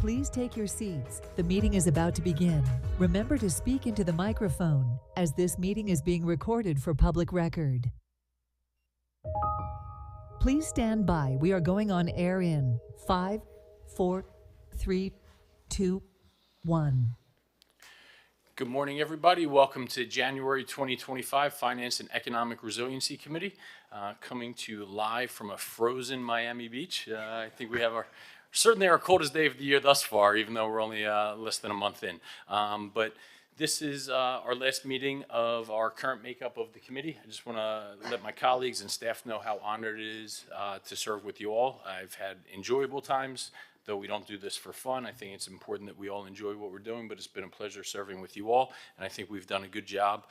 Please take your seats. The meeting is about to begin. Remember to speak into the microphone, as this meeting is being recorded for public record. Please stand by. We are going on air in 5, 4, 3, 2, 1. Good morning, everybody. Welcome to January 2025 Finance and Economic Resiliency Committee, coming to you live from a frozen Miami Beach. I think we have certainly our coldest day of the year thus far, even though we're only less than a month in. But this is our last meeting of our current makeup of the committee. I just want to let my colleagues and staff know how honored it is to serve with you all. I've had enjoyable times. Though we don't do this for fun, I think it's important that we all enjoy what we're doing, but it's been a pleasure serving with you all, and I think we've done a good job.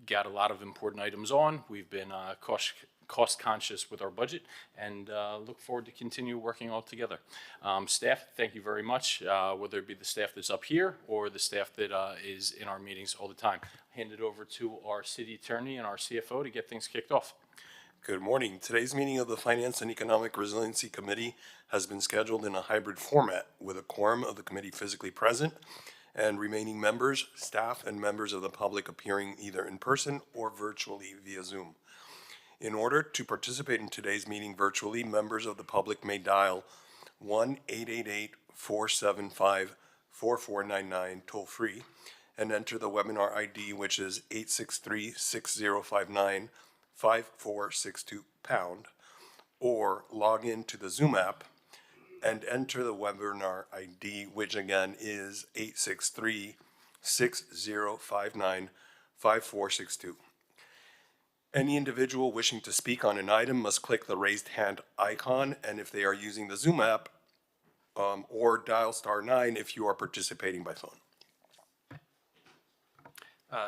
Got a lot of important items on. We've been cost conscious with our budget, and look forward to continue working all together. Staff, thank you very much, whether it be the staff that's up here or the staff that is in our meetings all the time. Hand it over to our city attorney and our CFO to get things kicked off. Good morning. Today's meeting of the Finance and Economic Resiliency Committee has been scheduled in a hybrid format with a quorum of the committee physically present and remaining members, staff, and members of the public appearing either in person or virtually via Zoom. In order to participate in today's meeting virtually, members of the public may dial 1-888-475-4499 toll-free and enter the webinar ID, which is 863-6059 5462 pound, or log in to the Zoom app and enter the webinar ID, which again is 863-6059 5462. Any individual wishing to speak on an item must click the raised hand icon, and if they are using the Zoom app, or dial *9 if you are participating by phone.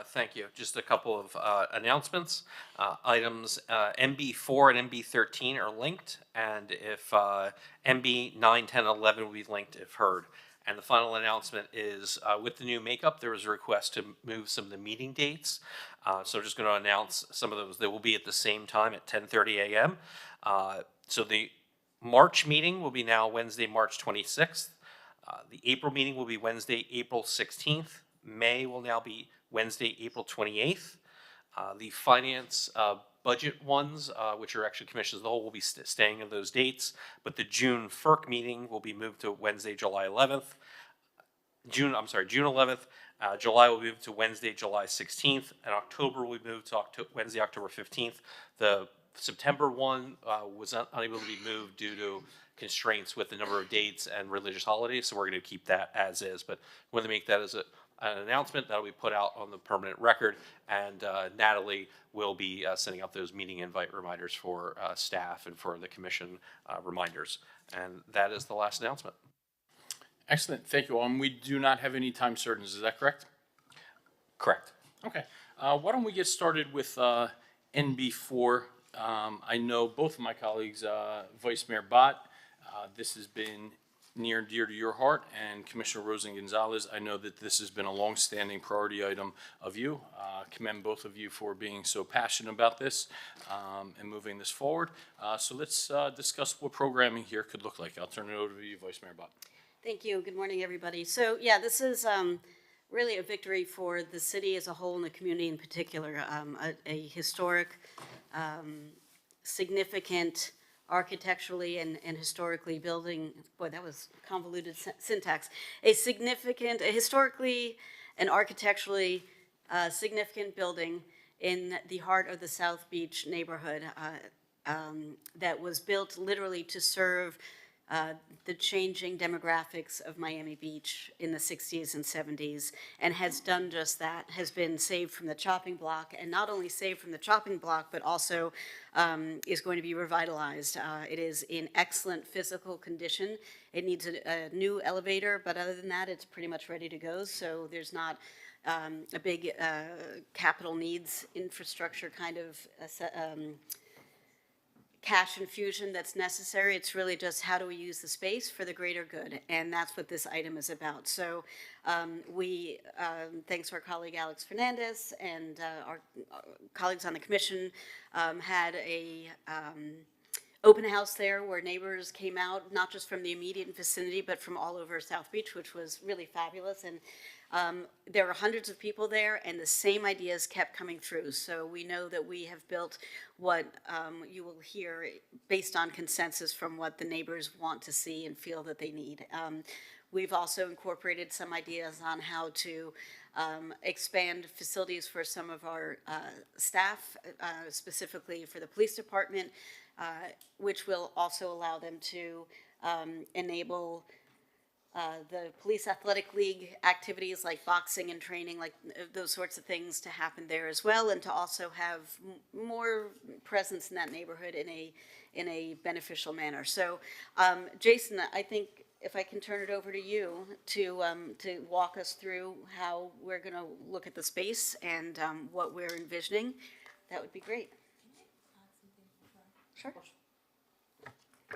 Thank you. Just a couple of announcements. Items MB4 and MB13 are linked, and if MB 9, 10, 11 will be linked if heard. And the final announcement is with the new makeup, there was a request to move some of the meeting dates. So I'm just going to announce some of those. They will be at the same time at 10:30 a.m. So the March meeting will be now Wednesday, March 26th. The April meeting will be Wednesday, April 16th. May will now be Wednesday, April 28th. The finance budget ones, which are actually commissions of the whole, will be staying in those dates, but the June FERC meeting will be moved to Wednesday, July 11th. June 11th. July will move to Wednesday, July 16th, and October will move to Wednesday, October 15th. The September one was unable to be moved due to constraints with the number of dates and religious holidays, so we're going to keep that as is, but we're going to make that as an announcement that will be put out on the permanent record, and Natalie will be sending out those meeting invite reminders for staff and for the commission reminders. And that is the last announcement. Excellent. Thank you all. And we do not have any time certains. Is that correct? Correct. Okay. Why don't we get started with NB4? I know both of my colleagues, Vice Mayor Bott, this has been near and dear to your heart, and Commissioner Rosen-Gonzalez, I know that this has been a long-standing priority item of you. Commend both of you for being so passionate about this and moving this forward. So let's discuss what programming here could look like. I'll turn it over to you, Vice Mayor Bott. Thank you. Good morning, everybody. So yeah, this is really a victory for the city as a whole and the community in particular. A historic, significant, architecturally and historically building, boy, that was convoluted syntax, a historically and architecturally significant building in the heart of the South Beach neighborhood that was built literally to serve the changing demographics of Miami Beach in the 60s and 70s, and has done just that, has been saved from the chopping block, and not only saved from the chopping block, but also is going to be revitalized. It is in excellent physical condition. It needs a new elevator, but other than that, it's pretty much ready to go, so there's not a big capital needs infrastructure kind of cash infusion that's necessary. It's really just how do we use the space for the greater good, and that's what this item is about. So we, thanks to our colleague Alex Fernandez and our colleagues on the commission, had a open house there where neighbors came out, not just from the immediate vicinity, but from all over South Beach, which was really fabulous. And there were hundreds of people there, and the same ideas kept coming through. So we know that we have built what you will hear based on consensus from what the neighbors want to see and feel that they need. We've also incorporated some ideas on how to expand facilities for some of our staff, specifically for the police department, which will also allow them to enable the police athletic league activities like boxing and training, like those sorts of things to happen there as well, and to also have more presence in that neighborhood in a beneficial manner. So, Jason, I think if I can turn it over to you to walk us through how we're going to look at the space and what we're envisioning, that would be great. Sure.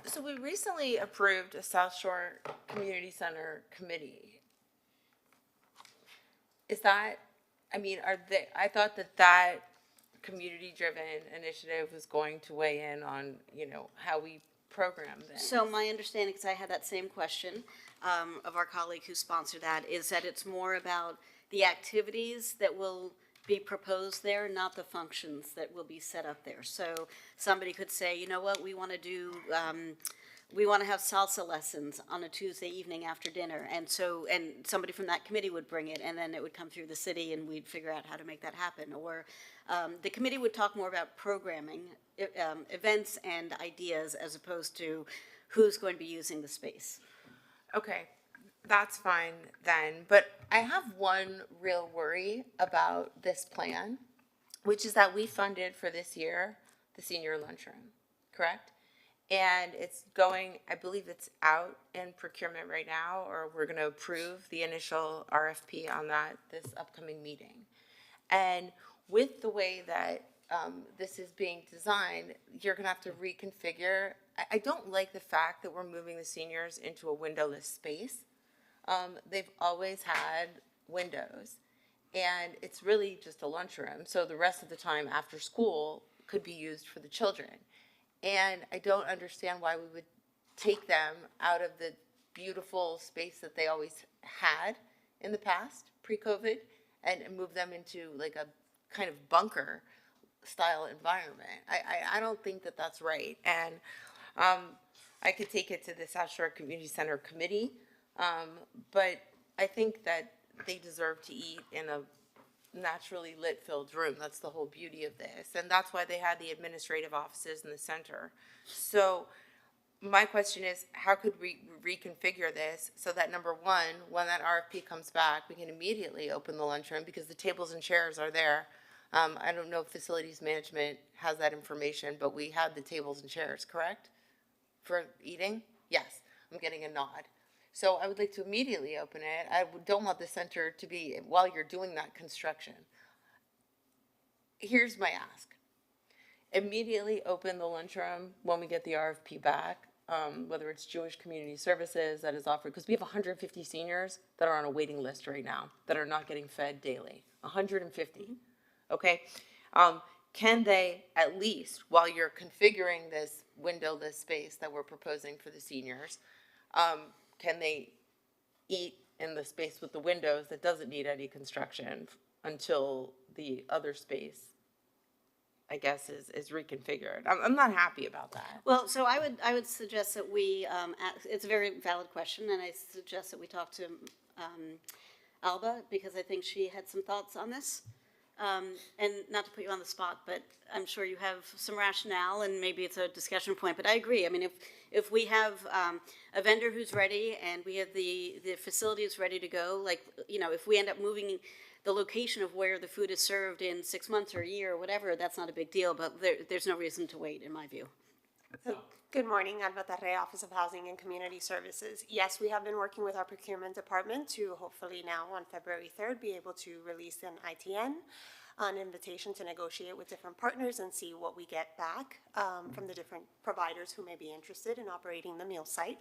So we recently approved a South Shore Community Center committee. Is that, I mean, I thought that community-driven initiative was going to weigh in on, how we program this. So my understanding, because I had that same question of our colleague who sponsored that, is that it's more about the activities that will be proposed there, not the functions that will be set up there. So somebody could say, you know what, we want to do, we want to have salsa lessons on a Tuesday evening after dinner. And somebody from that committee would bring it, and then it would come through the city and we'd figure out how to make that happen. Or the committee would talk more about programming, events and ideas, as opposed to who's going to be using the space. Okay, that's fine then. But I have one real worry about this plan, which is that we funded for this year the senior lunchroom, correct? And it's going, I believe it's out in procurement right now, or we're going to approve the initial RFP on that this upcoming meeting. And with the way that this is being designed, you're going to have to reconfigure. I don't like the fact that we're moving the seniors into a windowless space. They've always had windows, and it's really just a lunchroom. So the rest of the time after school could be used for the children. And I don't understand why we would take them out of the beautiful space that they always had in the past, pre-COVID, and move them into like a kind of bunker style environment. I don't think that that's right. And I could take it to the South Shore Community Center Committee, but I think that they deserve to eat in a naturally lit filled room. That's the whole beauty of this. And that's why they had the administrative offices in the center. So my question is, how could we reconfigure this so that, number one, when that RFP comes back, we can immediately open the lunchroom because the tables and chairs are there. I don't know if facilities management has that information, but we had the tables and chairs, correct? For eating? Yes, I'm getting a nod. So I would like to immediately open it. I don't want the center to be, while you're doing that construction. Here's my ask. Immediately open the lunchroom when we get the RFP back, whether it's Jewish Community Services that is offered, because we have 150 seniors that are on a waiting list right now that are not getting fed daily. 150, okay? Can they, at least, while you're configuring this windowless space that we're proposing for the seniors, can they eat in the space with the windows that doesn't need any construction until the other space, I guess, is reconfigured? I'm not happy about that. Well, so I would suggest that we, it's a very valid question, and I suggest that we talk to Alba, because I think she had some thoughts on this. And not to put you on the spot, but I'm sure you have some rationale, and maybe it's a discussion point, but I agree. I mean, if we have a vendor who's ready and we have the facilities ready to go, like, if we end up moving the location of where the food is served in 6 months or a year or whatever, that's not a big deal, but there's no reason to wait, in my view. Good morning, Alba Tarre, Office of Housing and Community Services. Yes, we have been working with our procurement department to hopefully now on February 3rd be able to release an ITN, an invitation to negotiate with different partners and see what we get back from the different providers who may be interested in operating the meal site.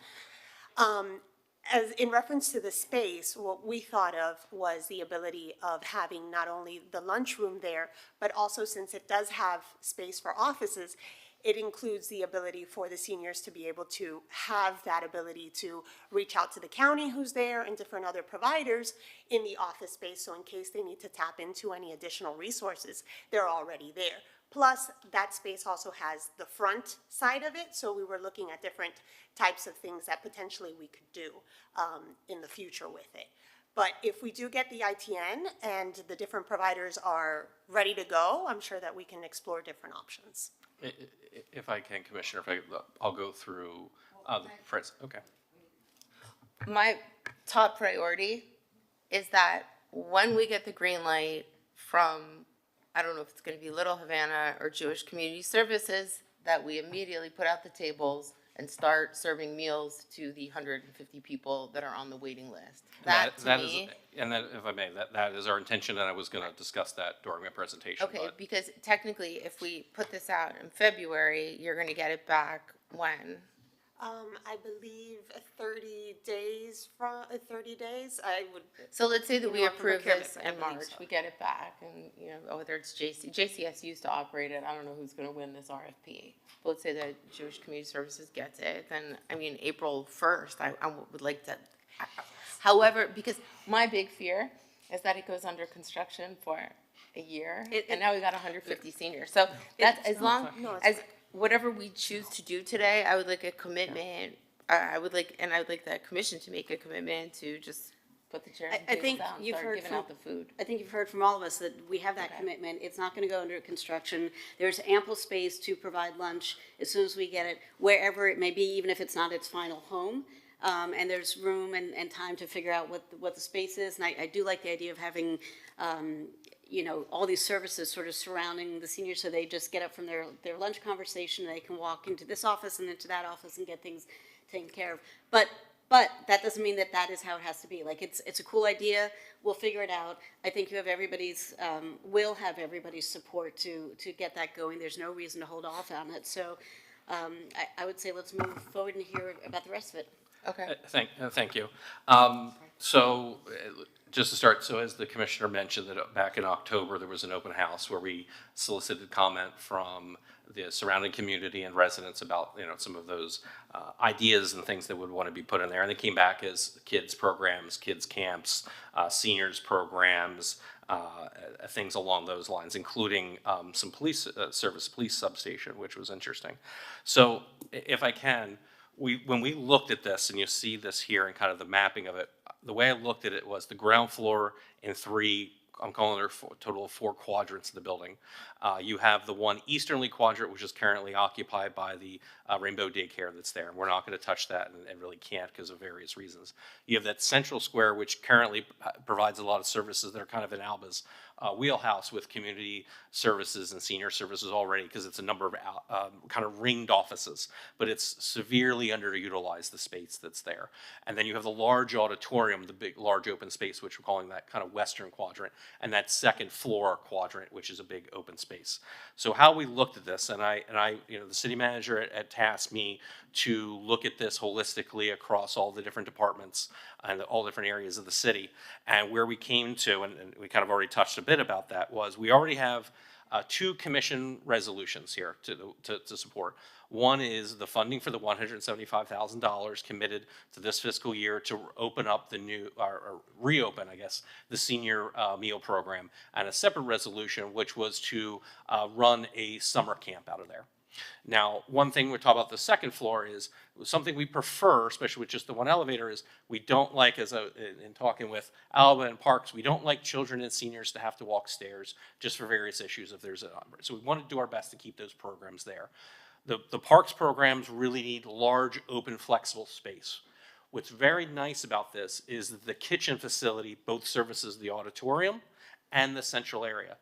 As in reference to the space, what we thought of was the ability of having not only the lunchroom there, but also, since it does have space for offices, it includes the ability for the seniors to be able to have that ability to reach out to the county who's there and different other providers in the office space. So in case they need to tap into any additional resources, they're already there. Plus, that space also has the front side of it, so we were looking at different types of things that potentially we could do in the future with it. But if we do get the ITN and the different providers are ready to go, I'm sure that we can explore different options. If I can, Commissioner, I'll go through the first. Okay. My top priority is that when we get the green light from, I don't know if it's going to be Little Havana or Jewish Community Services, that we immediately put out the tables and start serving meals to the 150 people that are on the waiting list. That to me, if I may, that is our intention, and I was going to discuss that during my presentation. okay, because technically, if we put this out in February, you're going to get it back when? I believe 30 days from 30 days. I would. So let's say that we More from approve procurement, this but I in believe March, so. we get it back, and, you know, whether it's JCS used to operate it, I don't know who's gonna win this RFP. But let's say that Jewish Community Services gets it, then, I mean, April 1st, I would like to, however, because my big fear is that it goes under construction for a year, and now we got 150 seniors. So that's, as long as, whatever we choose to do today, I would like a commitment, I would like the commission to make a commitment to just put the chairs and I tables think down and you've start heard giving from- out the food. I think you've heard from all of us that we have that commitment. It's not going to go under construction. There's ample space to provide lunch as soon as we get it, wherever it may be, even if it's not its final home. And there's room and time to figure out what the space is. And I do like the idea of having, you know, all these services sort of surrounding the seniors, so they just get up from their lunch conversation, they can walk into this office and into that office and get things taken care of. But that doesn't mean that is how it has to be. Like, it's a cool idea. We'll figure it out. I think you have everybody's, will have everybody's support to get that going. There's no reason to hold off on it. So I would say let's move forward and hear about the rest of it. Okay. Thank you. Just to start, so as the commissioner mentioned, that back in October, there was an open house where we solicited comment from the surrounding community and residents about, you know, some of those ideas and things that would want to be put in there. And they came back as kids programs, kids camps, seniors programs, things along those lines, including some police substation, which was interesting. So if I can, when we looked at this, and you see this here and kind of the mapping of it, the way I looked at it was the ground floor in three, I'm calling it a total of 4 quadrants of the building. You have the one easternly quadrant, which is currently occupied by the Rainbow Daycare that's there. And we're not going to touch that and really can't because of various reasons. You have that central square, which currently provides a lot of services that are kind of in Alba's wheelhouse with community services and senior services already, because it's a number of kind of ringed offices, but it's severely underutilized, the space that's there. And then you have the large auditorium, the big, large open space, which we're calling that kind of western quadrant, and that second floor quadrant, which is a big open space. So how we looked at this, and I, you know, the city manager had tasked me to look at this holistically across all the different departments and all different areas of the city. And where we came to, and we kind of already touched a bit about that, was we already have 2 commission resolutions here to support. One is the funding for the $175,000 committed to this fiscal year to open up the new, or reopen, I guess, the senior meal program, and a separate resolution which was to run a summer camp out of there. Now, one thing we talk about the second floor is something we prefer, especially with just the one elevator, is we don't like, in talking with Alba and Parks, we don't like children and seniors to have to walk stairs just for various issues if there's so we want to do our best to keep those programs there. The Parks programs really need large, open, flexible space. What's very nice about this is that the kitchen facility both services the auditorium and the central area.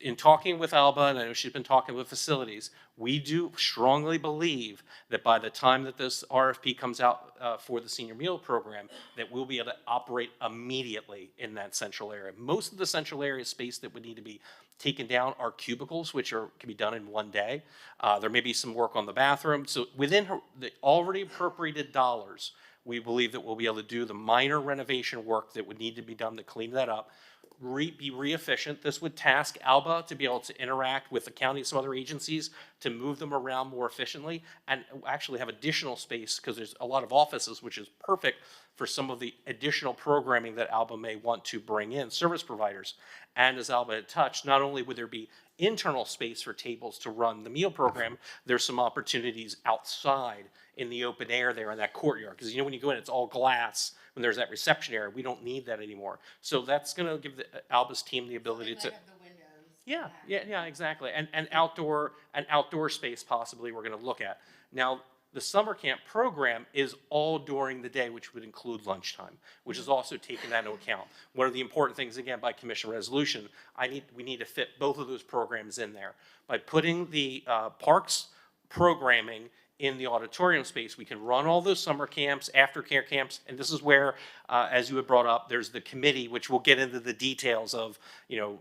In talking with Alba, and I know she's been talking with facilities, we do strongly believe that by the time that this RFP comes out for the senior meal program, that we'll be able to operate immediately in that central area. Most of the central area space that would need to be taken down are cubicles, which can be done in one day. There may be some work on the bathroom. So within the already appropriated dollars, we believe that we'll be able to do the minor renovation work that would need to be done to clean that up, be efficient. This would task ALBA to be able to interact with the county and some other agencies to move them around more efficiently and actually have additional space because there's a lot of offices, which is perfect for some of the additional programming that ALBA may want to bring in, service providers. And as ALBA had touched, not only would there be internal space for tables to run the meal program, there's some opportunities outside in the open air there in that courtyard. Because when you go in, it's all glass. When there's that reception area, we don't need that anymore. So that's going to give the ALBA's team the ability to. Yeah, exactly. And outdoor space possibly we're going to look at. Now, the summer camp program is all during the day, which would include lunchtime, which is also taking that into account. One of the important things, again, by commission resolution, we need to fit both of those programs in there. By putting the parks programming in the auditorium space, we can run all those summer camps, aftercare camps, and this is where, as you had brought up, there's the committee, which will get into the details of,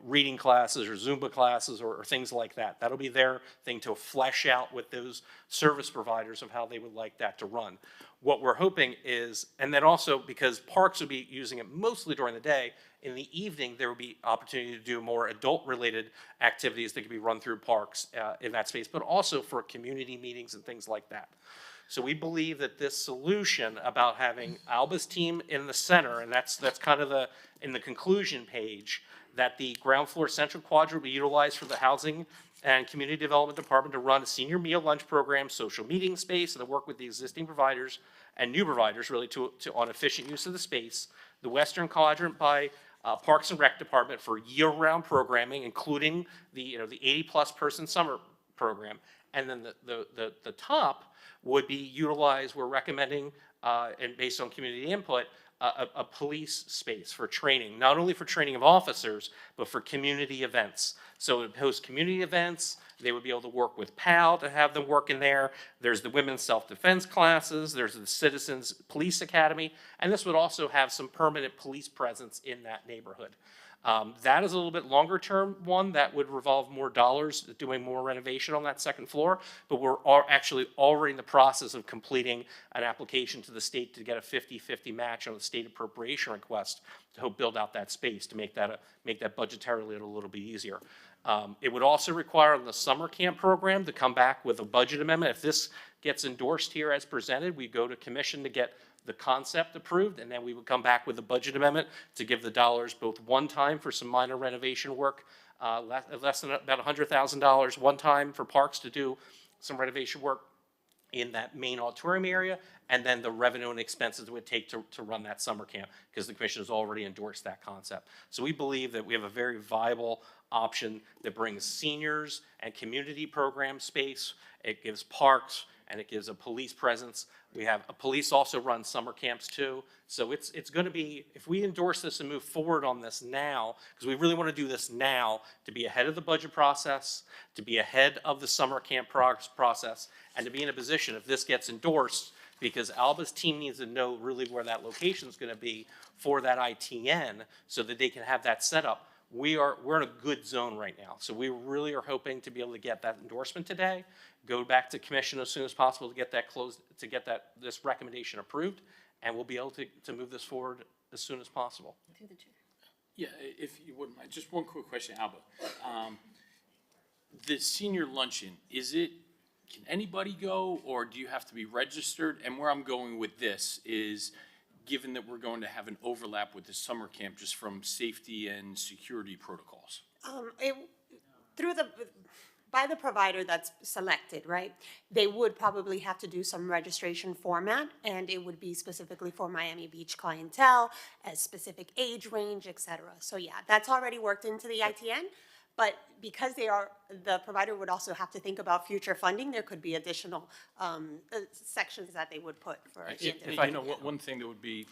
reading classes or Zumba classes or things like that. That'll be their thing to flesh out with those service providers of how they would like that to run. What we're hoping is, and then also because parks will be using it mostly during the day, in the evening there will be opportunity to do more adult-related activities that can be run through parks in that space, but also for community meetings and things like that. So we believe that this solution about having ALBA's team in the center, and that's kind of in the conclusion page, that the ground floor central quadrant will be utilized for the housing and community development department to run a senior meal lunch program, social meeting space, and to work with the existing providers and new providers really on efficient use of the space. The western quadrant by Parks and Rec Department for year-round programming, including the 80-plus person summer program, and then the top would be utilized. We're recommending, and based on community input, a police space for training, not only for training of officers, but for community events. So it would host community events. They would be able to work with PAL to have them work in there. There's the women's self-defense classes. There's the Citizens Police Academy. And this would also have some permanent police presence in that neighborhood. That is a little bit longer term one that would revolve more dollars, doing more renovation on that second floor, but we're actually already in the process of completing an application to the state to get a 50-50 match on the state appropriation request to help build out that space to make that budgetarily a little bit easier. It would also require the summer camp program to come back with a budget amendment. If this gets endorsed here as presented, we go to commission to get the concept approved, and then we would come back with a budget amendment to give the dollars both one time for some minor renovation work, less than about $100,000 one time for parks to do some renovation work in that main auditorium area, and then the revenue and expenses it would take to run that summer camp, because the commission has already endorsed that concept. So we believe that we have a very viable option that brings seniors and community program space. It gives parks, and it gives a police presence. We have a police also runs summer camps too. So it's going to be, if we endorse this and move forward on this now, because we really want to do this now to be ahead of the budget process, to be ahead of the summer camp process, and to be in a position if this gets endorsed, because ALBA's team needs to know really where that location is going to be for that ITN so that they can have that set up. We're in a good zone right now. So we really are hoping to be able to get that endorsement today, go back to commission as soon as possible to get that closed, to get this recommendation approved, and we'll be able to move this forward as soon as possible. Yeah, if you wouldn't mind, just one quick question, Alba. The senior luncheon, can anybody go, or do you have to be registered? And where I'm going with this is, given that we're going to have an overlap with the summer camp just from safety and security protocols? By the provider that's selected, right? They would probably have to do some registration format, and it would be specifically for Miami Beach clientele, a specific age range, et cetera. So yeah, that's already worked into the ITN, but because the provider would also have to think about future funding, there could be additional sections that they would put for the individual. One thing that would be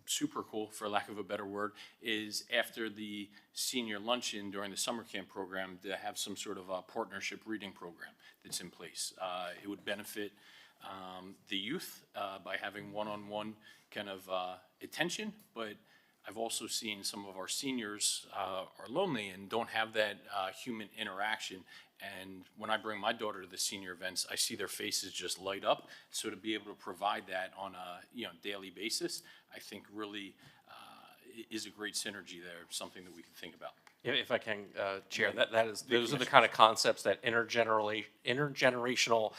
super cool, for lack of a better word, is after the senior luncheon during the summer camp program to have some sort of a partnership reading program that's in place. It would benefit the youth by having one-on-one kind of attention, but I've also seen some of our seniors are lonely and don't have that human interaction. And when I bring my daughter to the senior events, I see their faces just light up. So to be able to provide that on a daily basis, I think really is a great synergy there, something that we can think about. If I can, Chair, those are the kind of concepts that intergenerational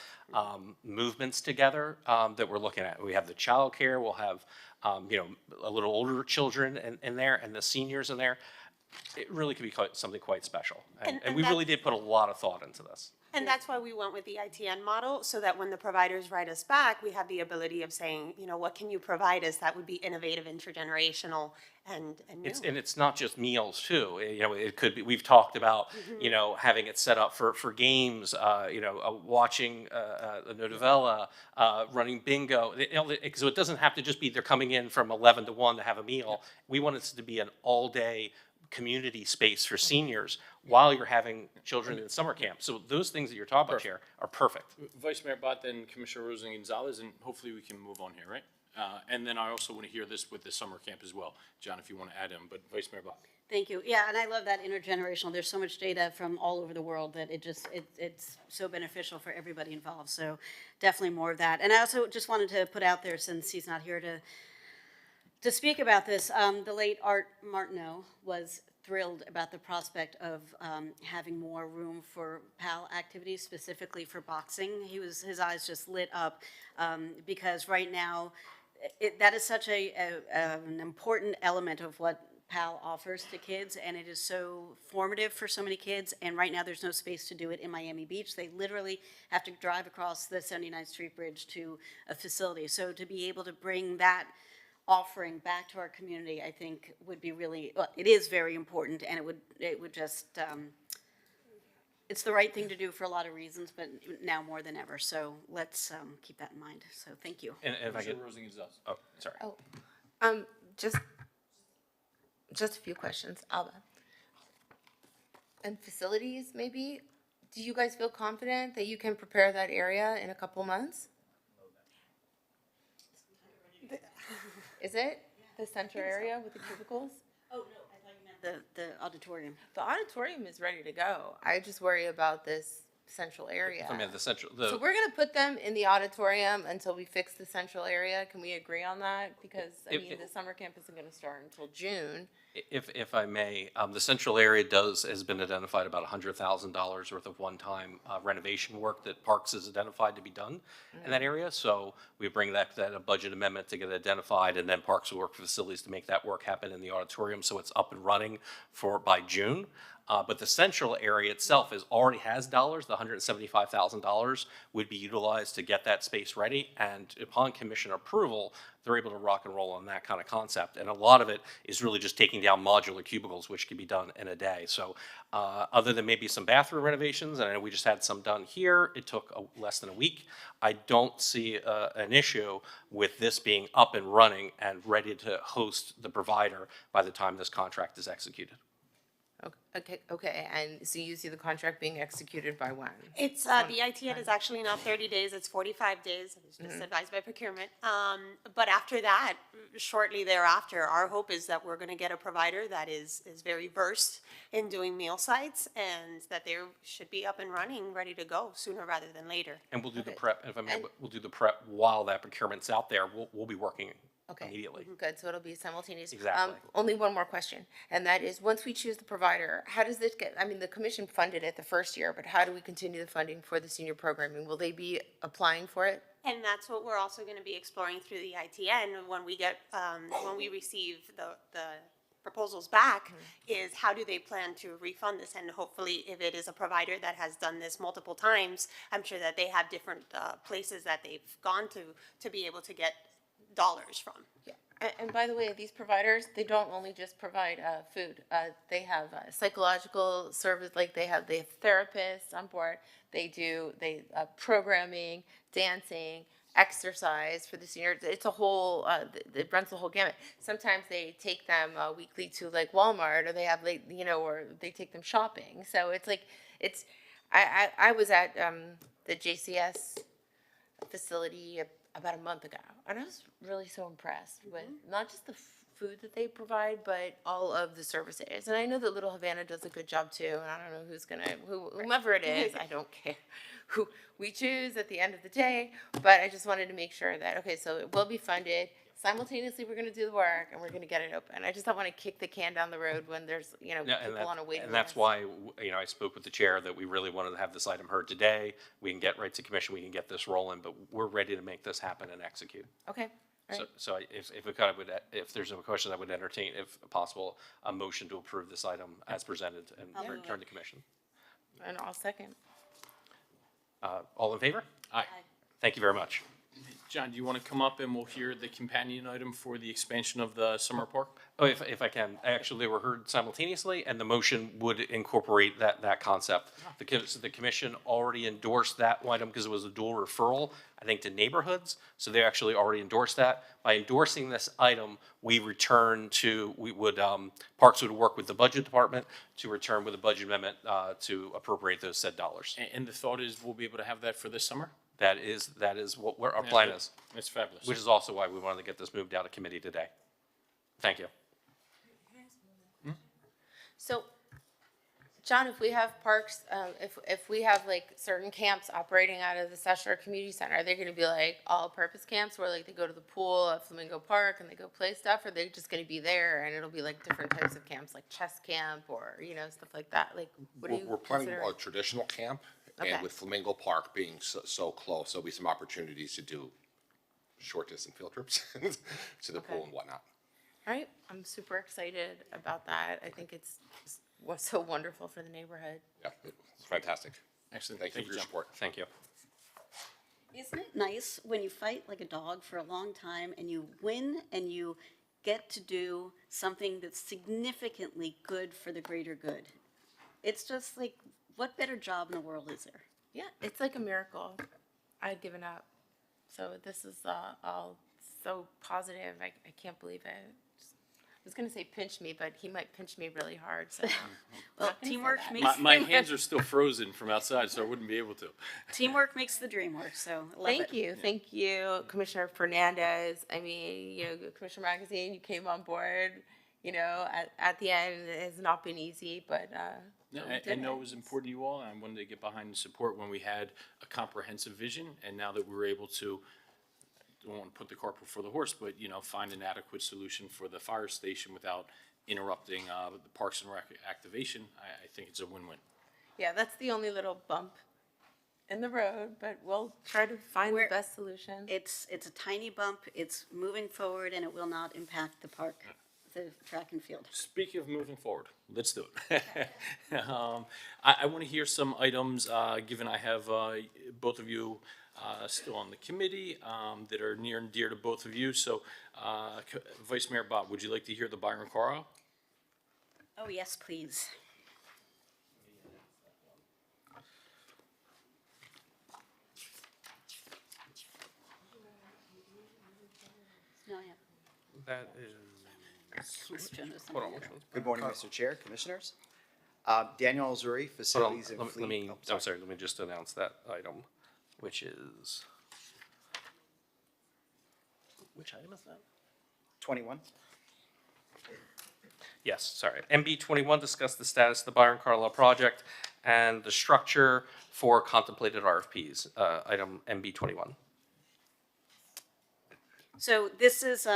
movements together that we're looking at. We have the childcare, we'll have, a little older children in there and the seniors in there. It really could be something quite special. And we really did put a lot of thought into this. And that's why we went with the ITN model, so that when the providers write us back, we have the ability of saying, what can you provide us that would be innovative, intergenerational, and new? It's not just meals too. It could be, we've talked about, having it set up for games, watching a novella, running bingo. So it doesn't have to just be they're coming in from 11 to 1 to have a meal. We want it to be an all-day community space for seniors while you're having children in summer camp. So those things that you're talking about, Chair, are perfect. Vice Mayor Bott, then Commissioner Rosa Gonzalez, and hopefully we can move on here, right? And then I also want to hear this with the summer camp as well. John, if you want to add in, but Vice Mayor Bott. Thank you. Yeah, and I love that intergenerational. There's so much data from all over the world that it's so beneficial for everybody involved. So definitely more of that. And I also just wanted to put out there, since he's not here to speak about this, the late Art Martineau was thrilled about the prospect of having more room for PAL activities, specifically for boxing. His eyes just lit up because right now that is such an important element of what PAL offers to kids, and it is so formative for so many kids. And right now there's no space to do it in Miami Beach. They literally have to drive across the 79th Street Bridge to a facility. So to be able to bring that offering back to our community, I think would be really, well, it is very important, and it would just, it's the right thing to do for a lot of reasons, but now more than ever. So let's keep that in mind. So thank you. And if I could, Rosa Gonzalez. oh, sorry. Just a few questions, Alba. And facilities, maybe, do you guys feel confident that you can prepare that area in a couple months? Is it the center area with the cubicles? Oh, no, I thought you meant the auditorium. The auditorium is ready to go. I just worry about this central area. I mean, So we're gonna put them in the auditorium until we fix the central area. Can we agree on that? Because, the summer camp isn't gonna start until June. If I may, the central area has been identified about $100,000 worth of one-time renovation work that Parks has identified to be done in that area. So we bring that a budget amendment to get it identified, and then Parks will work with facilities to make that work happen in the auditorium, so it's up and running by June. But the central area itself already has dollars. The $175,000 would be utilized to get that space ready, and upon commission approval, they're able to rock and roll on that kind of concept. And a lot of it is really just taking down modular cubicles, which can be done in a day. So other than maybe some bathroom renovations, and I know we just had some done here, it took less than a week. I don't see an issue with this being up and running and ready to host the provider by the time this contract is executed. Okay, and so you see the contract being executed by when? It's, the ITN is actually not 30 days, it's 45 days, I was just advised by procurement. But after that, shortly thereafter, our hope is that we're gonna get a provider that is very versed in doing meal sites, and that they should be up and running, ready to go sooner rather than later. And we'll do the prep, if I may, we'll do the prep while that procurement's out there. We'll be working immediately. Good, so it'll be simultaneous. Exactly. Only one more question, and that is, once we choose the provider, how does this get, the commission funded it the first year, but how do we continue the funding for the senior programming? Will they be applying for it? And that's what we're also gonna be exploring through the ITN when we get, when we receive the proposals back, is how do they plan to refund this? And hopefully, if it is a provider that has done this multiple times, I'm sure that they have different places that they've gone to be able to get dollars from. Yeah. And by the way, these providers, they don't only just provide food. They have psychological service, like they have therapists on board. They do programming, dancing, exercise for the seniors. It's a whole, it runs the whole gamut. Sometimes they take them weekly to like Walmart, or they have or they take them shopping. So it's like, I was at the JCS facility about a month ago, and I was really so impressed with not just the food that they provide, but all of the services. And I know that Little Havana does a good job too, and I don't know whomever it is, I don't care who we choose at the end of the day, but I just wanted to make sure that, okay, so it will be funded, simultaneously we're gonna do the work and we're gonna get it open. I just don't wanna kick the can down the road when there's, Yeah, people on a waiting list. and that's why, I spoke with the chair that we really wanted to have this item heard today. We can get right to commission, we can get this rolling, but we're ready to make this happen and execute. Okay, all right. So if we kind of would, if there's a question, I would entertain, if possible, a motion to approve this item as presented and I'll move return it. to commission. And I'll second. All in favor? Aye. Thank you very much. John, do you want to come up and we'll hear the companion item for the expansion of the summer park? Oh, if I can, actually, they were heard simultaneously, and the motion would incorporate that concept. The commission already endorsed that item because it was a dual referral, I think, to neighborhoods, so they actually already endorsed that. By endorsing this item, we would, Parks would work with the budget department to return with a budget amendment to appropriate those said dollars. And the thought is we'll be able to have that for this summer? That is what our plan is, That's fabulous. which is also why we wanted to get this moved out of committee today. Thank you. So, John, if we have parks, if we have like certain camps operating out of the Seshore Community Center, are they gonna be like all-purpose camps where like they go to the pool at Flamingo Park and they go play stuff? Or are they just gonna be there and it'll be like different types of camps, like chess camp or, stuff like that? Like, what do you We're planning consider? a traditional camp, Okay. and with Flamingo Park being so close, there'll be some opportunities to do short distance field trips to the pool Okay. and whatnot. All right, I'm super excited about that. I think was so wonderful for the neighborhood. Yeah, it's fantastic. Excellent. Thank you for your John. support. Thank you. Isn't it nice when you fight like a dog for a long time and you win and you get to do something that's significantly good for the greater good? It's just like, what better job in the world is there? Yeah, it's like a miracle. I had given up. So this is all so positive. I can't believe it. I was going to say pinch me, but he might pinch me really hard. So Well, not gonna say teamwork that. makes My hands are still frozen from outside, so I wouldn't be able to. teamwork makes the dream work. So I love it. Thank you, Commissioner Fernandez. I mean, Commissioner Magazine, you came on board. At the end, it has not been easy, but No, we I did know it. it was important to you all, and I wanted to get behind and support when we had a comprehensive vision, and now that we were able to, don't want to put the cart before the horse, but, find an adequate solution for the fire station without interrupting the Parks and Rec activation, I think it's a win-win. Yeah, that's the only little bump in the road, but we'll try to find We're- the best solution. It's a tiny bump. It's moving forward, and it will not impact the park, the track and field. Speaking of moving forward, let's do it. I want to hear some items, given I have both of you still on the committee that are near and dear to both of you. So, Vice Mayor Bob, would you like to hear the Byron Carl? Oh, yes, please. No, I haven't. That is, This agenda's not hold on, here. which one's? Good morning, Mr. Chair, Commissioners. Daniel Alzuri, Hold on, Facilities and Fleet. let me, oh, I'm sorry, let me just announce that item, which is, which item is that? 21. Yes, sorry. MB 21, discuss the status of the Byron Carlisle project and the structure for contemplated RFPs. Item MB 21. So this is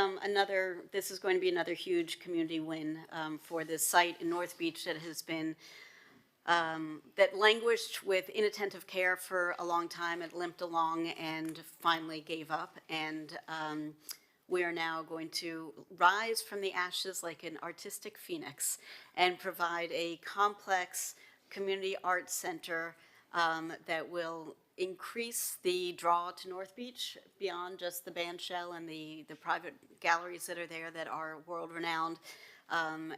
this is going to be another huge community win for this site in North Beach that has been, that languished with inattentive care for a long time. It limped along and finally gave up. And we are now going to rise from the ashes like an artistic phoenix and provide a complex community arts center that will increase the draw to North Beach beyond just the band shell and the private galleries that are there that are world-renowned,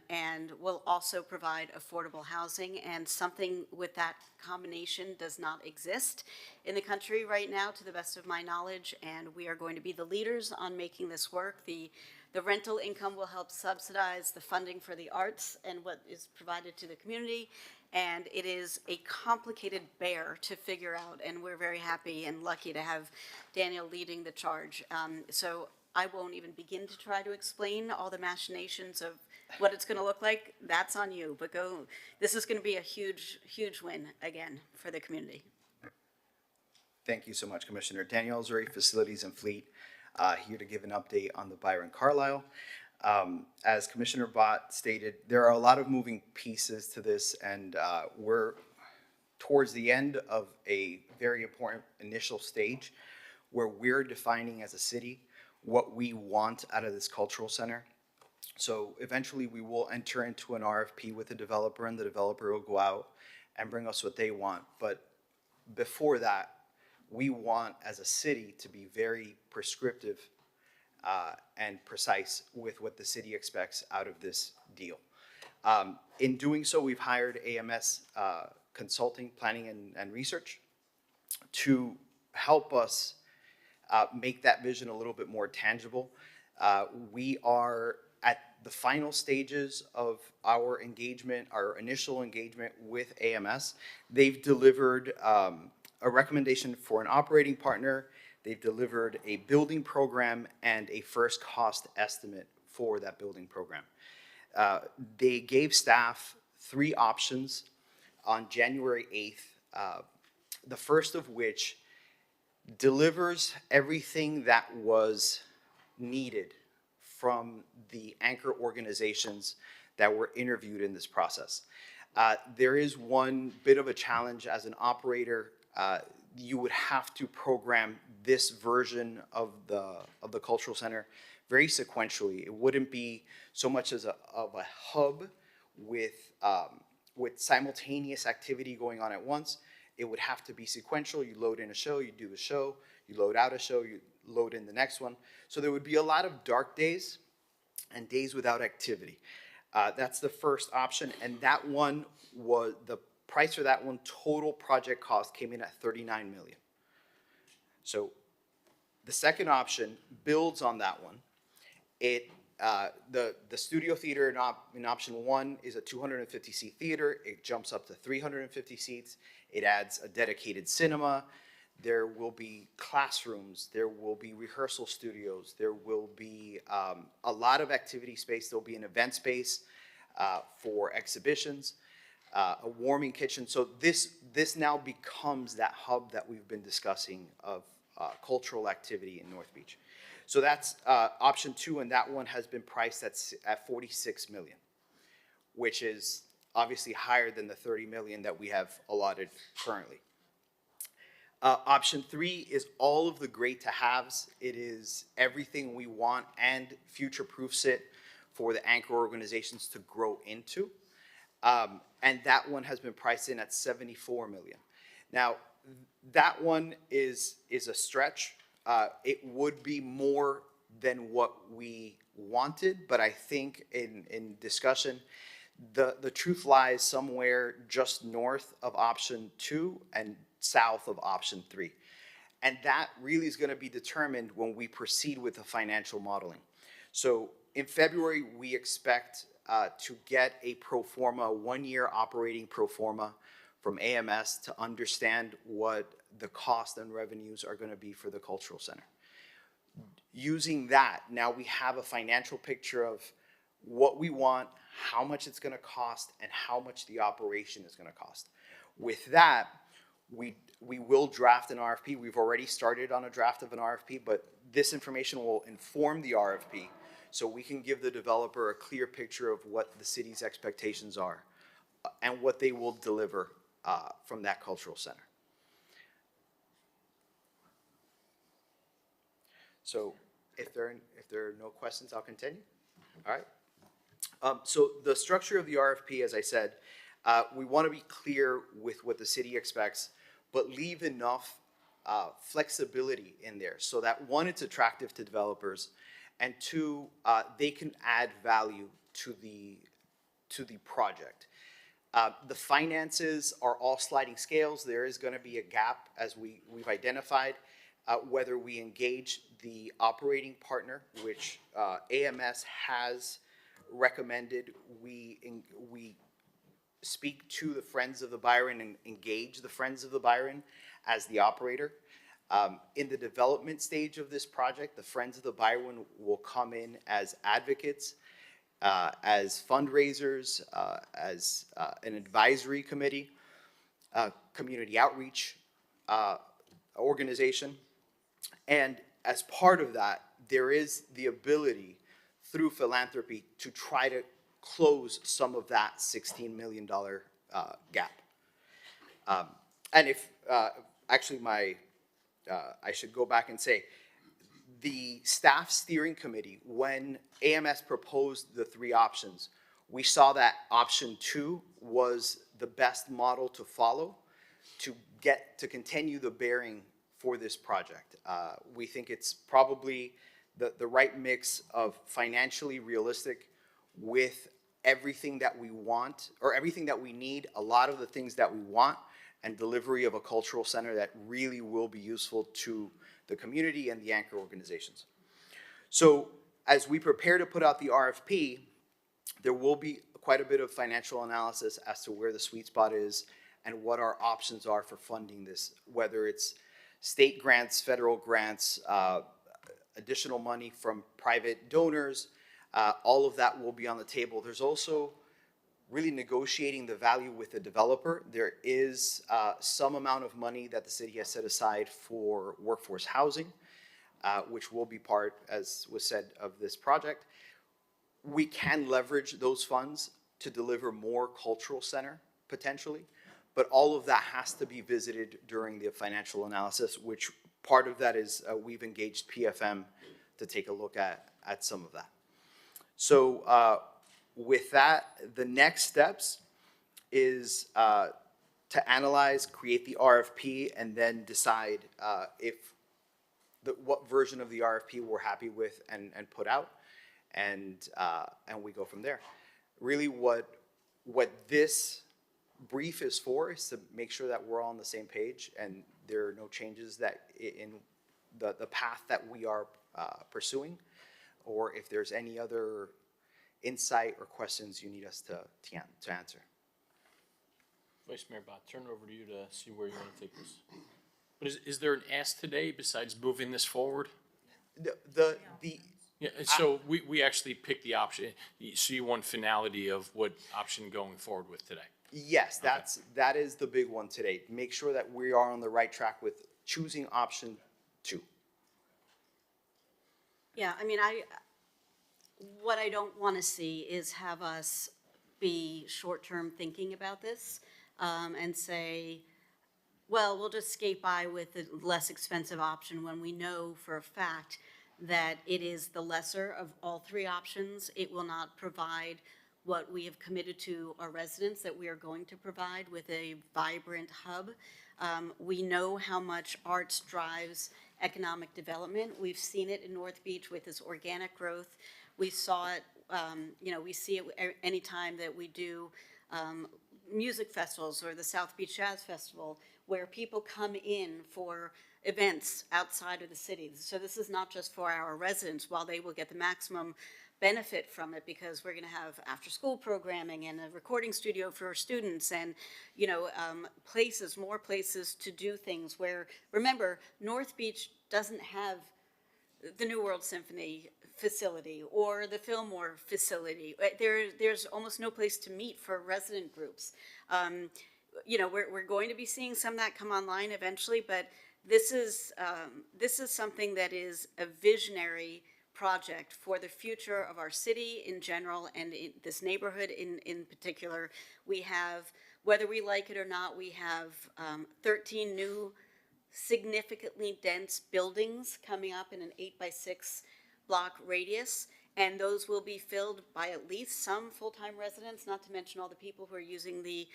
and will also provide affordable housing. And something with that combination does not exist in the country right now, to the best of my knowledge, and we are going to be the leaders on making this work. The rental income will help subsidize the funding for the arts and what is provided to the community. And it is a complicated bear to figure out, and we're very happy and lucky to have Daniel leading the charge. So I won't even begin to try to explain all the machinations of what it's going to look like. That's on you, but go. This is going to be a huge, huge win again for the community. Thank you so much, Commissioner. Daniel Alzuri, Facilities and Fleet. here to give an update on the Byron Carlisle. As Commissioner Bott stated, there are a lot of moving pieces to this, and we're towards the end of a very important initial stage where we're defining as a city what we want out of this cultural center. So eventually we will enter into an RFP with the developer, and the developer will go out and bring us what they want. But before that, we want as a city to be very prescriptive and precise with what the city expects out of this deal. In doing so, we've hired AMS Consulting, Planning and Research to help us make that vision a little bit more tangible. We are at the final stages of our engagement, our initial engagement with AMS. They've delivered a recommendation for an operating partner. They've delivered a building program and a first cost estimate for that building program. They gave staff 3 options on January 8th, the first of which delivers everything that was needed from the anchor organizations that were interviewed in this process. There is one bit of a challenge as an operator. You would have to program this version of the cultural center very sequentially. It wouldn't be so much as a hub with simultaneous activity going on at once. It would have to be sequential. You load in a show, you do the show, you load out a show, you load in the next one. So there would be a lot of dark days and days without activity. That's the first option, and that one was, the price for that one, total project cost came in at $39 million. So the second option builds on that one. The studio theater in option 1 is a 250-seat theater. It jumps up to 350 seats. It adds a dedicated cinema. There will be classrooms. There will be rehearsal studios. There will be a lot of activity space. There'll be an event space for exhibitions, a warming kitchen. So this now becomes that hub that we've been discussing of cultural activity in North Beach. So that's option 2, and that one has been priced at $46 million, which is obviously higher than the $30 million that we have allotted currently. Option 3 is all of the great to haves. It is everything we want and future-proofs it for the anchor organizations to grow into. And that one has been priced in at $74 million. Now, that one is a stretch. It would be more than what we wanted, but I think in discussion, the truth lies somewhere just north of option 2 and south of option 3. And that really is going to be determined when we proceed with the financial modeling. So in February, we expect to get a pro forma, 1-year operating pro forma from AMS to understand what the cost and revenues are going to be for the cultural center. Using that, now we have a financial picture of what we want, how much it's going to cost, and how much the operation is going to cost. With that, we will draft an RFP. We've already started on a draft of an RFP, but this information will inform the RFP so we can give the developer a clear picture of what the city's expectations are and what they will deliver from that cultural center. So if there are no questions, I'll continue. All right. So the structure of the RFP, as I said, we want to be clear with what the city expects, but leave enough flexibility in there so that, 1, it's attractive to developers, and 2, they can add value to the project. The finances are all sliding scales. There is going to be a gap, as we've identified, whether we engage the operating partner, which AMS has recommended we speak to the Friends of the Byron and engage the Friends of the Byron as the operator. In the development stage of this project, the Friends of the Byron will come in as advocates, as fundraisers, as an advisory committee, community outreach organization. And as part of that, there is the ability through philanthropy to try to close some of that $16 million gap. And if, actually I should go back and say, the staff steering committee, when AMS proposed the 3 options, we saw that option 2 was the best model to follow to continue the bearing for this project. We think it's probably the right mix of financially realistic with everything that we want, or everything that we need, a lot of the things that we want, and delivery of a cultural center that really will be useful to the community and the anchor organizations. So as we prepare to put out the RFP, there will be quite a bit of financial analysis as to where the sweet spot is and what our options are for funding this, whether it's state grants, federal grants, additional money from private donors, all of that will be on the table. There's also really negotiating the value with the developer. There is some amount of money that the city has set aside for workforce housing, which will be part, as was said, of this project. We can leverage those funds to deliver more cultural center, potentially, but all of that has to be visited during the financial analysis, which part of that is we've engaged PFM to take a look at some of that. So with that, the next steps is to analyze, create the RFP, and then decide what version of the RFP we're happy with and put out, and we go from there. Really, what this brief is for is to make sure that we're all on the same page and there are no changes that in the path that we are pursuing, or if there's any other insight or questions you need us to answer. Vice Mayor Bott, turn it over to you to see where you want to take this. But is there an ask today besides moving this forward? Yeah, so we actually picked the option. So you want finality of what option going forward with today? Yes, that is the big one today. Make sure that we are on the right track with choosing option 2. Yeah, I mean, what I don't want to see is have us be short-term thinking about this and say, well, we'll just skate by with the less expensive option when we know for a fact that it is the lesser of all 3 options. It will not provide what we have committed to our residents that we are going to provide with a vibrant hub. We know how much arts drives economic development. We've seen it in North Beach with this organic growth. We saw it, we see it anytime that we do music festivals or the South Beach Jazz Festival, where people come in for events outside of the city. So this is not just for our residents, while they will get the maximum benefit from it because we're going to have after-school programming and a recording studio for our students and, more places to do things where, remember, North Beach doesn't have the New World Symphony facility or the Fillmore facility. There's almost no place to meet for resident groups. We're going to be seeing some of that come online eventually, but this is something that is a visionary project for the future of our city in general and in this neighborhood in particular. We have, whether we like it or not, we have 13 new significantly dense buildings coming up in an 8x6 block radius, and those will be filled by at least some full-time residents, not to mention all the people who are using the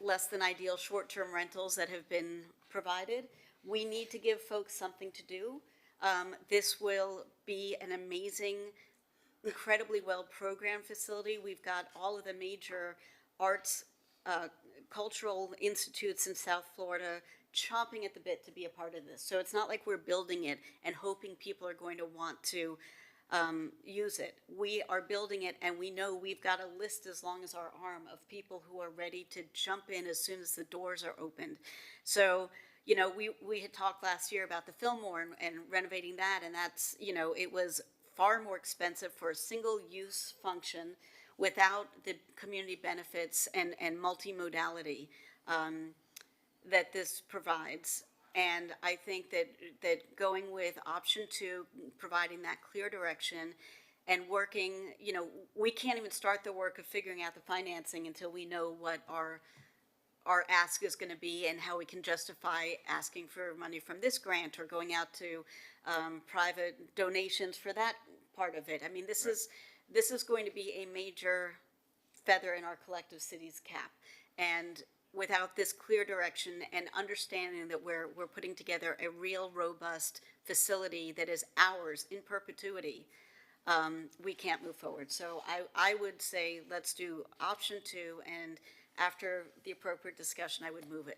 less than ideal short-term rentals that have been provided. We need to give folks something to do. This will be an amazing, incredibly well-programmed facility. We've got all of the major arts, cultural institutes in South Florida chomping at the bit to be a part of this. So it's not like we're building it and hoping people are going to want to use it. We are building it, and we know we've got a list as long as our arm of people who are ready to jump in as soon as the doors are opened. So, we had talked last year about the Fillmore and renovating that, and that's, it was far more expensive for a single-use function without the community benefits and multimodality that this provides. And I think that going with option 2, providing that clear direction and working, we can't even start the work of figuring out the financing until we know what our ask is going to be and how we can justify asking for money from this grant or going out to private donations for that part of it. I mean, this is going to be a major feather in our collective city's cap. And without this clear direction and understanding that we're putting together a real robust facility that is ours in perpetuity, we can't move forward. So I would say let's do option 2, and after the appropriate discussion, I would move it.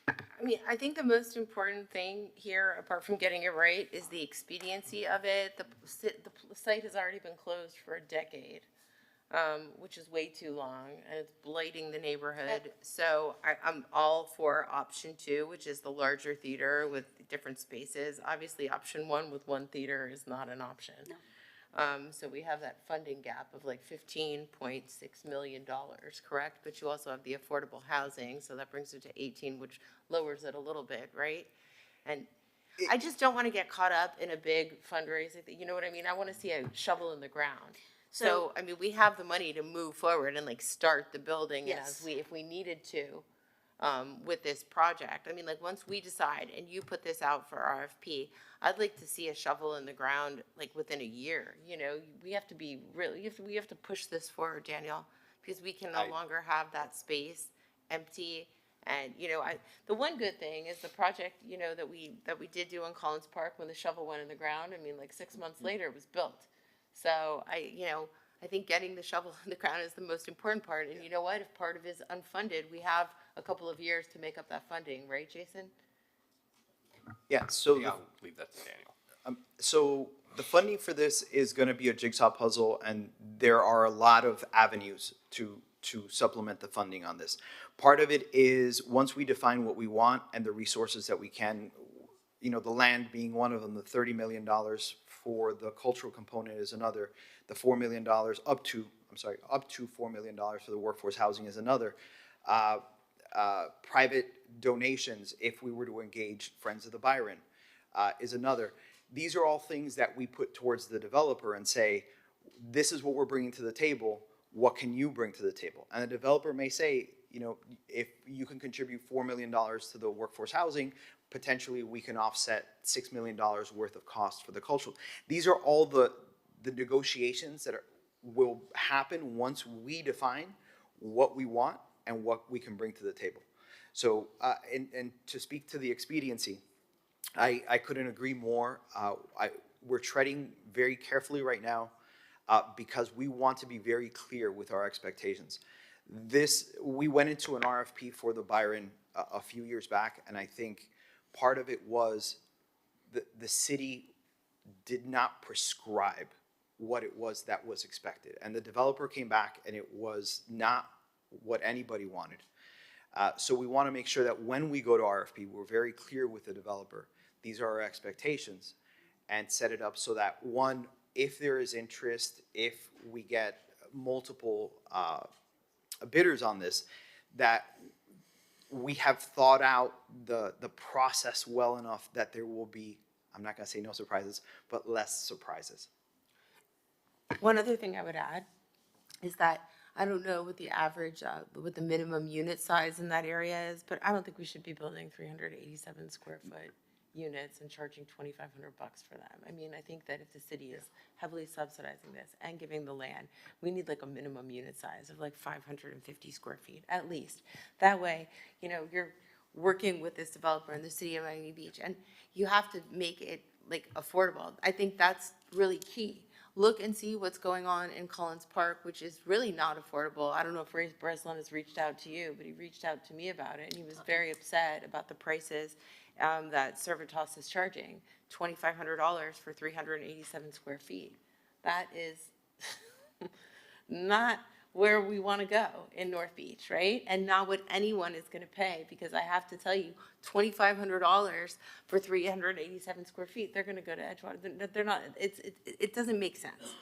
I mean, I think the most important thing here, apart from getting it right, is the expediency of it. The site has already been closed for a decade, which is way too long, and it's blighting the neighborhood. So I'm all for option 2, which is the larger theater with different spaces. Obviously, option 1 with 1 theater is not an option. No. So we have that funding gap of like $15.6 million, correct? But you also have the affordable housing, so that brings it to 18, which lowers it a little bit, right? And I just don't want to get caught up in a big fundraising, you know what I mean? I want to see a shovel in the ground. So, I mean, we have the money to move forward and like start the building, Yes. and if we needed to, with this project. I mean, like, once we decide and you put this out for RFP, I'd like to see a shovel in the ground, like, within a year. We have to be really, we have to push this forward, Danielle, because we can no longer have that space empty. And, the one good thing is the project, that we did do in Collins Park when the shovel went in the ground. I mean, like 6 months later, it was built. So I think getting the shovel in the ground is the most important part. And you know what? If part of it is unfunded, we have a couple of years to make up that funding, right, Jason? Yeah, so Yeah, I'll leave that to Daniel. So the funding for this is going to be a jigsaw puzzle, and there are a lot of avenues to supplement the funding on this. Part of it is once we define what we want and the resources that we can, the land being one of them, the $30 million for the cultural component is another, the $4 million up to $4 million for the workforce housing is another. Private donations, if we were to engage Friends of the Byron, is another. These are all things that we put towards the developer and say, this is what we're bringing to the table. What can you bring to the table? And the developer may say, if you can contribute $4 million to the workforce housing, potentially we can offset $6 million worth of costs for the cultural. These are all the negotiations that will happen once we define what we want and what we can bring to the table. So, and to speak to the expediency, I couldn't agree more. We're treading very carefully right now because we want to be very clear with our expectations. We went into an RFP for the Byron a few years back, and I think part of it was the city did not prescribe what it was that was expected. And the developer came back and it was not what anybody wanted. So we want to make sure that when we go to RFP, we're very clear with the developer. These are our expectations, and set it up so that, one, if there is interest, if we get multiple bidders on this, that we have thought out the process well enough that there will be, I'm not going to say no surprises, but less surprises. One other thing I would add is that I don't know what the average, what the minimum unit size in that area is, but I don't think we should be building 387 square foot units and charging $2,500 for them. I mean, I think that if the city is heavily subsidizing this and giving the land, we need like a minimum unit size of like 550 square feet at least. That way, you're working with this developer in the city of Miami Beach, and you have to make it like affordable. I think that's really key. Look and see what's going on in Collins Park, which is really not affordable. I don't know if Breslin has reached out to you, but he reached out to me about it, and he was very upset about the prices that Servitas is charging, $2,500 for 387 square feet. That is not where we want to go in North Beach, right? And not what anyone is going to pay, because I have to tell you, $2,500 for 387 square feet, they're going to go to Edgewater. They're not, it doesn't make sense.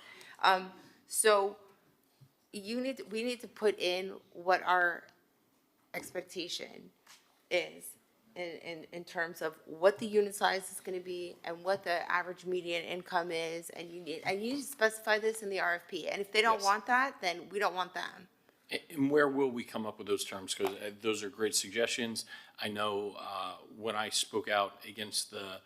So we need to put in what our expectation is in terms of what the unit size is gonna be and what the average median income is, and you need to specify this in the RFP, and if they don't Yes. want that, then we don't want them. And where will we come up with those terms? Because those are great suggestions. I know when I spoke out against the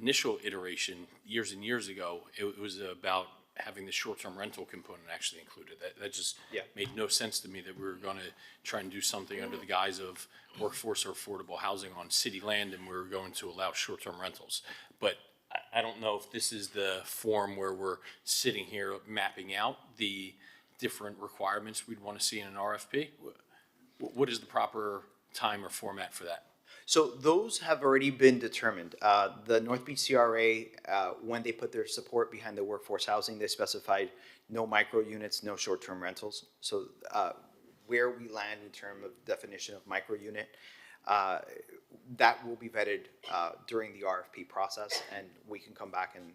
initial iteration years and years ago, it was about having the short-term rental component actually included. That just Yeah. made no sense to me that we were going to try and do something under the guise of workforce or affordable housing on city land, and we were going to allow short-term rentals. But I don't know if this is the form where we're sitting here mapping out the different requirements we'd want to see in an RFP. What is the proper time or format for that? So those have already been determined. The North Beach CRA, when they put their support behind the workforce housing, they specified no micro units, no short-term rentals. So where we land in terms of definition of micro unit, that will be vetted during the RFP process, and we can come back and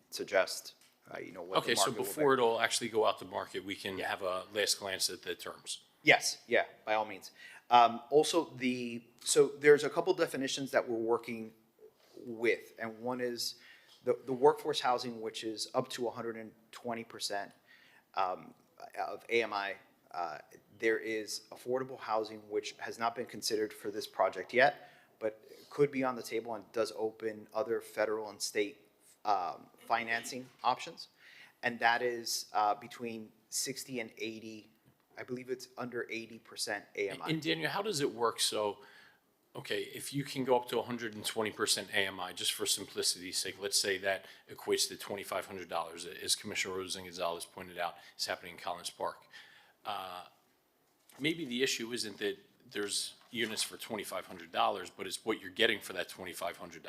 suggest, what the Okay, so market will before bear. it'll actually go out to market, we can have a last glance at the terms. Yes, yeah, by all means. Also, so there's a couple definitions that we're working with, and one is the workforce housing, which is up to 120% of AMI. There is affordable housing, which has not been considered for this project yet, but could be on the table and does open other federal and state financing options. And that is between 60 and 80. I believe it's under 80% AMI. And Daniel, how does it work? So, okay, if you can go up to 120% AMI, just for simplicity's sake, let's say that equates to $2,500, as Commissioner Rosa Gonzalez pointed out, is happening in Collins Park. Maybe the issue isn't that there's units for $2,500, but it's what you're getting for that $2,500,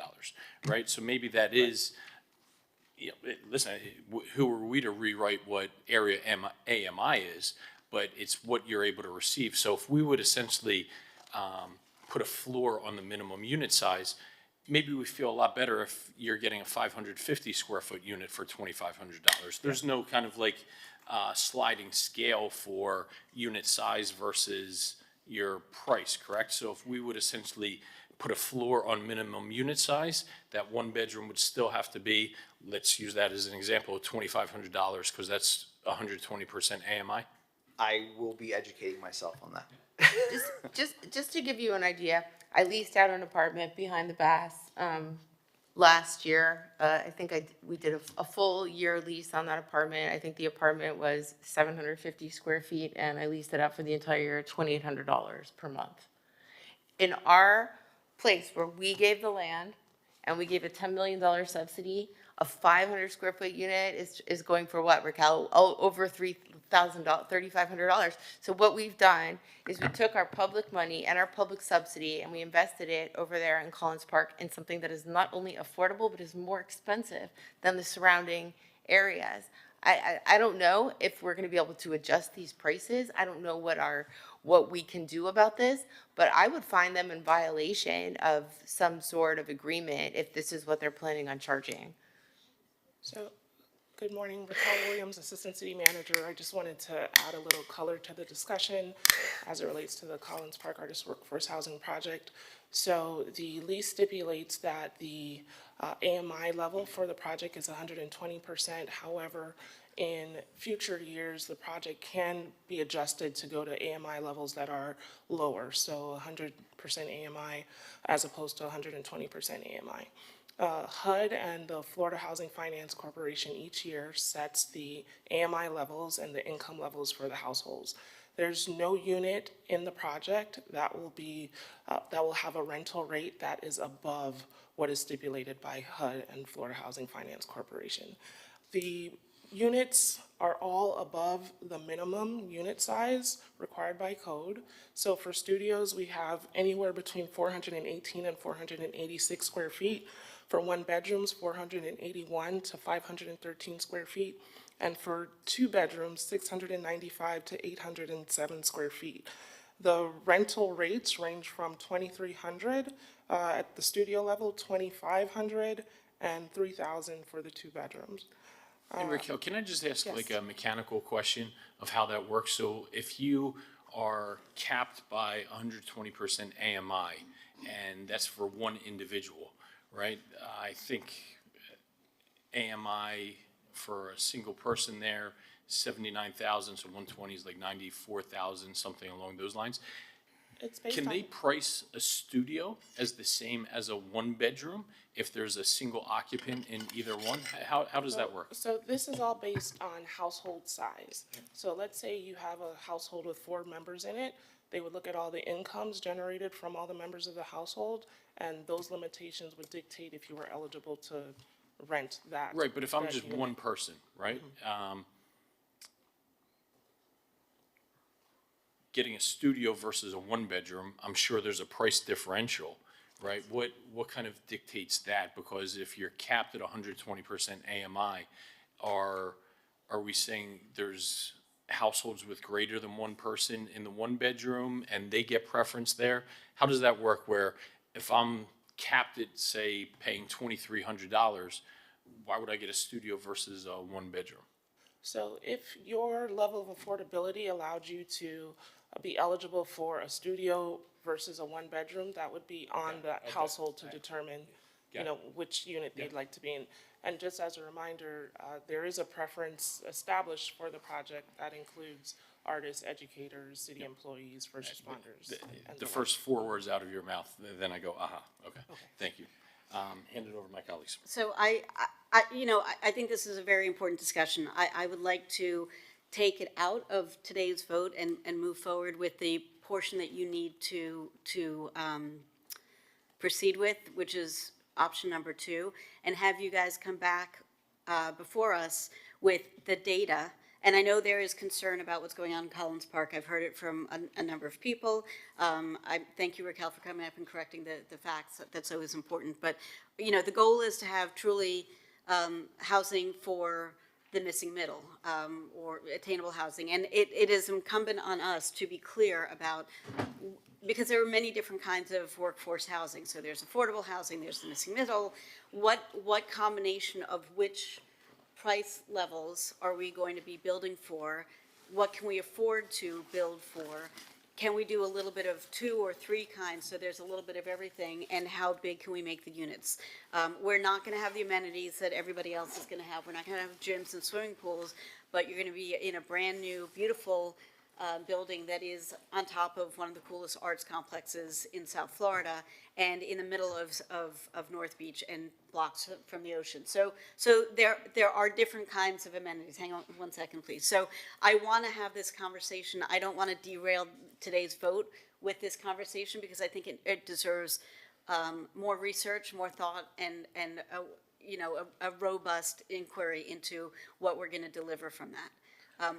right? So maybe that is, listen, who are we to rewrite what area AMI is? But it's what you're able to receive. So if we would essentially put a floor on the minimum unit size, maybe we feel a lot better if you're getting a 550 square foot unit for $2,500. There's no kind of like sliding scale for unit size versus your price, correct? So if we would essentially put a floor on minimum unit size, that one bedroom would still have to be, let's use that as an example, $2,500 because that's 120% AMI. I will be educating myself on that. Just to give you an idea, I leased out an apartment behind the Bass last year. I think we did a full year lease on that apartment. I think the apartment was 750 square feet, and I leased it out for the entire year, $2,800 per month. In our place where we gave the land and we gave a $10 million subsidy, a 500 square foot unit is going for what, Raquel? Oh, over $3,500. So what we've done is we took our public money and our public subsidy and we invested it over there in Collins Park in something that is not only affordable, but is more expensive than the surrounding areas. I don't know if we're gonna be able to adjust these prices. I don't know what we can do about this, but I would find them in violation of some sort of agreement if this is what they're planning on charging. So, good morning, Raquel Williams, Assistant City Manager. I just wanted to add a little color to the discussion as it relates to the Collins Park Artist Workforce Housing Project. So the lease stipulates that the AMI level for the project is 120%. However, in future years, the project can be adjusted to go to AMI levels that are lower. So 100% AMI as opposed to 120% AMI. HUD and the Florida Housing Finance Corporation each year sets the AMI levels and the income levels for the households. There's no unit in the project that will have a rental rate that is above what is stipulated by HUD and Florida Housing Finance Corporation. The units are all above the minimum unit size required by code. So for studios, we have anywhere between 418 and 486 square feet. For one bedrooms, 481 to 513 square feet. And for two bedrooms, 695 to 807 square feet. The rental rates range from $2,300 at the studio level, $2,500, and $3,000 for the two bedrooms. And Raquel, can I just ask yes. like a mechanical question of how that works? So if you are capped by 120% AMI, and that's for one individual, right? I think AMI for a single person there, 79,000, so 120 is like 94,000, something along those lines. It's based Can on. they price a studio as the same as a one-bedroom if there's a single occupant in either one? How does that work? So this is all based on household size. So let's say you have a household with 4 members in it. They would look at all the incomes generated from all the members of the household, and those limitations would dictate if you were eligible to rent that. Right, but if I'm that just unit. one person, right? Getting a studio versus a one-bedroom, I'm sure there's a price differential, right? What kind of dictates that? Because if you're capped at 120% AMI, are we saying there's households with greater than one person in the one-bedroom and they get preference there? How does that work where if I'm capped at, say, paying $2,300, why would I get a studio versus a one-bedroom? So if your level of affordability allowed you to be eligible for a studio versus a one-bedroom, that would be on the household to determine, which unit they'd like to be in. And just as a reminder, there is a preference established for the project that includes artists, educators, city employees, first responders. and The like. first 4 words out of your mouth, then I go, aha, okay, thank you. Hand it over to my colleagues. So I think this is a very important discussion. I would like to take it out of today's vote and move forward with the portion that you need to proceed with, which is option number 2, and have you guys come back before us with the data. And I know there is concern about what's going on in Collins Park. I've heard it from a number of people. I thank you, Raquel, for coming up and correcting the facts. That's always important. But, the goal is to have truly housing for the missing middle, or attainable housing. And it is incumbent on us to be clear about, because there are many different kinds of workforce housing. So there's affordable housing, there's the missing middle. What combination of which price levels are we going to be building for? What can we afford to build for? Can we do a little bit of 2 or 3 kinds, so there's a little bit of everything, and how big can we make the units? We're not gonna have the amenities that everybody else is gonna have. We're not gonna have gyms and swimming pools, but you're gonna be in a brand-new, beautiful building that is on top of one of the coolest arts complexes in South Florida and in the middle of North Beach and blocks from the ocean. So there are different kinds of amenities. Hang on one second, please. So I want to have this conversation. I don't want to derail today's vote with this conversation because I think it deserves more research, more thought, and a robust inquiry into what we're going to deliver from that.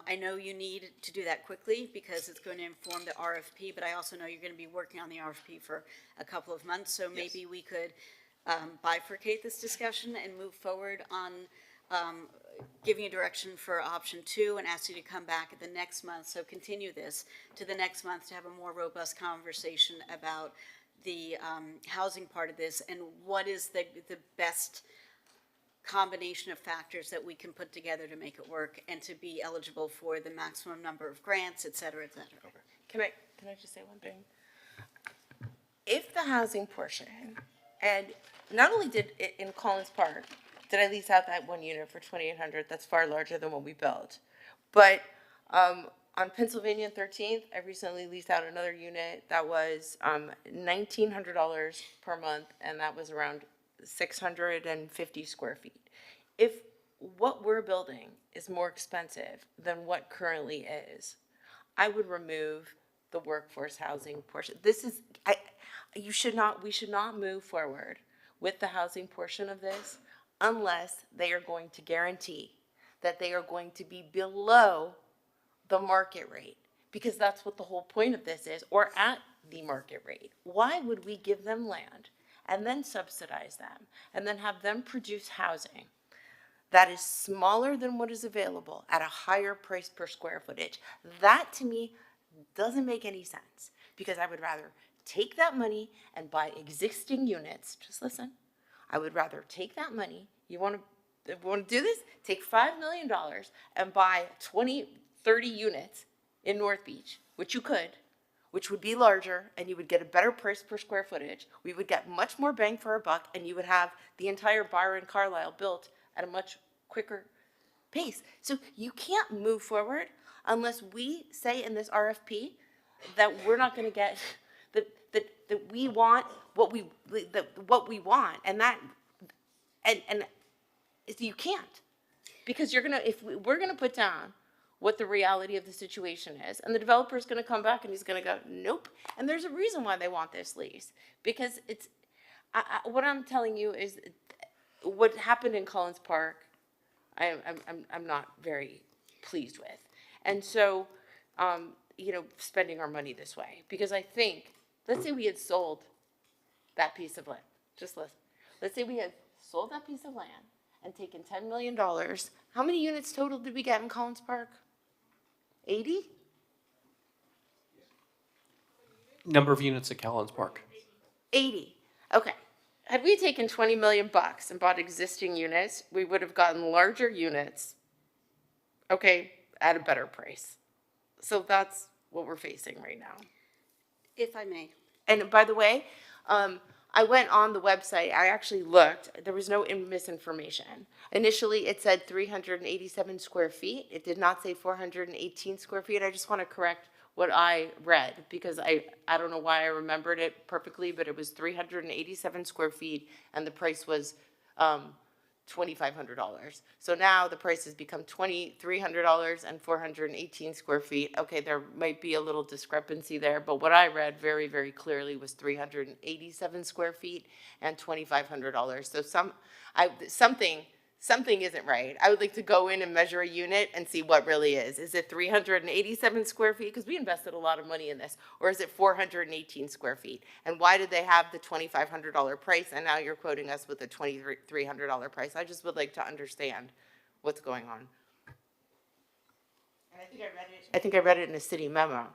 I know you need to do that quickly because it's going to inform the RFP, but I also know you're going to be working on the RFP for a couple of months, so maybe we could bifurcate this discussion and move forward on giving you direction for option 2 and ask you to come back at the next month, so continue this to the next month to have a more robust conversation about the housing part of this and what is the best combination of factors that we can put together to make it work and to be eligible for the maximum number of grants, et cetera, et cetera. Okay. Can I just say one thing? If the housing portion, and not only did it in Collins Park, did I lease out that one unit for $2,800? That's far larger than what we built. But on Pennsylvania and 13th, I recently leased out another unit that was $1,900 per month, and that was around 650 square feet. If what we're building is more expensive than what currently is, I would remove the workforce housing portion. We should not move forward with the housing portion of this unless they are going to guarantee that they are going to be below the market rate, because that's what the whole point of this is, or at the market rate. Why would we give them land and then subsidize them and then have them produce housing that is smaller than what is available at a higher price per square footage? That to me doesn't make any sense, because I would rather take that money and buy existing units. Just listen. I would rather take that money. You want to do this? Take $5 million and buy 20, 30 units in North Beach, which you could, which would be larger, and you would get a better price per square footage. We would get much more bang for our buck, and you would have the entire Byron Carlisle built at a much quicker pace. So you can't move forward unless we say in this RFP that we're not going to get that we want what we want, and you can't, because we're gonna put down what the reality of the situation is, and the developer's gonna come back and he's gonna go, nope. And there's a reason why they want this lease, because what I'm telling you is what happened in Collins Park. I'm not very pleased with, and so spending our money this way, because I think, let's say we had sold that piece of land. Let's say we had sold that piece of land and taken $10 million. How many units total did we get in Collins Park? 80? Number of units at Collins Park. 80. Okay. Had we taken 20 million bucks and bought existing units, we would have gotten larger units, okay, at a better price. So that's what we're facing right now. If I may. And by the way, I went on the website, I actually looked, there was no misinformation. Initially, it said 387 square feet. It did not say 418 square feet. I just want to correct what I read, because I don't know why I remembered it perfectly, but it was 387 square feet, and the price was $2,500. So now the price has become $2,300 and 418 square feet. Okay, there might be a little discrepancy there, but what I read very, very clearly was 387 square feet and $2,500. So something isn't right. I would like to go in and measure a unit and see what really is. Is it 387 square feet? Because we invested a lot of money in this. Or is it 418 square feet? And why did they have the $2,500 price, and now you're quoting us with a $2,300 price? I just would like to understand what's going on. And I think I read it in a city memo.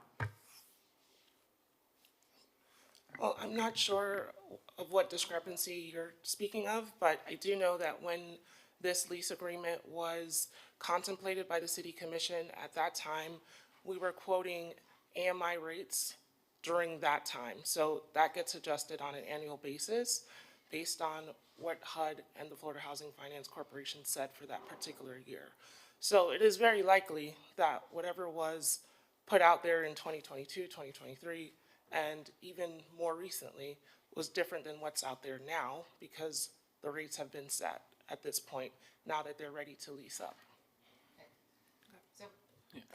Well, I'm not sure of what discrepancy you're speaking of, but I do know that when this lease agreement was contemplated by the City Commission at that time, we were quoting AMI rates during that time. So that gets adjusted on an annual basis based on what HUD and the Florida Housing Finance Corporation said for that particular year. So it is very likely that whatever was put out there in 2022, 2023, and even more recently was different than what's out there now, because the rates have been set at this point, now that they're ready to lease up.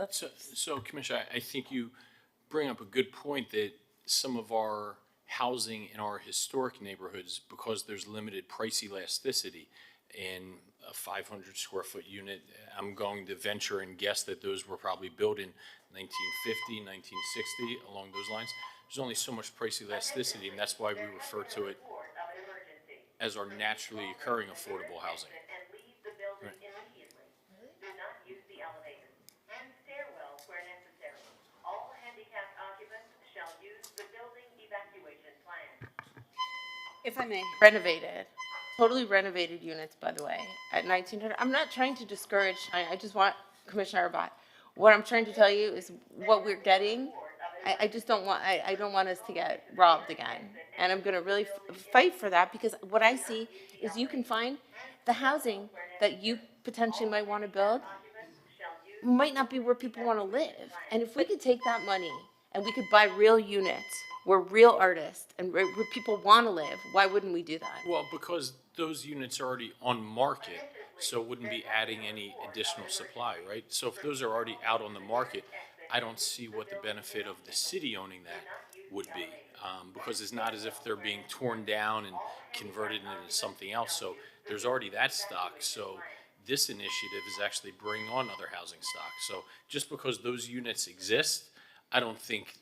So Commissioner, I think you bring up a good point that some of our housing in our historic neighborhoods, because there's limited price elasticity in a 500 square foot unit, I'm going to venture and guess that those were probably built in 1950, 1960, along those lines. There's only so much price elasticity, and that's why we refer to it as our naturally occurring affordable housing. Right. Do not use the elevators and stairwells where necessary. All handicapped occupants shall use the building evacuation plan. If I may. Renovated, totally renovated units, by the way, at 1900. I'm not trying to discourage, I just want Commissioner Arbott. What I'm trying to tell you is what we're getting. I just don't want, I don't want us to get robbed again. And I'm gonna really fight for that, because what I see is you can find the housing that you potentially might wanna build might not be where people wanna live. And if we could take that money and we could buy real units where real artists and where people wanna live, why wouldn't we do that? Well, because those units are already on market, so it wouldn't be adding any additional supply, right? So if those are already out on the market, I don't see what the benefit of the city owning that would be, because it's not as if they're being torn down and converted into something else. So there's already that stock. So this initiative is actually bringing on other housing stock. So just because those units exist, I don't think,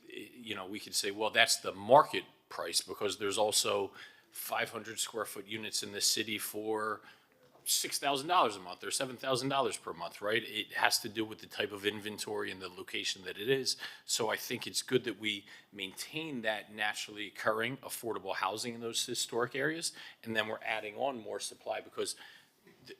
we could say, well, that's the market price, because there's also 500 square foot units in the city for $6,000 a month or $7,000 per month, right? It has to do with the type of inventory and the location that it is. So I think it's good that we maintain that naturally occurring affordable housing in those historic areas, and then we're adding on more supply, because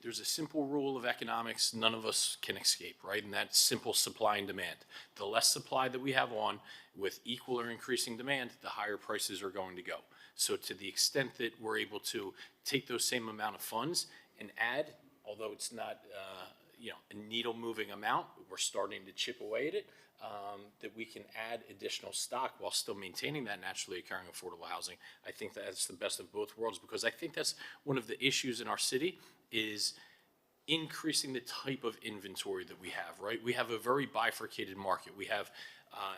there's a simple rule of economics none of us can escape, right? And that's simple supply and demand. The less supply that we have on with equal or increasing demand, the higher prices are going to go. So to the extent that we're able to take those same amount of funds and add, although it's not a needle moving amount, we're starting to chip away at it, that we can add additional stock while still maintaining that naturally occurring affordable housing. I think that's the best of both worlds, because I think that's one of the issues in our city is increasing the type of inventory that we have, right? We have a very bifurcated market. We have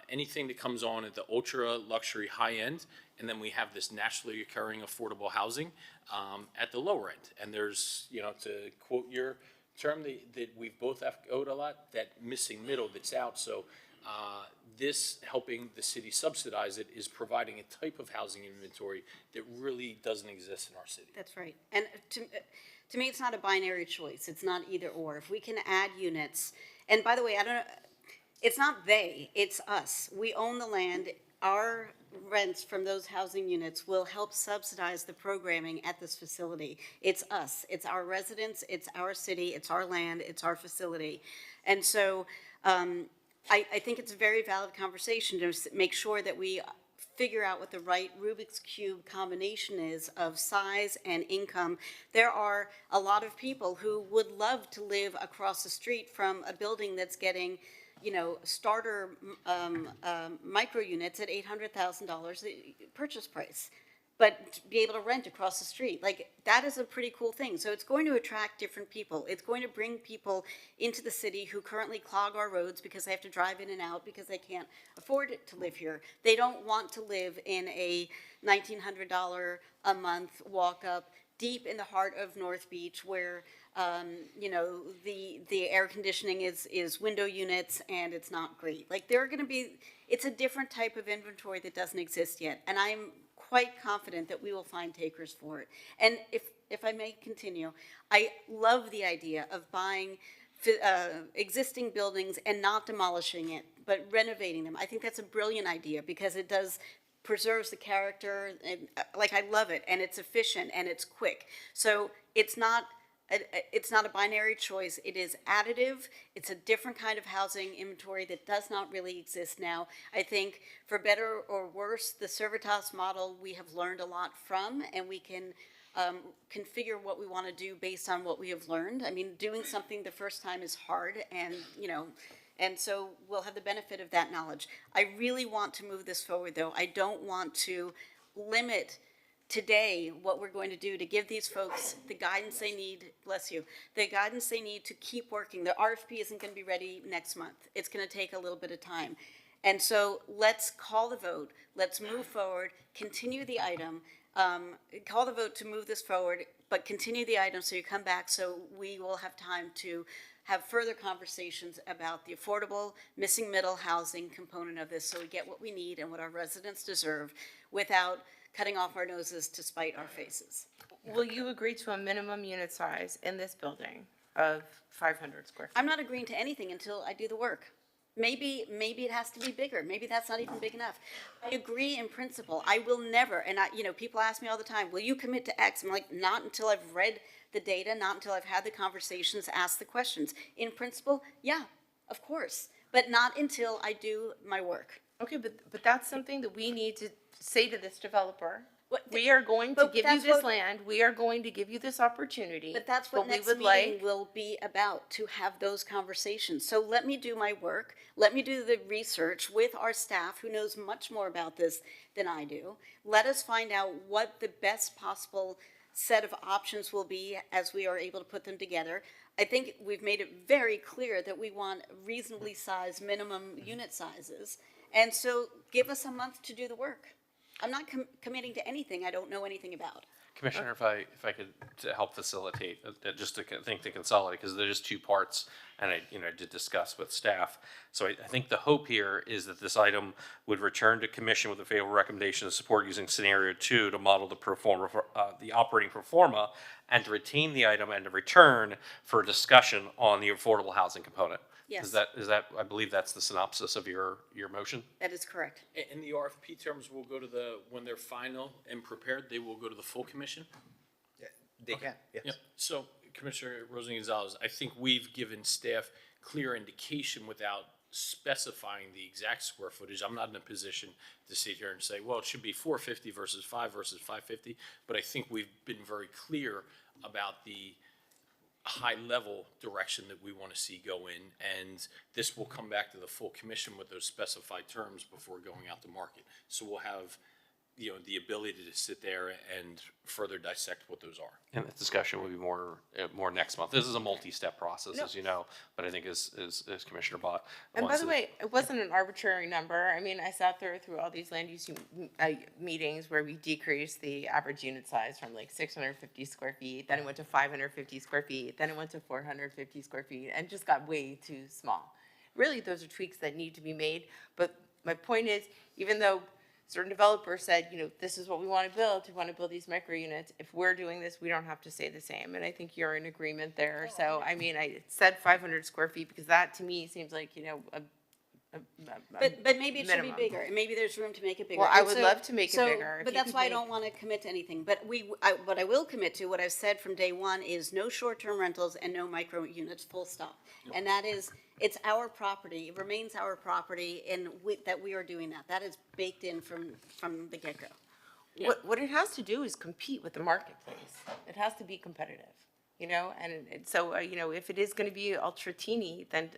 anything that comes on at the ultra luxury high end, and then we have this naturally occurring affordable housing at the lower end. And there's, to quote your term that we've both echoed a lot, that missing middle that's out. So this helping the city subsidize it is providing a type of housing inventory that really doesn't exist in our city. That's right. And to me, it's not a binary choice. It's not either or. If we can add units, and by the way, I don't know, it's not they, it's us. We own the land. Our rents from those housing units will help subsidize the programming at this facility. It's us. It's our residents. It's our city. It's our land. It's our facility. And so I think it's a very valid conversation to make sure that we figure out what the right Rubik's Cube combination is of size and income. There are a lot of people who would love to live across the street from a building that's getting, starter micro units at $800,000 purchase price, but be able to rent across the street. Like, that is a pretty cool thing. So it's going to attract different people. It's going to bring people into the city who currently clog our roads because they have to drive in and out because they can't afford it to live here. They don't want to live in a $1,900 a month walk up deep in the heart of North Beach where the air conditioning is window units and it's not great. Like, it's a different type of inventory that doesn't exist yet. And I'm quite confident that we will find takers for it. And if I may continue, I love the idea of buying existing buildings and not demolishing it, but renovating them. I think that's a brilliant idea because it preserves the character, and I love it, and it's efficient and it's quick. So it's not a binary choice. It is additive. It's a different kind of housing inventory that does not really exist now. I think for better or worse, the Servitas model we have learned a lot from, and we can configure what we want to do based on what we have learned. I mean, doing something the first time is hard, and so we'll have the benefit of that knowledge. I really want to move this forward, though. I don't want to limit today what we're going to do to give these folks the guidance they need, bless you, the guidance they need to keep working. The RFP isn't going to be ready next month. It's going to take a little bit of time. And so let's call the vote. Let's move forward, continue the item, call the vote to move this forward, but continue the item so you come back so we will have time to have further conversations about the affordable missing middle housing component of this so we get what we need and what our residents deserve without cutting off our noses to spite our faces. Will you agree to a minimum unit size in this building of 500 square feet? I'm not agreeing to anything until I do the work. Maybe it has to be bigger. Maybe that's not even big enough. I agree in principle. I will never, and people ask me all the time, will you commit to X? I'm like, not until I've read the data, not until I've had the conversations, asked the questions. In principle, yeah, of course, but not until I do my work. Okay, but that's something that we need to say to this developer. We are going to give you this land. We are going to give you this opportunity. But that's what next meeting will be about, to have those conversations. So let me do my work. Let me do the research with our staff who knows much more about this than I do. Let us find out what the best possible set of options will be as we are able to put them together. I think we've made it very clear that we want reasonably sized minimum unit sizes. And so give us a month to do the work. I'm not committing to anything I don't know anything about. Commissioner, if I could to help facilitate, just to consolidate, because there's two parts, and I did discuss with staff. So I think the hope here is that this item would return to commission with a favorable recommendation of support using scenario 2 to model the operating pro forma, and to retain the item and to return for a discussion on the affordable housing component. Yes. Is that I believe that's the synopsis of your motion? That is correct. And the RFP terms will go to when they're final and prepared, they will go to the full commission? Yeah, they can, yes. Yep. So, Commissioner Rosen Gonzalez, I think we've given staff clear indication without specifying the exact square footage. I'm not in a position to sit here and say, well, it should be 450 versus 550, but I think we've been very clear about the high-level direction that we want to see go in, and this will come back to the full commission with those specified terms before going out to market. So we'll have, the ability to sit there and further dissect what those are. And the discussion will be more next month. This is a multi-step process, as you know, but I think as Commissioner Bott And by wants the to- way, it wasn't an arbitrary number. I mean, I sat there through all these land use meetings where we decreased the average unit size from like 650 square feet, then it went to 550 square feet, then it went to 450 square feet, and just got way too small. Really, those are tweaks that need to be made, but my point is, even though certain developers said, this is what we want to build these micro units. If we're doing this, we don't have to say the same. And I think you're in agreement there. So, I mean, I said 500 square feet because that to me seems like, But maybe it should be minimum. bigger, and maybe there's room to make it bigger. Well, I And would so- love to make it so- bigger. If But you that's could why I make- don't want to commit to anything. But what I will commit to, what I've said from day one, is no short-term rentals and no micro units, full stop. And that is, it's our property, it remains our property, and that we are doing that. That is baked in from the get-go. What it has to do is compete with the marketplace. It has to be competitive, and so, if it is going to be ultra teeny, then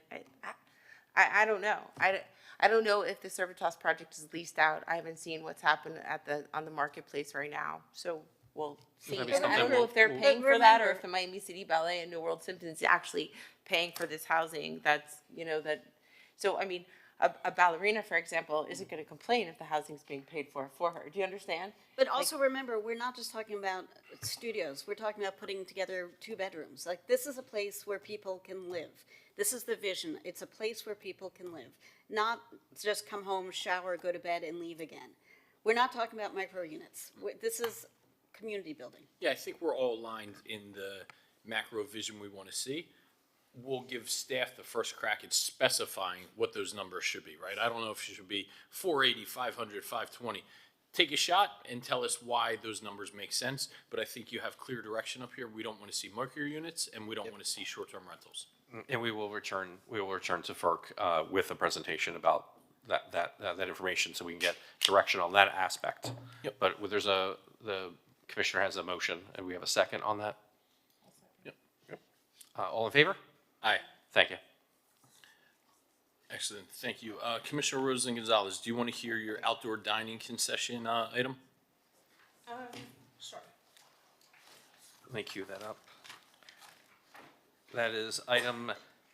I don't know. I don't know if the Servitas project is leased out. I haven't seen what's happened on the marketplace right now, so we'll see. Maybe And I don't something know if they're we'll- paying for that, or remember- if the Miami City Ballet and New World Symphony is actually paying for this housing. That's, so, I mean, a ballerina, for example, isn't going to complain if the housing's being paid for her. Do you understand? But also remember, we're not just talking about studios, we're talking about putting together 2 bedrooms. Like, this is a place where people can live. This is the vision. It's a place where people can live, not just come home, shower, go to bed, and leave again. We're not talking about micro units. This is community building. Yeah, I think we're all aligned in the macro vision we want to see. We'll give staff the first crack at specifying what those numbers should be, right? I don't know if it should be 480, 500, 520. Take a shot and tell us why those numbers make sense, but I think you have clear direction up here. We don't want to see micro units, and we don't want to see short-term rentals. And we will return to FERC with a presentation about that information, so we can get direction on that aspect. Yep. But the commissioner has a motion, and we have a second on that. Yep. All in favor? Aye. Thank you. Excellent, thank you. Commissioner Rosen Gonzalez, do you want to hear your outdoor dining concession item? Sure. Let me cue that up. That is item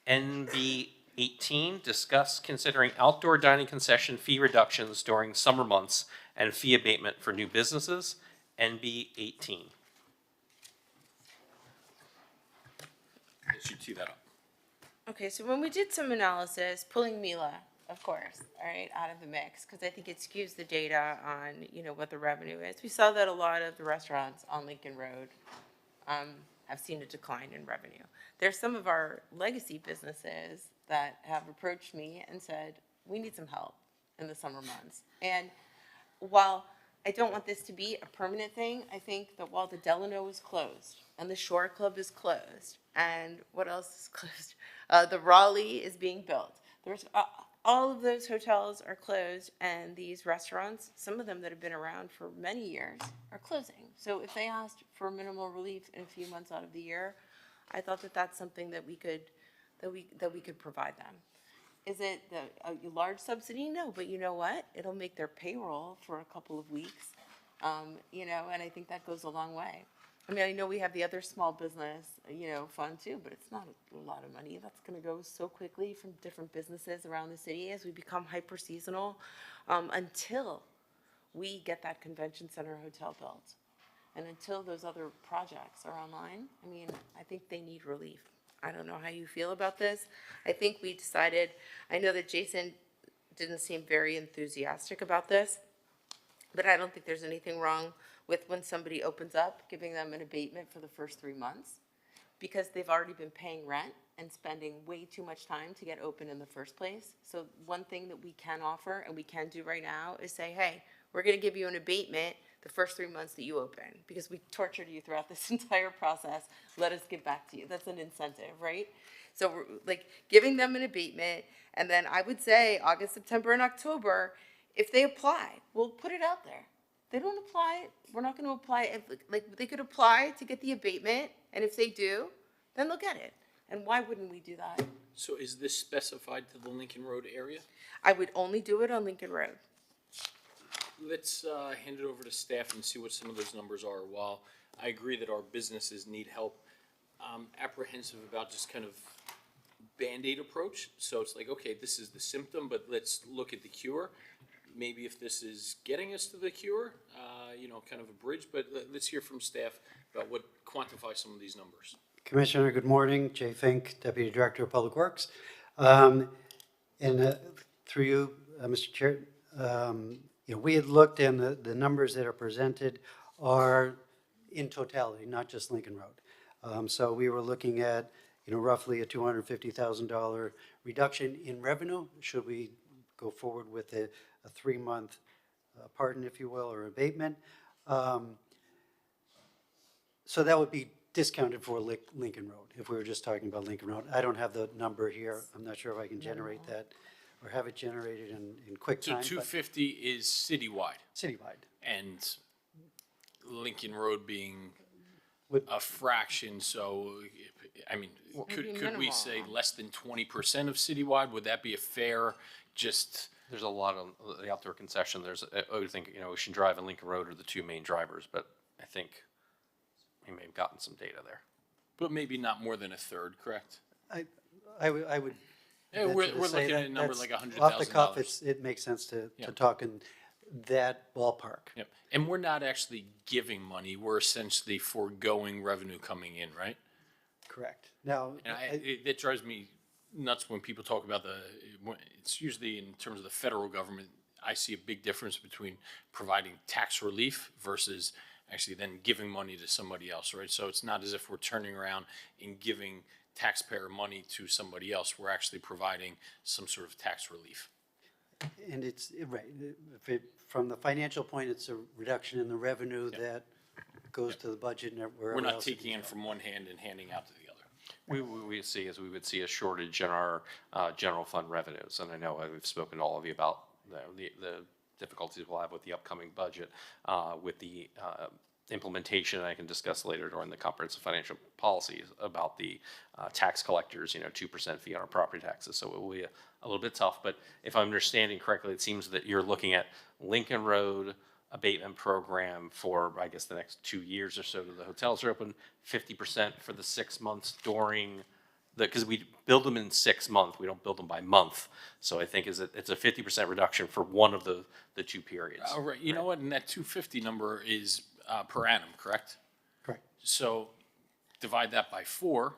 NB 18, discuss considering outdoor dining concession fee reductions during summer months and fee abatement for new businesses, NB 18. Let you tee that up. Okay, so when we did some analysis, pulling Mila, of course, all right, out of the mix, because I think it skews the data on, what the revenue is. We saw that a lot of the restaurants on Lincoln Road have seen a decline in revenue. There's some of our legacy businesses that have approached me and said, we need some help in the summer months. And while I don't want this to be a permanent thing, I think that while the Delano is closed and the Shore Club is closed, and what else is closed? The Raleigh is being built. There's all of those hotels are closed, and these restaurants, some of them that have been around for many years, are closing. So if they asked for minimal relief in a few months out of the year, I thought that that's something that we could provide them. Is it a large subsidy? No, but you know what? It'll make their payroll for a couple of weeks, and I think that goes a long way. I mean, I know we have the other small business, fund too, but it's not a lot of money. That's going to go so quickly from different businesses around the city as we become hyper-seasonal, until we get that convention center hotel built. And until those other projects are online, I mean, I think they need relief. I don't know how you feel about this. I think we decided, I know that Jason didn't seem very enthusiastic about this, but I don't think there's anything wrong with when somebody opens up, giving them an abatement for the first 3 months, because they've already been paying rent and spending way too much time to get open in the first place. So one thing that we can offer and we can do right now is say, hey, we're gonna give you an abatement the first 3 months that you open, because we tortured you throughout this entire process. Let us give back to you. That's an incentive, right? So we're like giving them an abatement, and then I would say August, September, and October, if they apply, we'll put it out there. They don't apply, we're not going to apply. If, like, they could apply to get the abatement, and if they do, then they'll get it. And why wouldn't we do that? So is this specified to the Lincoln Road area? I would only do it on Lincoln Road. Let's hand it over to staff and see what some of those numbers are. While I agree that our businesses need help, I'm apprehensive about just kind of Band-Aid approach. So it's like, okay, this is the symptom, but let's look at the cure. Maybe if this is getting us to the cure, kind of a bridge, but let's hear from staff about what quantify some of these numbers. Commissioner, good morning. Jay Fink, Deputy Director of Public Works. Through you, Mr. Chair, we had looked, and the numbers that are presented are in totality, not just Lincoln Road. So we were looking at, roughly a $250,000 reduction in revenue, should we go forward with a 3-month pardon, if you will, or abatement. So that would be discounted for Lincoln Road, if we were just talking about Lincoln Road. I don't have the number here. I'm not sure if I can generate that or have it generated in quick So time. 250 is citywide, Citywide. and Lincoln Road being Would- a fraction, so, I mean, could we minimal. say less than 20% of citywide? Would that be a fair, just, There's a lot on the outdoor concession. I would think, Ocean Drive and Lincoln Road are the two main drivers, but I think we may have gotten some data there. but maybe not more than a third, correct? I would. Yeah, venture we're to say looking at a that number that's- like $100,000. Off the cuff, it makes sense to Yeah. talk in that ballpark. Yep. And we're not actually giving money, we're essentially foregoing revenue coming in, right? Correct. Now, And it drives me nuts when people talk about it's usually in terms of the federal government, I see a big difference between providing tax relief versus actually then giving money to somebody else, right? So it's not as if we're turning around and giving taxpayer money to somebody else, we're actually providing some sort of tax relief. and it's, right, from the financial point, it's a reduction in the revenue that goes to the budget and wherever We're not else it taking in goes. from one hand and handing out to the other. We would see a shortage in our general fund revenues, and I know I've spoken to all of you about the difficulties we'll have with the upcoming budget, with the implementation, and I can discuss later during the comprehensive financial policies about the tax collectors, 2% fee on our property taxes, so it will be a little bit tough, but if I'm understanding correctly, it seems that you're looking at Lincoln Road abatement program for, I guess, the next 2 years or so till the hotels are open, 50% for the 6 months during because we build them in 6 months, we don't build them by month. So I think it's a 50% reduction for one of the 2 periods. All right, you know what, and that 250 number is per annum, correct? Correct. So divide that by 4,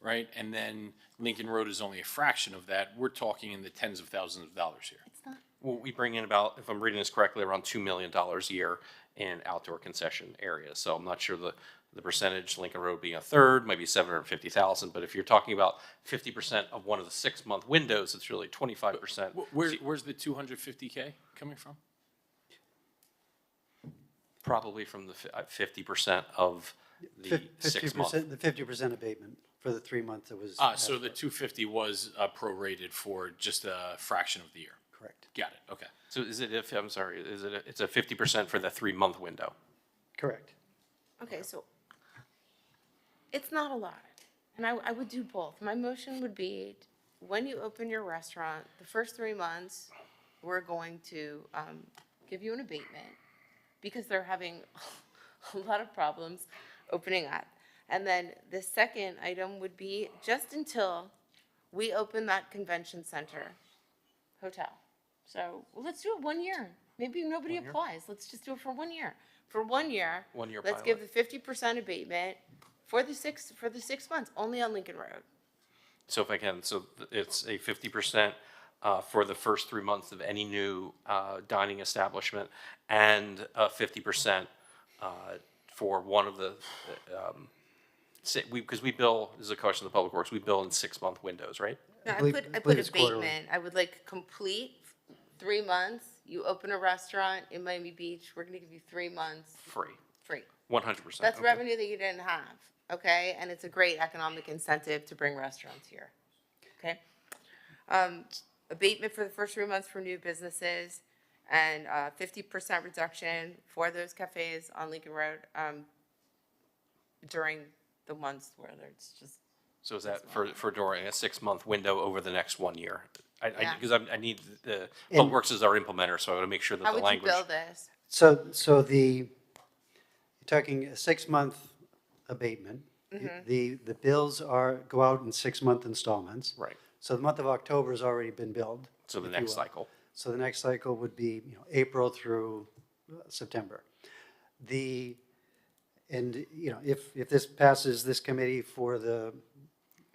right? And then Lincoln Road is only a fraction of that. We're talking in the tens of thousands of dollars here. Well, we bring in about, if I'm reading this correctly, around $2 million a year in outdoor concession areas. So I'm not sure the percentage, Lincoln Road being a third, maybe 750,000. But if you're talking about 50% of one of the 6-month windows, it's really 25%. Where's the 250K coming from? Probably from the 50% of the 6 month. 50%, the 50% abatement for the 3 months it was. So the 250 was prorated for just a fraction of the year. Correct. Got it, okay. So is it, it's a 50% for the 3-month window? Correct. Okay, so it's not a lot. And I would do both. My motion would be, when you open your restaurant, the first 3 months, we're going to give you an abatement because they're having a lot of problems opening up. And then the second item would be just until we open that convention center hotel. So let's do it 1 year. Maybe nobody applies. Let's just do it for 1 year. For 1 year, 1 year let's give the 50% abatement for the 6 months, only on Lincoln Road. So if I can, so it's a 50% for the first 3 months of any new dining establishment, and 50% for one of the, because we bill, this is a question of the Public Works, we bill in 6-month windows, right? No, I believe- put I believe it's quarterly. abatement. I would like complete 3 months You open a restaurant in Miami Beach, we're gonna give you 3 months Free, free. 100%. That's okay. revenue that you didn't have, okay? And it's a great economic incentive to bring restaurants here, okay? Abatement for the first 3 months for new businesses and 50% reduction for those cafes on Lincoln Road during the months where it's just, So is that for during a 6-month window over the next 1 year? Yeah. Because I need the, Public Works is our implementer, so I want to make sure that how the would you language. build this? So you're talking a 6-month abatement. The bills go out in 6-month installments. Right. So the month of October has already been billed. So the if you next will. cycle. So the next cycle would be, April through September. If this passes this committee for the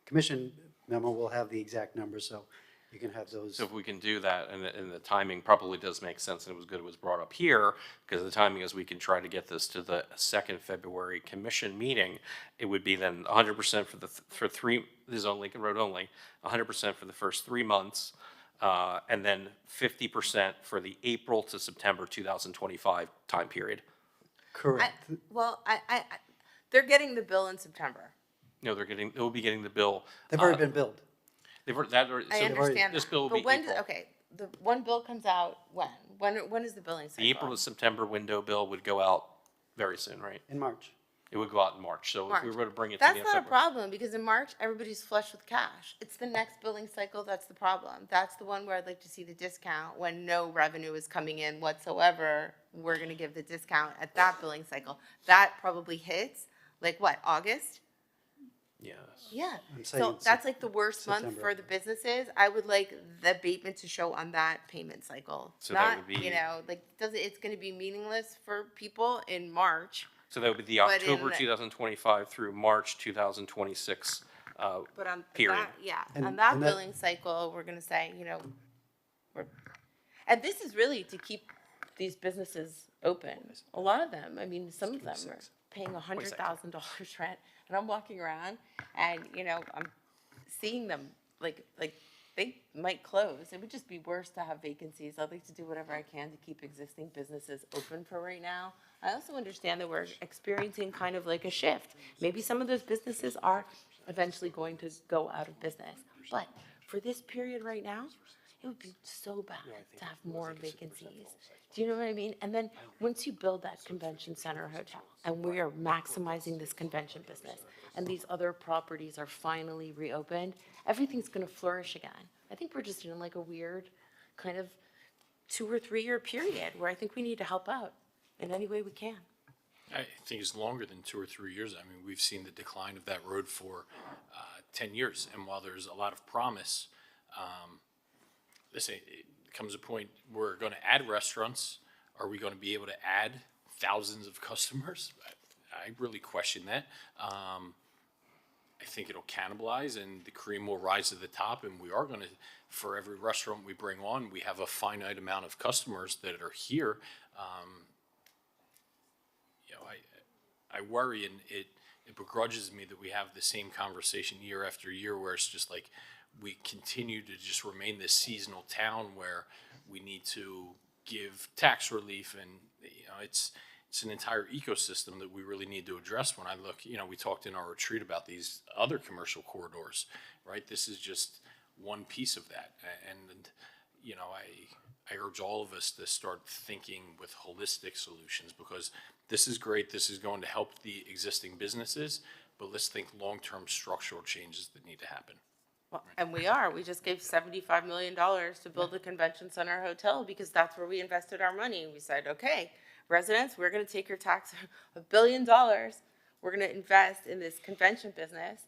commission memo, we'll have the exact numbers, so you can have those. So if we can do that, and the timing probably does make sense, and it was good it was brought up here, because the timing is we can try to get this to the 2nd February commission meeting. It would be then 100% for three, this is on Lincoln Road only, 100% for the first 3 months, and then 50% for the April to September 2025 time period. Correct. They're getting the bill in September. No, they'll be getting the bill. They've already been billed. They've already, I understand this that. bill will But be when, April. okay, the one bill comes out when? When is the billing cycle? The April to September window bill would go out very soon, right? In March. It would go out in March, so if we March. were to bring it to the That's end of not a February. problem, because in March, everybody's flush with cash. It's the next billing cycle that's the problem. That's the one where I'd like to see the discount. When no revenue is coming in whatsoever, we're gonna give the discount at that billing cycle. That probably hits, like what, August? Yes. Yeah, I'm saying so it's that's like the worst month September. for the businesses. I would like the abatement to show on that payment cycle. So that Not, would be- it's gonna be meaningless for people in March. So that would be the But in October the- 2025 through March 2026 But on period. that, yeah, And- on that and that- billing cycle, we're gonna say, and this is really to keep these businesses open. A lot of them, I mean, some of them are paying $100,000 rent, and I'm walking around and, I'm seeing them, like, they might close. It would just be worse to have vacancies. I'd like to do whatever I can to keep existing businesses open for right now. I also understand that we're experiencing kind of like a shift. Maybe some of those businesses are eventually going to go out of business. But for this period right now, it would be so bad to have more vacancies. Do you know what I mean? And then once you build that convention center hotel, and we are maximizing this convention business, and these other properties are finally reopened, everything's gonna flourish again. I think we're just in like a weird kind of 2 or 3 year period where I think we need to help out in any way we can. I think it's longer than 2 or 3 years. I mean, we've seen the decline of that road for 10 years. And while there's a lot of promise, listen, it comes a point we're going to add restaurants. Are we going to be able to add thousands of customers? I really question that. I think it'll cannibalize and the cream will rise to the top. And we are going to, for every restaurant we bring on, we have a finite amount of customers that are here. I worry, and it begrudges me that we have the same conversation year after year where it's just like we continue to just remain this seasonal town where we need to give tax relief, and it's an entire ecosystem that we really need to address. When I look, we talked in our retreat about these other commercial corridors, right? This is just one piece of that, and I urge all of us to start thinking with holistic solutions, because this is great. This is going to help the existing businesses, but let's think long-term structural changes that need to happen. Well, and we just gave $75 million to build the convention center hotel because that's where we invested our money. We said, okay, residents, we're gonna take your tax, $1 billion. We're gonna invest in this convention business.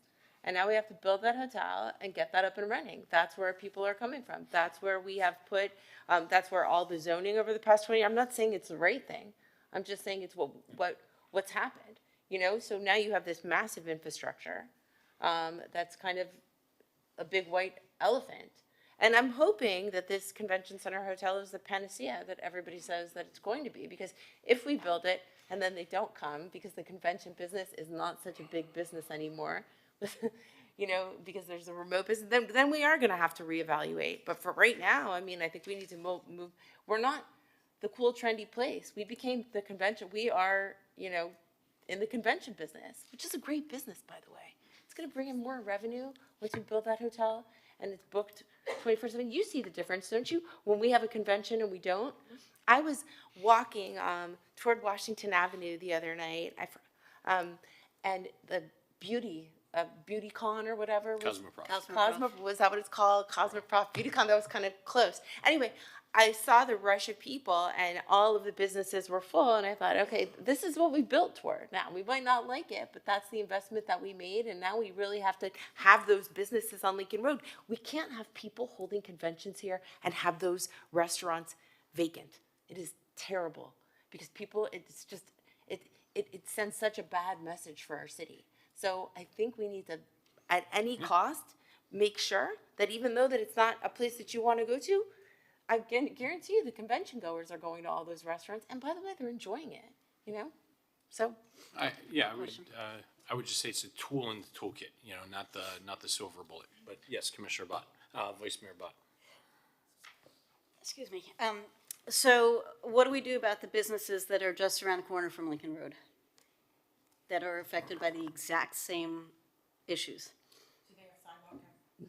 And now we have to build that hotel and get that up and running. That's where people are coming from. That's where we have put, that's where all the zoning over the past 20 years, I'm not saying it's the right thing. I'm just saying it's what's happened, So now you have this massive infrastructure that's kind of a big white elephant. And I'm hoping that this convention center hotel is the panacea that everybody says that it's going to be. Because if we build it and then they don't come because the convention business is not such a big business anymore, because there's a remote business, then we are going to have to reevaluate. But for right now, I mean, I think we need to move. We're not the cool, trendy place. We became the convention. We are, you know, in the convention business, which is a great business, by the way. It's going to bring in more revenue once we build that hotel and it's booked 24/7. You see the difference, don't you? When we have a convention and we don't. I was walking toward Washington Avenue the other night, and the BeautyCon or whatever. Cosmoprof. Was that what it's called? Cosmoprof, BeautyCon, that was kind of close. Anyway, I saw the rush of people and all of the businesses were full, and I thought, okay, this is what we built toward. Now, we might not like it, but that's the investment that we made, and now we really have to have those businesses on Lincoln Road. We can't have people holding conventions here and have those restaurants vacant. It is terrible, because people, it's just, it sends such a bad message for our city. So I think we need to, at any cost, make sure that even though that it's not a place that you want to go to, I can guarantee you the convention goers are going to all those restaurants, and by the way, they're enjoying it, you know? So, I would just say it's a tool in the toolkit, you know, not the silver bullet. But yes, Commissioner Bott, Vice Mayor Bott. Excuse me. So what do we do about the businesses that are just around the corner from Lincoln Road that are affected by the exact same issues?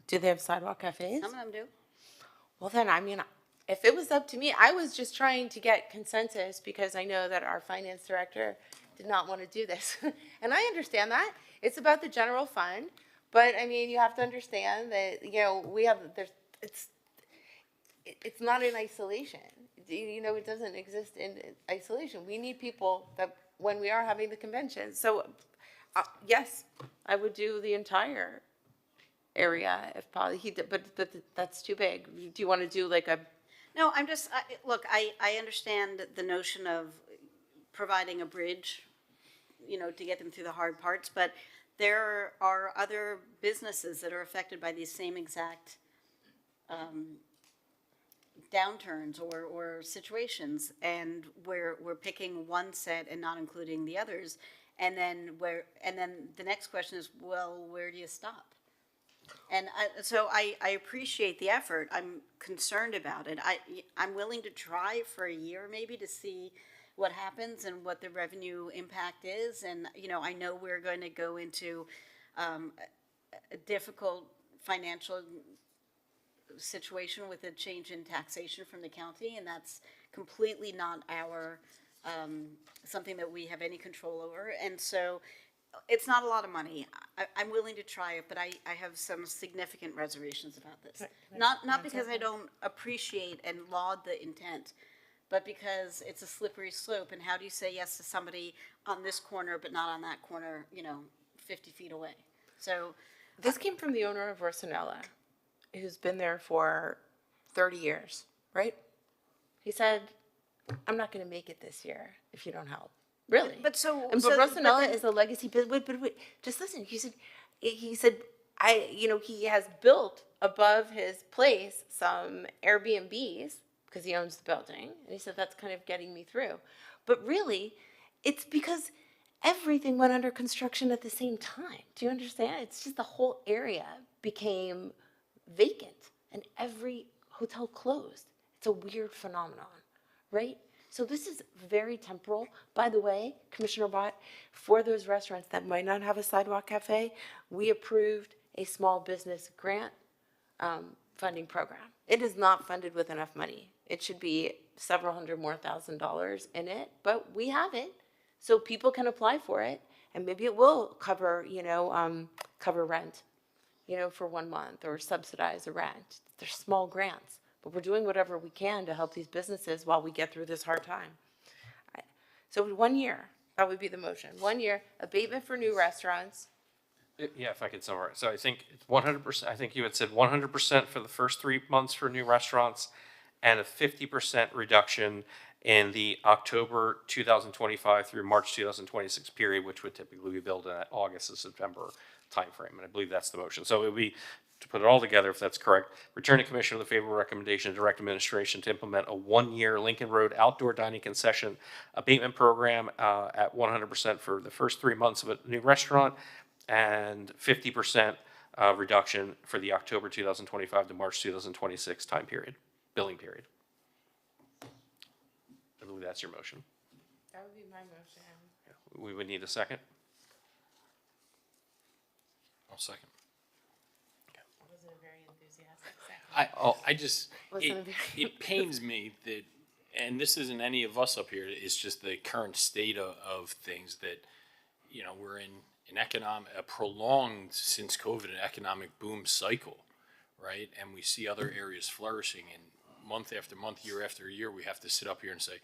do they have sidewalk cafes? Some of them do. Well, then, I mean, if it was up to me, I was just trying to get consensus because I know that our finance director did not want to do this. And I understand that. It's about the general fund. But, I mean, you have to understand that, you know, it's not in isolation. You know, it doesn't exist in isolation. We need people that when we are having the convention. So, yes, I would do the entire area if probably but that's too big. Do you want to do like a? No, I'm just, look, I understand the notion of providing a bridge, you know, to get them through the hard parts, but there are other businesses that are affected by these same exact downturns or situations, and we're picking one set and not including the others, and then the next question is, well, where do you stop? And so I appreciate the effort. I'm concerned about it. I'm willing to try for a year maybe to see what happens and what the revenue impact is. And, you know, I know we're going to go into a difficult financial situation with a change in taxation from the county, and that's completely not our something that we have any control over. And so it's not a lot of money. I'm willing to try it, but I have some significant reservations about this. Not because I don't appreciate and laud the intent, but because it's a slippery slope. And how do you say yes to somebody on this corner but not on that corner, you know, 50 feet away? So this came from the owner of Rosanella, who's been there for 30 years, right? He said, I'm not going to make it this year if you don't help. Really? But Rosanella is a legacy. But wait, just listen. He said, he has built above his place some Airbnbs because he owns the building, and he said that's kind of getting me through. But really, it's because everything went under construction at the same time. Do you understand? It's just the whole area became vacant, and every hotel closed. It's a weird phenomenon, right? So this is very temporal. By the way, Commissioner Bott, for those restaurants that might not have a sidewalk cafe, we approved a small business grant funding program. It is not funded with enough money. It should be several hundred more $1,000s in it, but we have it, so people can apply for it, and maybe it will cover, cover rent, for 1 month, or subsidize the rent. They're small grants. But we're doing whatever we can to help these businesses while we get through this hard time. So 1 year, that would be the motion. 1 year, abatement for new restaurants. Yeah, if I could summarize. So I think it's 100%, I think you had said 100% for the first 3 months for new restaurants, and a 50% reduction in the October 2025 through March 2026 period, which would typically be billed in that August to September timeframe. And I believe that's the motion. So it would be, to put it all together, if that's correct, return to commission with a favorable recommendation to direct administration to implement a 1-year Lincoln Road outdoor dining concession abatement program at 100% for the first 3 months of a new restaurant, and 50% reduction for the October 2025 to March 2026 time period, billing period. I believe that's your motion. That would be my motion. We would need a second. I'll second. Wasn't a very enthusiastic second. I just, Wasn't a it, very- it pains me that, and this isn't any of us up here, it's just the current state of things that, you know, we're in an a prolonged, since COVID, an economic boom cycle, right? And we see other areas flourishing, and month after month, year after year, we have to sit up here and say,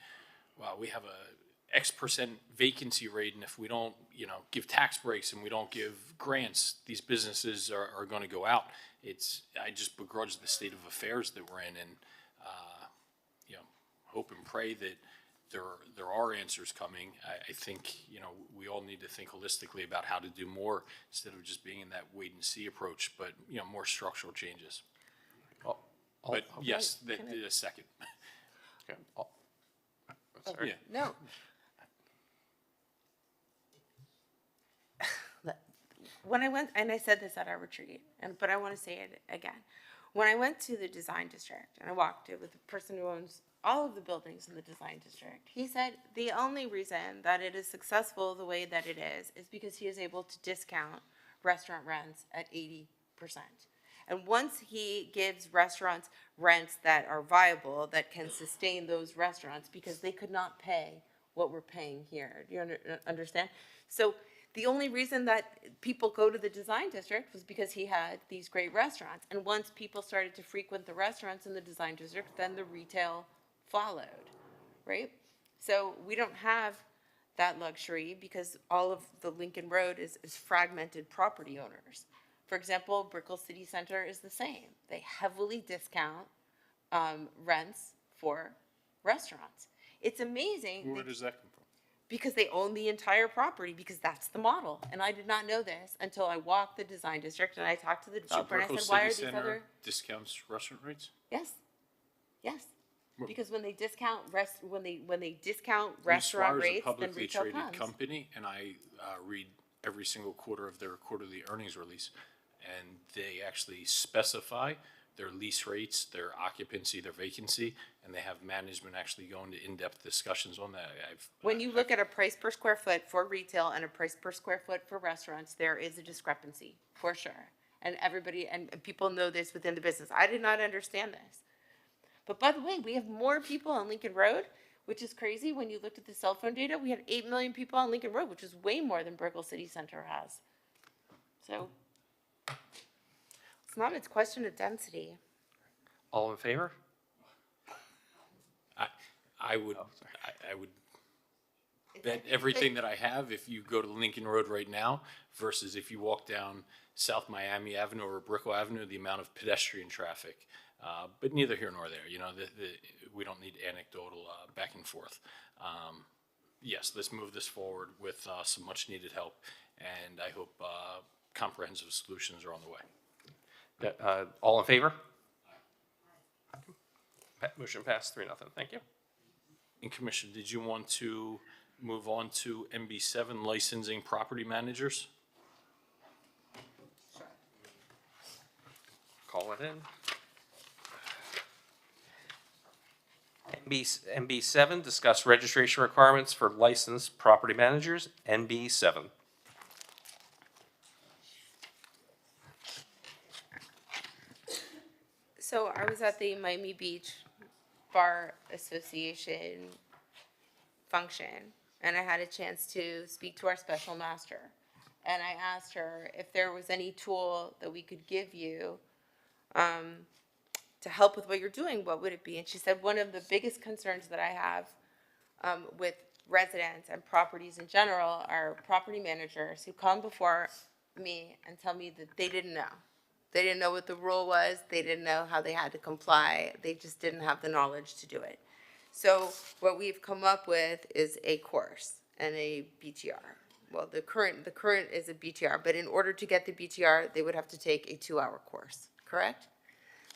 wow, we have a X% vacancy rate, and if we don't, you know, give tax breaks and we don't give grants, these businesses are going to go out. I just begrudge the state of affairs that we're in, and you know, hope and pray that there are answers coming. I think, you know, we all need to think holistically about how to do more instead of just being in that wait and see approach, but, you know, more structural changes. But yes, the second. Okay. Sorry. Yeah. No. When I went, and I said this at our retreat, but I want to say it again. When I went to the design district and I walked it with the person who owns all of the buildings in the design district, he said the only reason that it is successful the way that it is because he is able to discount restaurant rents at 80%. And once he gives restaurants rents that are viable, that can sustain those restaurants, because they could not pay what we're paying here. Do you understand? So the only reason that people go to the design district was because he had these great restaurants. And once people started to frequent the restaurants in the design district, then the retail followed, right? So we don't have that luxury because all of the Lincoln Road is fragmented property owners. For example, Brickell City Center is the same. They heavily discount rents for restaurants. It's amazing. Where does that come from? Because they own the entire property, because that's the model. And I did not know this until I walked the design district and I talked to the So developer and I Brickell said, why are City these Center other? discounts restaurant rates? Yes, yes. Well- Because when they discount when they discount Lee restaurant Swire is a rates, then publicly retail traded comes. company, and I read every single quarter of their quarterly earnings release, and they actually specify their lease rates, their occupancy, their vacancy, and they have management actually go into in-depth discussions on that. When you look at a price per square foot for retail and a price per square foot for restaurants, there is a discrepancy, for sure. And everybody, and people know this within the business. I did not understand this. But by the way, we have more people on Lincoln Road, which is crazy. When you looked at the cell phone data, we had 8 million people on Lincoln Road, which is way more than Brickell City Center has. So it's not a question of density. All in favor? I would bet everything that I have, if you go to Lincoln Road right now versus if you walk down South Miami Avenue or Brickell Avenue, the amount of pedestrian traffic. But neither here nor there, you know, we don't need anecdotal back and forth. Yes, let's move this forward with some much needed help, and I hope comprehensive solutions are on the way. All in favor? Motion passed 3-0. Thank you. And Commissioner, did you want to move on to MB7 licensing property managers? Call it in. NB7, discuss registration requirements for licensed property managers, NB7. So I was at the Miami Beach Bar Association function, and I had a chance to speak to our special master. And I asked her if there was any tool that we could give you to help with what you're doing, what would it be? And she said, one of the biggest concerns that I have with residents and properties in general are property managers who come before me and tell me that they didn't know. They didn't know what the rule was. They didn't know how they had to comply. They just didn't have the knowledge to do it. So what we've come up with is a course and a BTR. Well, the current is a BTR, but in order to get the BTR, they would have to take a 2-hour course, correct?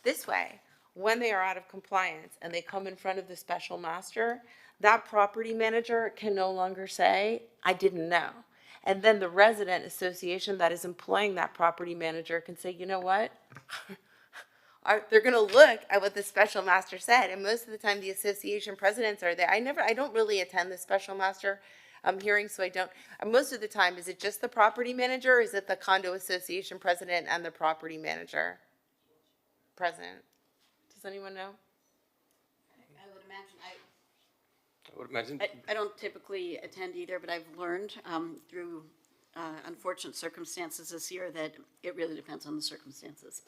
This way, when they are out of compliance and they come in front of the special master, that property manager can no longer say, I didn't know. And then the resident association that is employing that property manager can say, you know what? they're gonna look at what the special master said, and most of the time the association presidents are there. I don't really attend the special master hearing, so I don't, most of the time, is it just the property manager, or is it the condo association president and the property manager present? Does anyone know? I would imagine, I would imagine. I don't typically attend either, but I've learned through unfortunate circumstances this year that it really depends on the circumstances.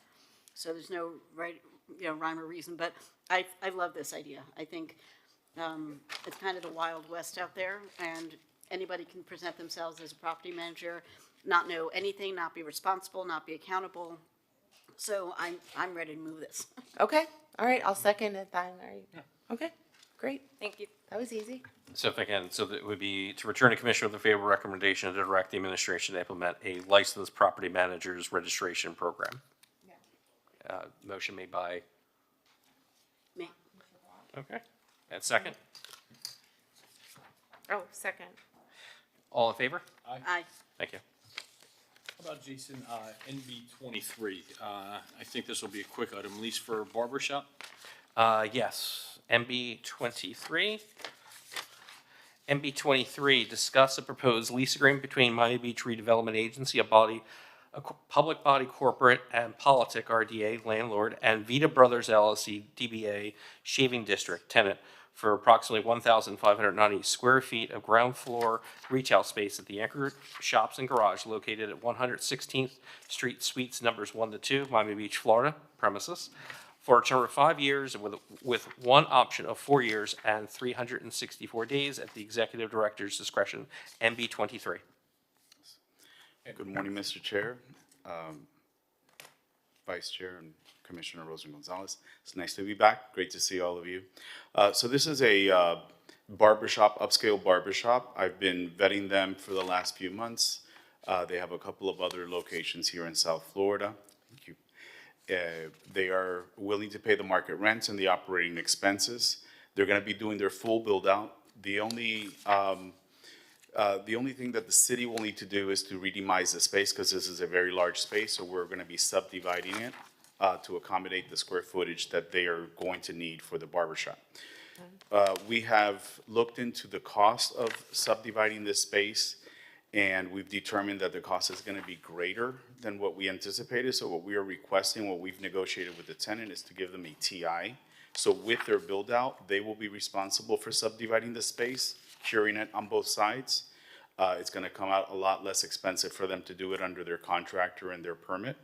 So there's no rhyme or reason, but I love this idea. I think it's kind of the Wild West out there, and anybody can present themselves as a property manager, not know anything, not be responsible, not be accountable. So I'm ready to move this. Okay, all right, I'll second it then. All right. Okay, great. Thank you. That was easy. So if again, so that would be to return to commission with a favorable recommendation to direct the administration to implement a licensed property manager's registration program. Motion made by, Me. okay, and second. Oh, second. All in favor? Aye. Thank you. How about Jason, NB 23? I think this will be a quick item, lease for a barber shop. Yes, MB 23. MB 23, discuss a proposed lease agreement between Miami Beach Redevelopment Agency, a public body corporate and politic RDA landlord, and Vita Brothers LLC DBA Shaving District tenant for approximately 1,590 square feet of ground floor retail space at the Anchor Shops and Garage located at 116th Street Suites numbers 1 to 2, Miami Beach, Florida premises, for a term of 5 years with one option of 4 years and 364 days at the executive director's discretion. MB 23. Good morning, Mr. Chair, Vice Chair, and Commissioner Rosa Gonzalez. It's nice to be back. Great to see all of you. So this is a barbershop, upscale barbershop. I've been vetting them for the last few months. They have a couple of other locations here in South Florida. Thank you. They are willing to pay the market rents and the operating expenses. They're going to be doing their full build out. The only thing that the city will need to do is to redemise the space, because this is a very large space, so we're going to be subdividing it to accommodate the square footage that they are going to need for the barbershop. We have looked into the cost of subdividing this space, and we've determined that the cost is going to be greater than what we anticipated. So what we are requesting, what we've negotiated with the tenant, is to give them a TI. So with their build out, they will be responsible for subdividing the space, curing it on both sides. It's going to come out a lot less expensive for them to do it under their contractor and their permit.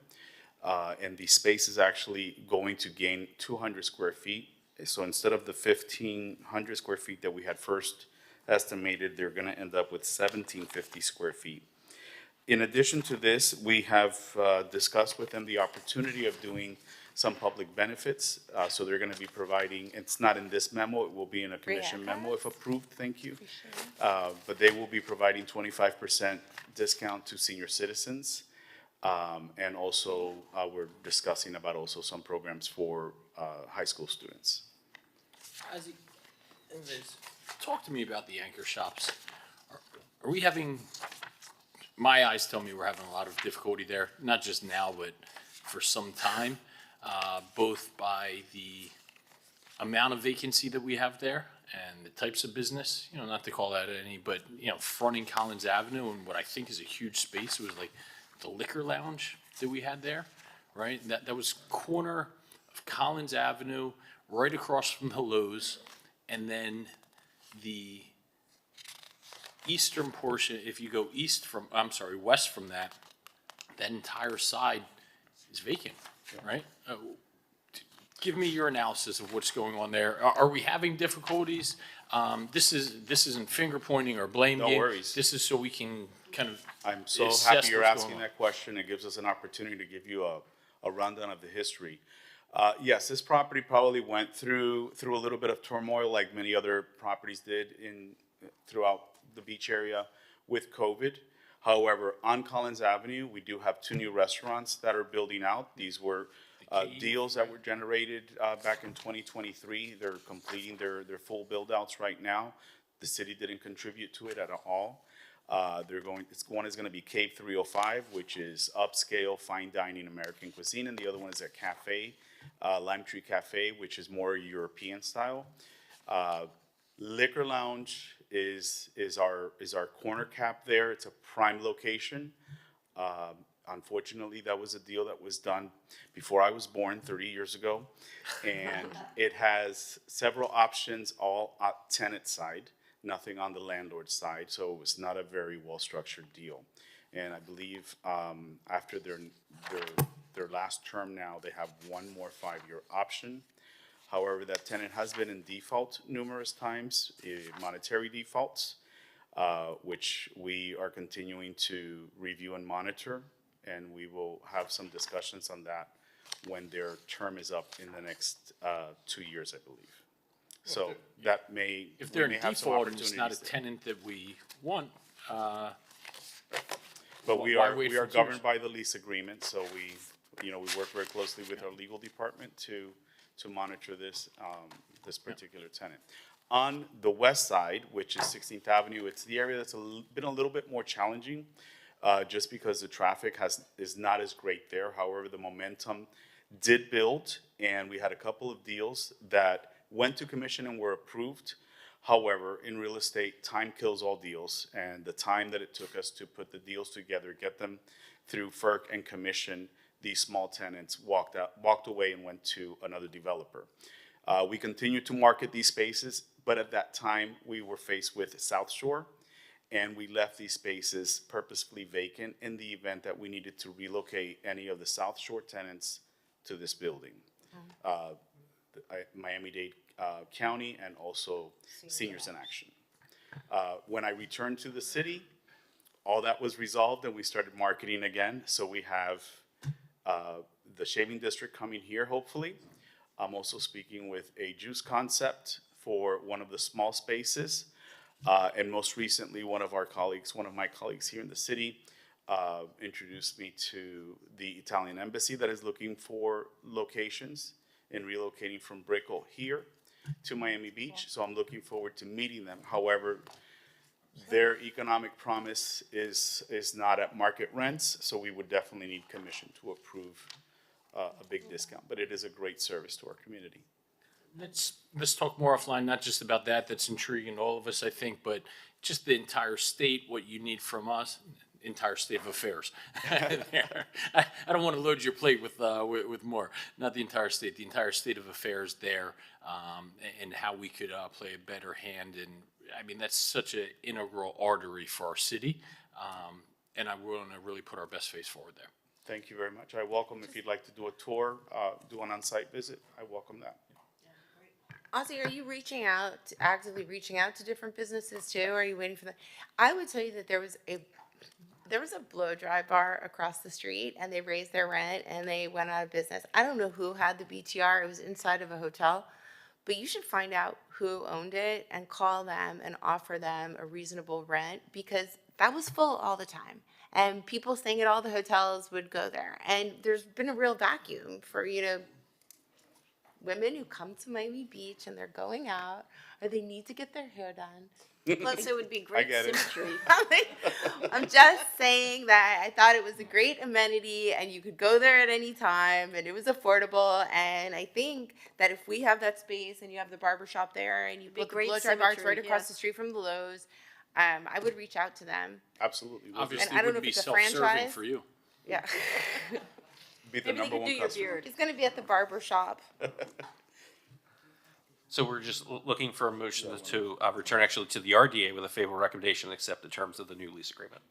And the space is actually going to gain 200 square feet. So instead of the 1,500 square feet that we had first estimated, they're going to end up with 1,750 square feet. In addition to this, we have discussed with them the opportunity of doing some public benefits. So they're going to be providing, it's not in this memo, it will be in a commission memo if approved, thank you. But they will be providing 25% discount to senior citizens. And also, we're discussing about also some programs for high school students. Talk to me about the Anchor Shops. Are we having, my eyes tell me we're having a lot of difficulty there, not just now, but for some time, both by the amount of vacancy that we have there and the types of business, not to call that any, but, fronting Collins Avenue and what I think is a huge space. It was like the liquor lounge that we had there, right? That was corner of Collins Avenue, right across from the Lowe's, and then the eastern portion, if you go west from that entire side is vacant, right? Give me your analysis of what's going on there. Are we having difficulties? This isn't finger pointing or blame game. No worries. This is so we can kind of I'm so assess happy you're what's asking going on. that question. It gives us an opportunity to give you a rundown of the history. Yes, this property probably went through a little bit of turmoil like many other properties did throughout the beach area with COVID. However, on Collins Avenue, we do have 2 new restaurants that are building out. These were deals that were generated back in 2023. They're completing their full build outs right now. The city didn't contribute to it at all. One is gonna be Cave 305, which is upscale, fine dining American cuisine, and the other one is a cafe, Lime Tree Cafe, which is more European style. Liquor Lounge is our corner cap there. It's a prime location. Unfortunately, that was a deal that was done before I was born 30 years ago. And it has several options, all tenant side, nothing on the landlord side. So it was not a very well-structured deal. And I believe after their last term now, they have one more 5-year option. However, that tenant has been in default numerous times, monetary defaults, which we are continuing to review and monitor. And we will have some discussions on that when their term is up in the next 2 years, I believe. So that may, If they're we in may have some default and it's not a opportunities there. tenant that we want, But we why are, wait we for are 2 years? governed by the lease agreement, so we work very closely with our legal department to monitor this, this particular tenant. On the west side, which is 16th Avenue, it's the area that's been a little bit more challenging, just because the traffic is not as great there. However, the momentum did build, and we had a couple of deals that went to commission and were approved. However, in real estate, time kills all deals, and the time that it took us to put the deals together, get them through FERC and commission, these small tenants walked away and went to another developer. We continued to market these spaces, but at that time, we were faced with South Shore, and we left these spaces purposefully vacant in the event that we needed to relocate any of the South Shore tenants to this building. Miami-Dade County and also Seniors in Action. When I returned to the city, all that was resolved and we started marketing again. So we have the shaving district coming here, hopefully. I'm also speaking with a juice concept for one of the small spaces. And most recently, one of my colleagues here in the city introduced me to the Italian embassy that is looking for locations and relocating from Brickell here to Miami Beach. So I'm looking forward to meeting them. However, their economic promise is not at market rents, so we would definitely need commission to approve a big discount. But it is a great service to our community. let's talk more offline, not just about that. That's intriguing to all of us, I think, but just the entire state, what you need from us, entire state of affairs. I don't want to load your plate with more. Not the entire state of affairs there, and how we could play a better hand. And I mean, that's such an integral artery for our city, and I want to really put our best face forward there. Thank you very much. I welcome, if you'd like to do a tour, do an on-site visit, I welcome that. Ozzy, are you actively reaching out to different businesses too? Or are you waiting for that? I would tell you that there was a blow dry bar across the street, and they raised their rent and they went out of business. I don't know who had the BTR. It was inside of a hotel, but you should find out who owned it and call them and offer them a reasonable rent, because that was full all the time. And people staying at all the hotels would go there. And there's been a real vacuum for, women who come to Miami Beach and they're going out, or they need to get their hair done. Plus, it would be great symmetry. I'm just saying that I thought it was a great amenity, and you could go there at any time, and it was affordable. And I think that if we have that space and you have the barbershop there, and you put the blow dry bars right across the street from the Lowe's, I would reach out to them. Absolutely. Obviously, And I don't know it would if be it's a self-serving franchise. for you. Yeah. Be the number one customer. It's going to be at the barber shop. So we're just looking for a motion to return actually to the RDA with a favorable recommendation and accept the terms of the new lease agreement.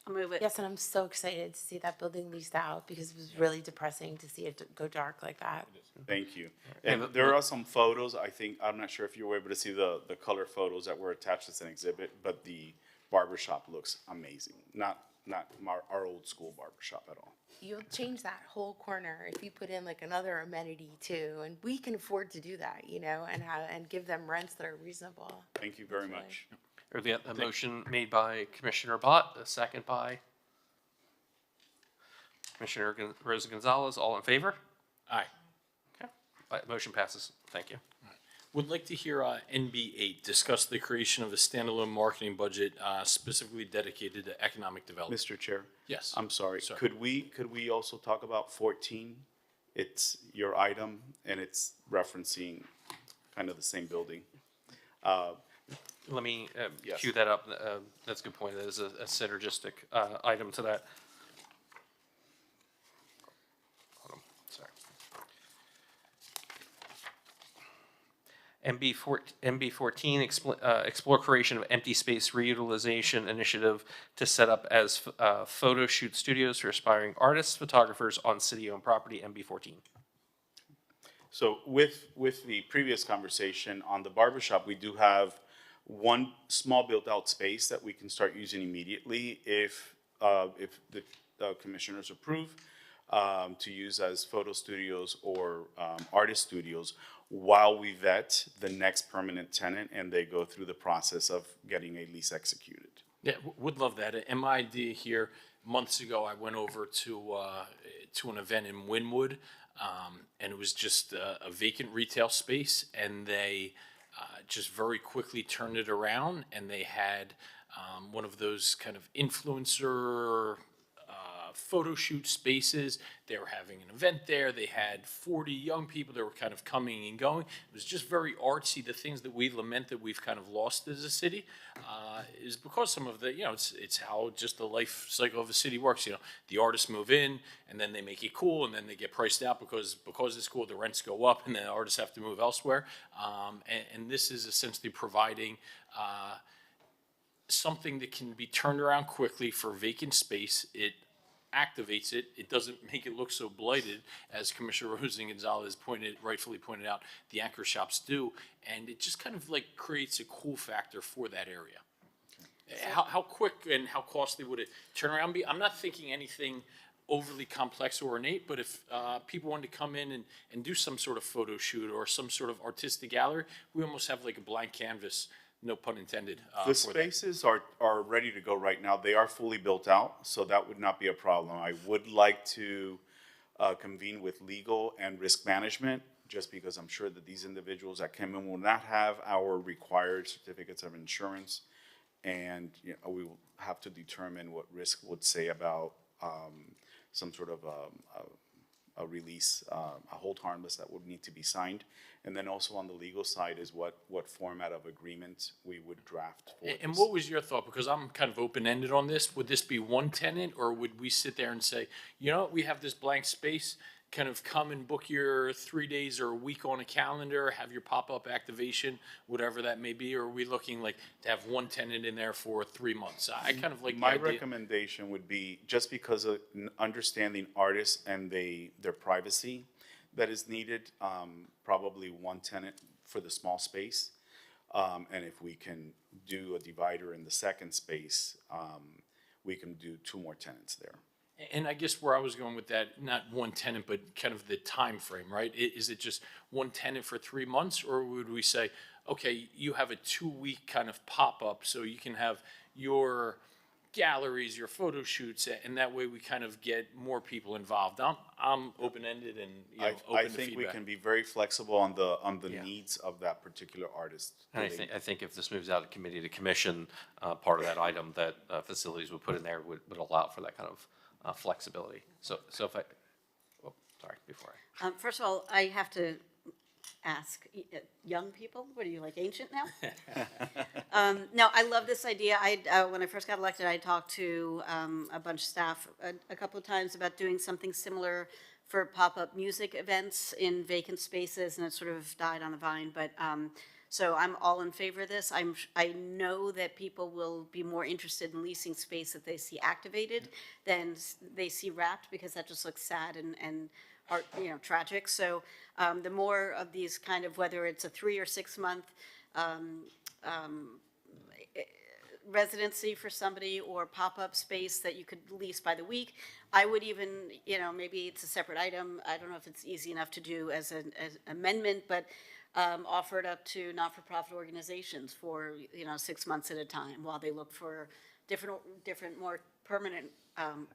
I'll move it. Yes, and I'm so excited to see that building leased out, because it was really depressing to see it go dark like that. Thank you. And there are some photos, I'm not sure if you were able to see the color photos that were attached as an exhibit, but the barbershop looks amazing. Not our old school barbershop at all. You'll change that whole corner if you put in like another amenity too, and we can afford to do that, and give them rents that are reasonable. Thank you very much. A motion made by Commissioner Bott, a second by Commissioner Rosa Gonzalez. All in favor? Aye. Okay. Motion passes. Thank you. Would like to hear NB8 discuss the creation of a standalone marketing budget specifically dedicated to economic development. Mr. Chair? Yes. I'm sorry. Sorry. Could we also talk about 14? It's your item, and it's referencing kind of the same building. Let me Yes. cue that up. That's a good point. That is a synergistic item to that. Hold on, sorry. MB14, explore creation of empty space reutilization initiative to set up as photo shoot studios for aspiring artists, photographers on city-owned property, MB14. So with the previous conversation on the barbershop, we do have one small built-out space that we can start using immediately if the commissioners approve to use as photo studios or artist studios while we vet the next permanent tenant and they go through the process of getting a lease executed. Yeah, would love that. At MID here, months ago, I went over to an event in Wynwood, and it was just a vacant retail space, and they just very quickly turned it around, and they had one of those kind of influencer photo shoot spaces. They were having an event there. They had 40 young people that were kind of coming and going. It was just very artsy. The things that we lament that we've kind of lost as a city is because some of the, it's how just the life cycle of a city works. The artists move in and then they make it cool and then they get priced out because it's cool, the rents go up and then the artists have to move elsewhere. And this is essentially providing something that can be turned around quickly for vacant space. It activates it. It doesn't make it look so blighted as Commissioner Rosen-Gonzalez rightfully pointed out, the anchor shops do. And it just kind of like creates a cool factor for that area. How quick and how costly would it turn around be? I'm not thinking anything overly complex or ornate, but if people wanted to come in and do some sort of photo shoot or some sort of artistic gallery, we almost have like a blank canvas, no pun intended. The spaces are ready to go right now. They are fully built out, so that would not be a problem. I would like to convene with legal and risk management, just because I'm sure that these individuals that come in will not have our required certificates of insurance, and we will have to determine what risk would say about some sort of a release, a hold harmless that would need to be signed. And then also on the legal side is what format of agreement we would draft for this. And what was your thought? Because I'm kind of open-ended on this. Would this be one tenant, or would we sit there and say, we have this blank space, kind of come and book your 3 days or a week on a calendar, have your pop-up activation, whatever that may be, or are we looking like to have one tenant in there for 3 months? I kind of like My recommendation would be, just because of understanding artists and their privacy that is needed, probably one tenant for the small space. And if we can do a divider in the second space, we can do 2 more tenants there. And I guess where I was going with that, not one tenant, but kind of the time frame, right? Is it just one tenant for 3 months, or would we say, okay, you have a 2-week kind of pop-up, so you can have your galleries, your photo shoots, and that way we kind of get more people involved. I'm open-ended and open to feedback. I think we can be very flexible on the needs of that particular artist. And I think if this moves out of committee to commission, part of that item that facilities would put in there would allow for that kind of flexibility. So if First of all, I have to ask, young people, what are you, like ancient now? No, I love this idea. When I first got elected, I talked to a bunch of staff a couple of times about doing something similar for pop-up music events in vacant spaces, and it sort of died on the vine, but so I'm all in favor of this. I know that people will be more interested in leasing space that they see activated than they see wrapped, because that just looks sad and tragic. So the more of these kind of, whether it's a 3 or 6 month residency for somebody or pop-up space that you could lease by the week, I would even, maybe it's a separate item. I don't know if it's easy enough to do as an amendment, but offer it up to not-for-profit organizations for 6 months at a time while they look for different more permanent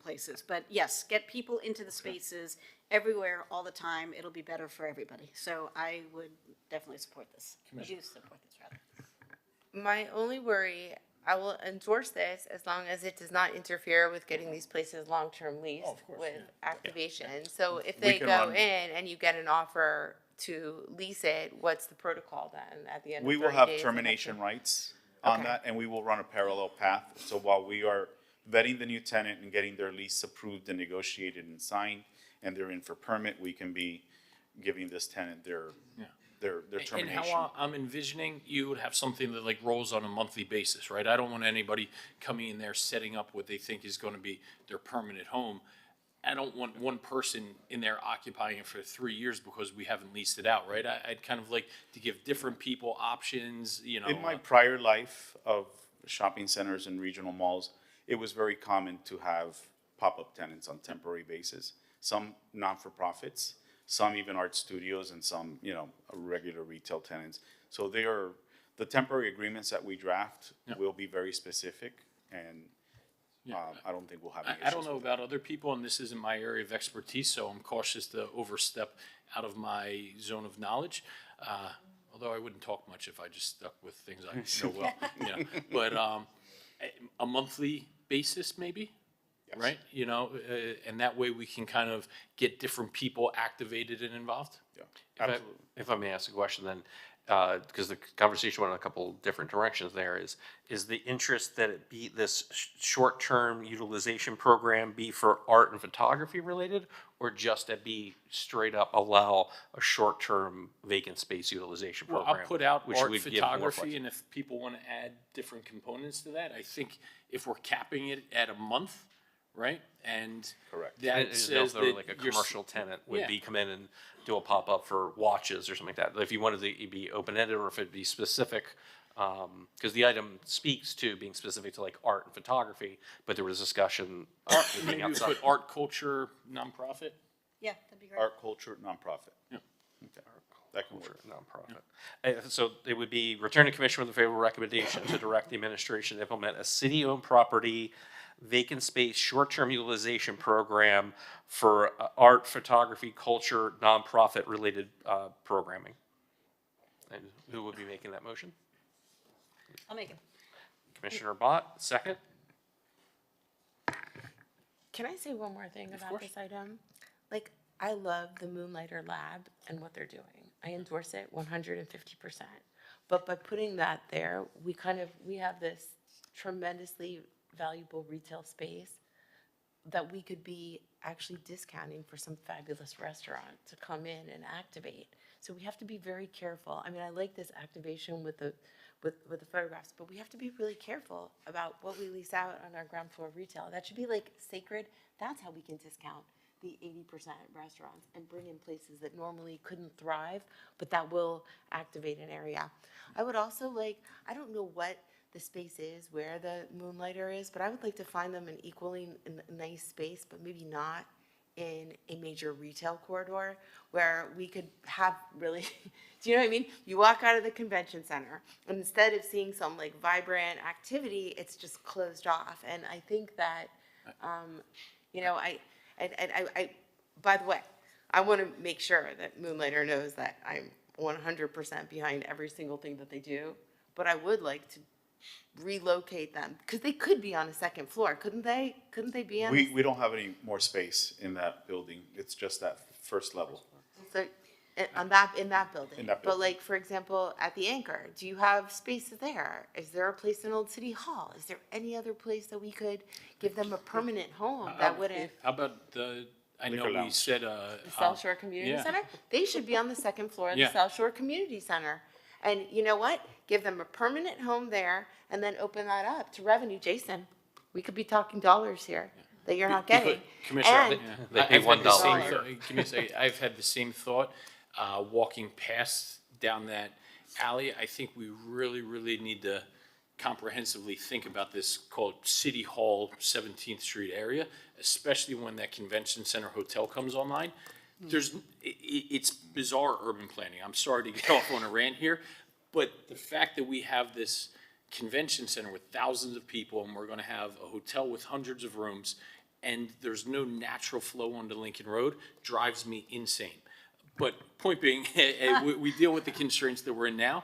places. But yes, get people into the spaces everywhere, all the time, it'll be better for everybody. So I would definitely support this. I do support this, rather. My only worry, I will endorse this as long as it does not interfere with getting these places long-term leased with activation. So if they can go run- in and you get an offer to lease it, what's the protocol then at the end of 30 We days? will have they termination to- rights on Okay. that, and we will run a parallel path. So while we are vetting the new tenant and getting their lease approved and negotiated and signed, and they're in for permit, we can be giving this tenant their And termination. how I'm envisioning, you would have something that like rolls on a monthly basis, right? I don't want anybody coming in there setting up what they think is gonna be their permanent home. I don't want one person in there occupying it for 3 years because we haven't leased it out, right? I'd kind of like to give different people options, you know. In my prior life of shopping centers and regional malls, it was very common to have pop-up tenants on temporary basis. Some non-for-profits, some even art studios, and some, regular retail tenants. So the temporary agreements that we draft will be very specific, and I don't think we'll have any issues. I don't know about other people, and this isn't my area of expertise, so I'm cautious to overstep out of my zone of knowledge. Although I wouldn't talk much if I just stuck with things I know well, But a monthly basis, maybe, right? And that way we can kind of get different people activated and involved. Yeah, If I- absolutely. If I may ask a question then, because the conversation went in a couple different directions there, is the interest that it be this short-term utilization program be for art and photography related, or just that be straight up allow a short-term vacant space utilization Well, program? I'll put out which art would give more photography, and if people want to add different components to that, I think if we're capping it at a month, right? And Correct. I that didn't know says if there were that like a you're commercial tenant would yeah. be come in and do a pop-up for watches or something like that. If you wanted to be open-ended, or if it'd be specific, because the item speaks to being specific to like art and photography, but there was discussion of being Maybe we outside. put art, culture, nonprofit. Yeah, that'd be great. Art, culture, nonprofit. Yeah. Okay. That can work. Nonprofit. So it would be return to commission with a favorable recommendation to direct the administration to implement a city-owned property vacant space short-term utilization program for art, photography, culture, nonprofit related programming. And who would be making that motion? I'll make it. Commissioner Bott, second. Can I say one more thing about this item? Like, I love the Moonlighter Lab and what they're doing. I endorse it 150%. But by putting that there, we have this tremendously valuable retail space that we could be actually discounting for some fabulous restaurant to come in and activate. So we have to be very careful. I mean, I like this activation with the photographs, but we have to be really careful about what we lease out on our ground floor retail. That should be like sacred. That's how we can discount the 80% restaurants and bring in places that normally couldn't thrive, but that will activate an area. I would also I don't know what the space is where the Moonlighter is, but I would like to find them an equally nice space, but maybe not in a major retail corridor where we could have really, do you know what I mean? You walk out of the convention center, and instead of seeing some vibrant activity, it's just closed off. And I think that, by the way, I want to make sure that Moonlighter knows that I'm 100% behind every single thing that they do, but I would like to relocate them, because they could be on a second floor, couldn't they? Couldn't they be on? We don't have any more space in that building. It's just that first level. So, in that building. In that But building. for example, at the Anchor, do you have spaces there? Is there a place in Old City Hall? Is there any other place that we could give them a permanent home that wouldn't? How about I know Liquor we lounge. said, The South Shore Community yeah. Center? They should be on the second floor of the Yeah. South Shore Community Center. And you know what? Give them a permanent home there and then open that up to revenue. Jason, we could be talking dollars here that you're not getting. Commissioner, And They pay I've had the same $1. thought- give me a second. I've had the same thought, walking past down that alley. I think we really, really need to comprehensively think about this called City Hall 17th Street area, especially when that convention center hotel comes online. It's bizarre urban planning. I'm sorry to get off on a rant here, but the fact that we have this convention center with thousands of people, and we're gonna have a hotel with hundreds of rooms, and there's no natural flow onto Lincoln Road, drives me insane. But point being, we deal with the constraints that we're in now.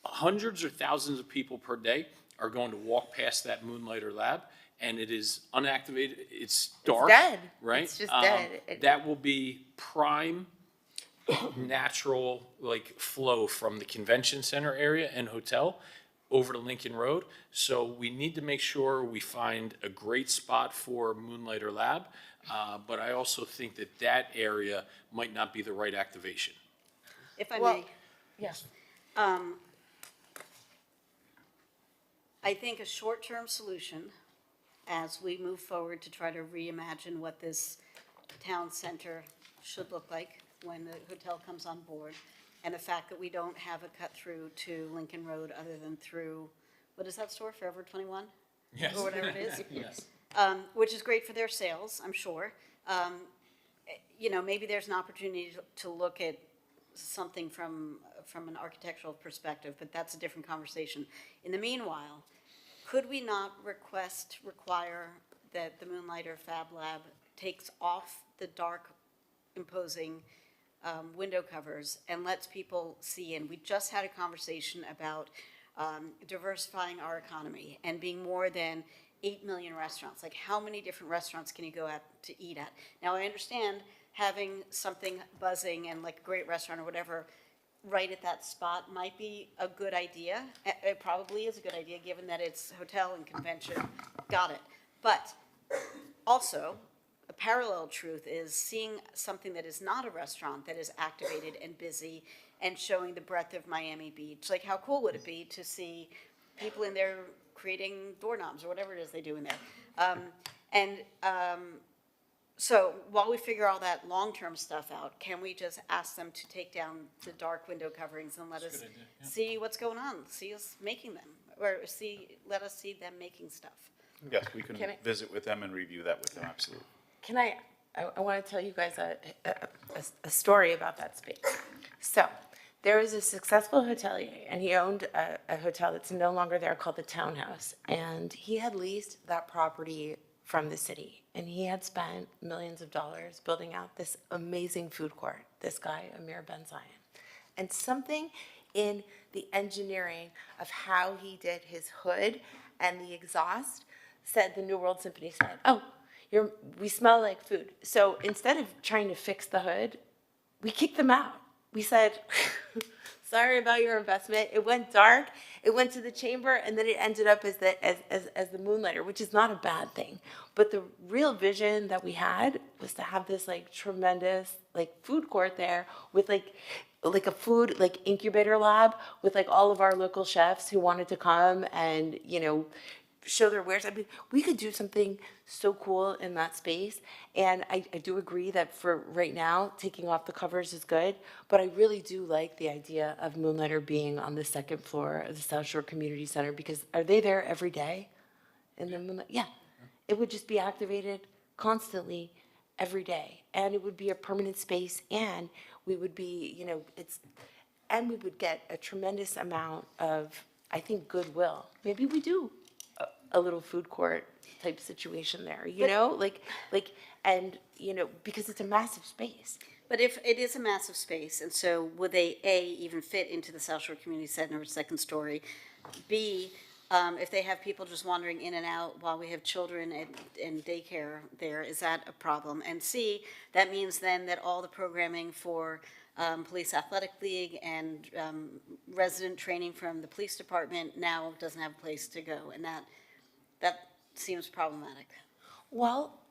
Hundreds or thousands of people per day are going to walk past that Moonlighter Lab, and it is unactivated, it's dark. dead. Right? It's just dead. That will be prime natural like flow from the convention center area and hotel over to Lincoln Road. So we need to make sure we find a great spot for Moonlighter Lab. But I also think that that area might not be the right activation. If I Well, may. yes. I think a short-term solution, as we move forward to try to reimagine what this town center should look like when the hotel comes on board, and the fact that we don't have a cut-through to Lincoln Road other than through, what is that store, Forever 21? Yes. Or whatever it is? Yes. Which is great for their sales, I'm sure. You know, maybe there's an opportunity to look at something from an architectural perspective, but that's a different conversation. In the meanwhile, could we not require that the Moonlighter Fab Lab takes off the dark, imposing window covers and lets people see in? We just had a conversation about diversifying our economy and being more than 8 million restaurants. Like, how many different restaurants can you go out to eat at? Now, I understand having something buzzing and like a great restaurant or whatever right at that spot might be a good idea. It probably is a good idea, given that it's hotel and convention. Got it. But also, a parallel truth is seeing something that is not a restaurant that is activated and busy and showing the breadth of Miami Beach. Like, how cool would it be to see people in there creating doorknobs or whatever it is they do in there? So while we figure all that long-term stuff out, can we just ask them to take down the dark window coverings and let us see what's going on, see us making them, or let us see them making stuff? Yes, we can Can I- visit with them and review that with them, absolutely. Can I want to tell you guys a story about that space. So there was a successful hotelier, and he owned a hotel that's no longer there called the Townhouse. And he had leased that property from the city. And he had spent millions of dollars building out this amazing food court, this guy, Amir Ben Zion. And something in the engineering of how he did his hood and the exhaust said, the New World Symphony said, oh, we smell like food. So instead of trying to fix the hood, we kicked them out. We said, sorry about your investment. It went dark, it went to the chamber, and then it ended up as the Moonlighter, which is not a bad thing. But the real vision that we had was to have this like tremendous like food court there with like a food like incubator lab with like all of our local chefs who wanted to come and, you know, show their wares. I mean, we could do something so cool in that space. And I do agree that for right now, taking off the covers is good. But I really do like the idea of Moonlighter being on the second floor of the South Shore Community Center, because are they there every day? In the Moonlight? Yeah. It would just be activated constantly every day. And it would be a permanent space. And we would be, you know, and we would get a tremendous amount of, I think, goodwill. Maybe we do a little food court type situation there, you know, and, you know, because it's a massive space. But if it is a massive space, and so would they, A, even fit into the South Shore Community Center second story? B, if they have people just wandering in and out while we have children and daycare there, is that a problem? And C, that means then that all the programming for Police Athletic League and resident training from the police department now doesn't have a place to go, and that seems problematic. Well,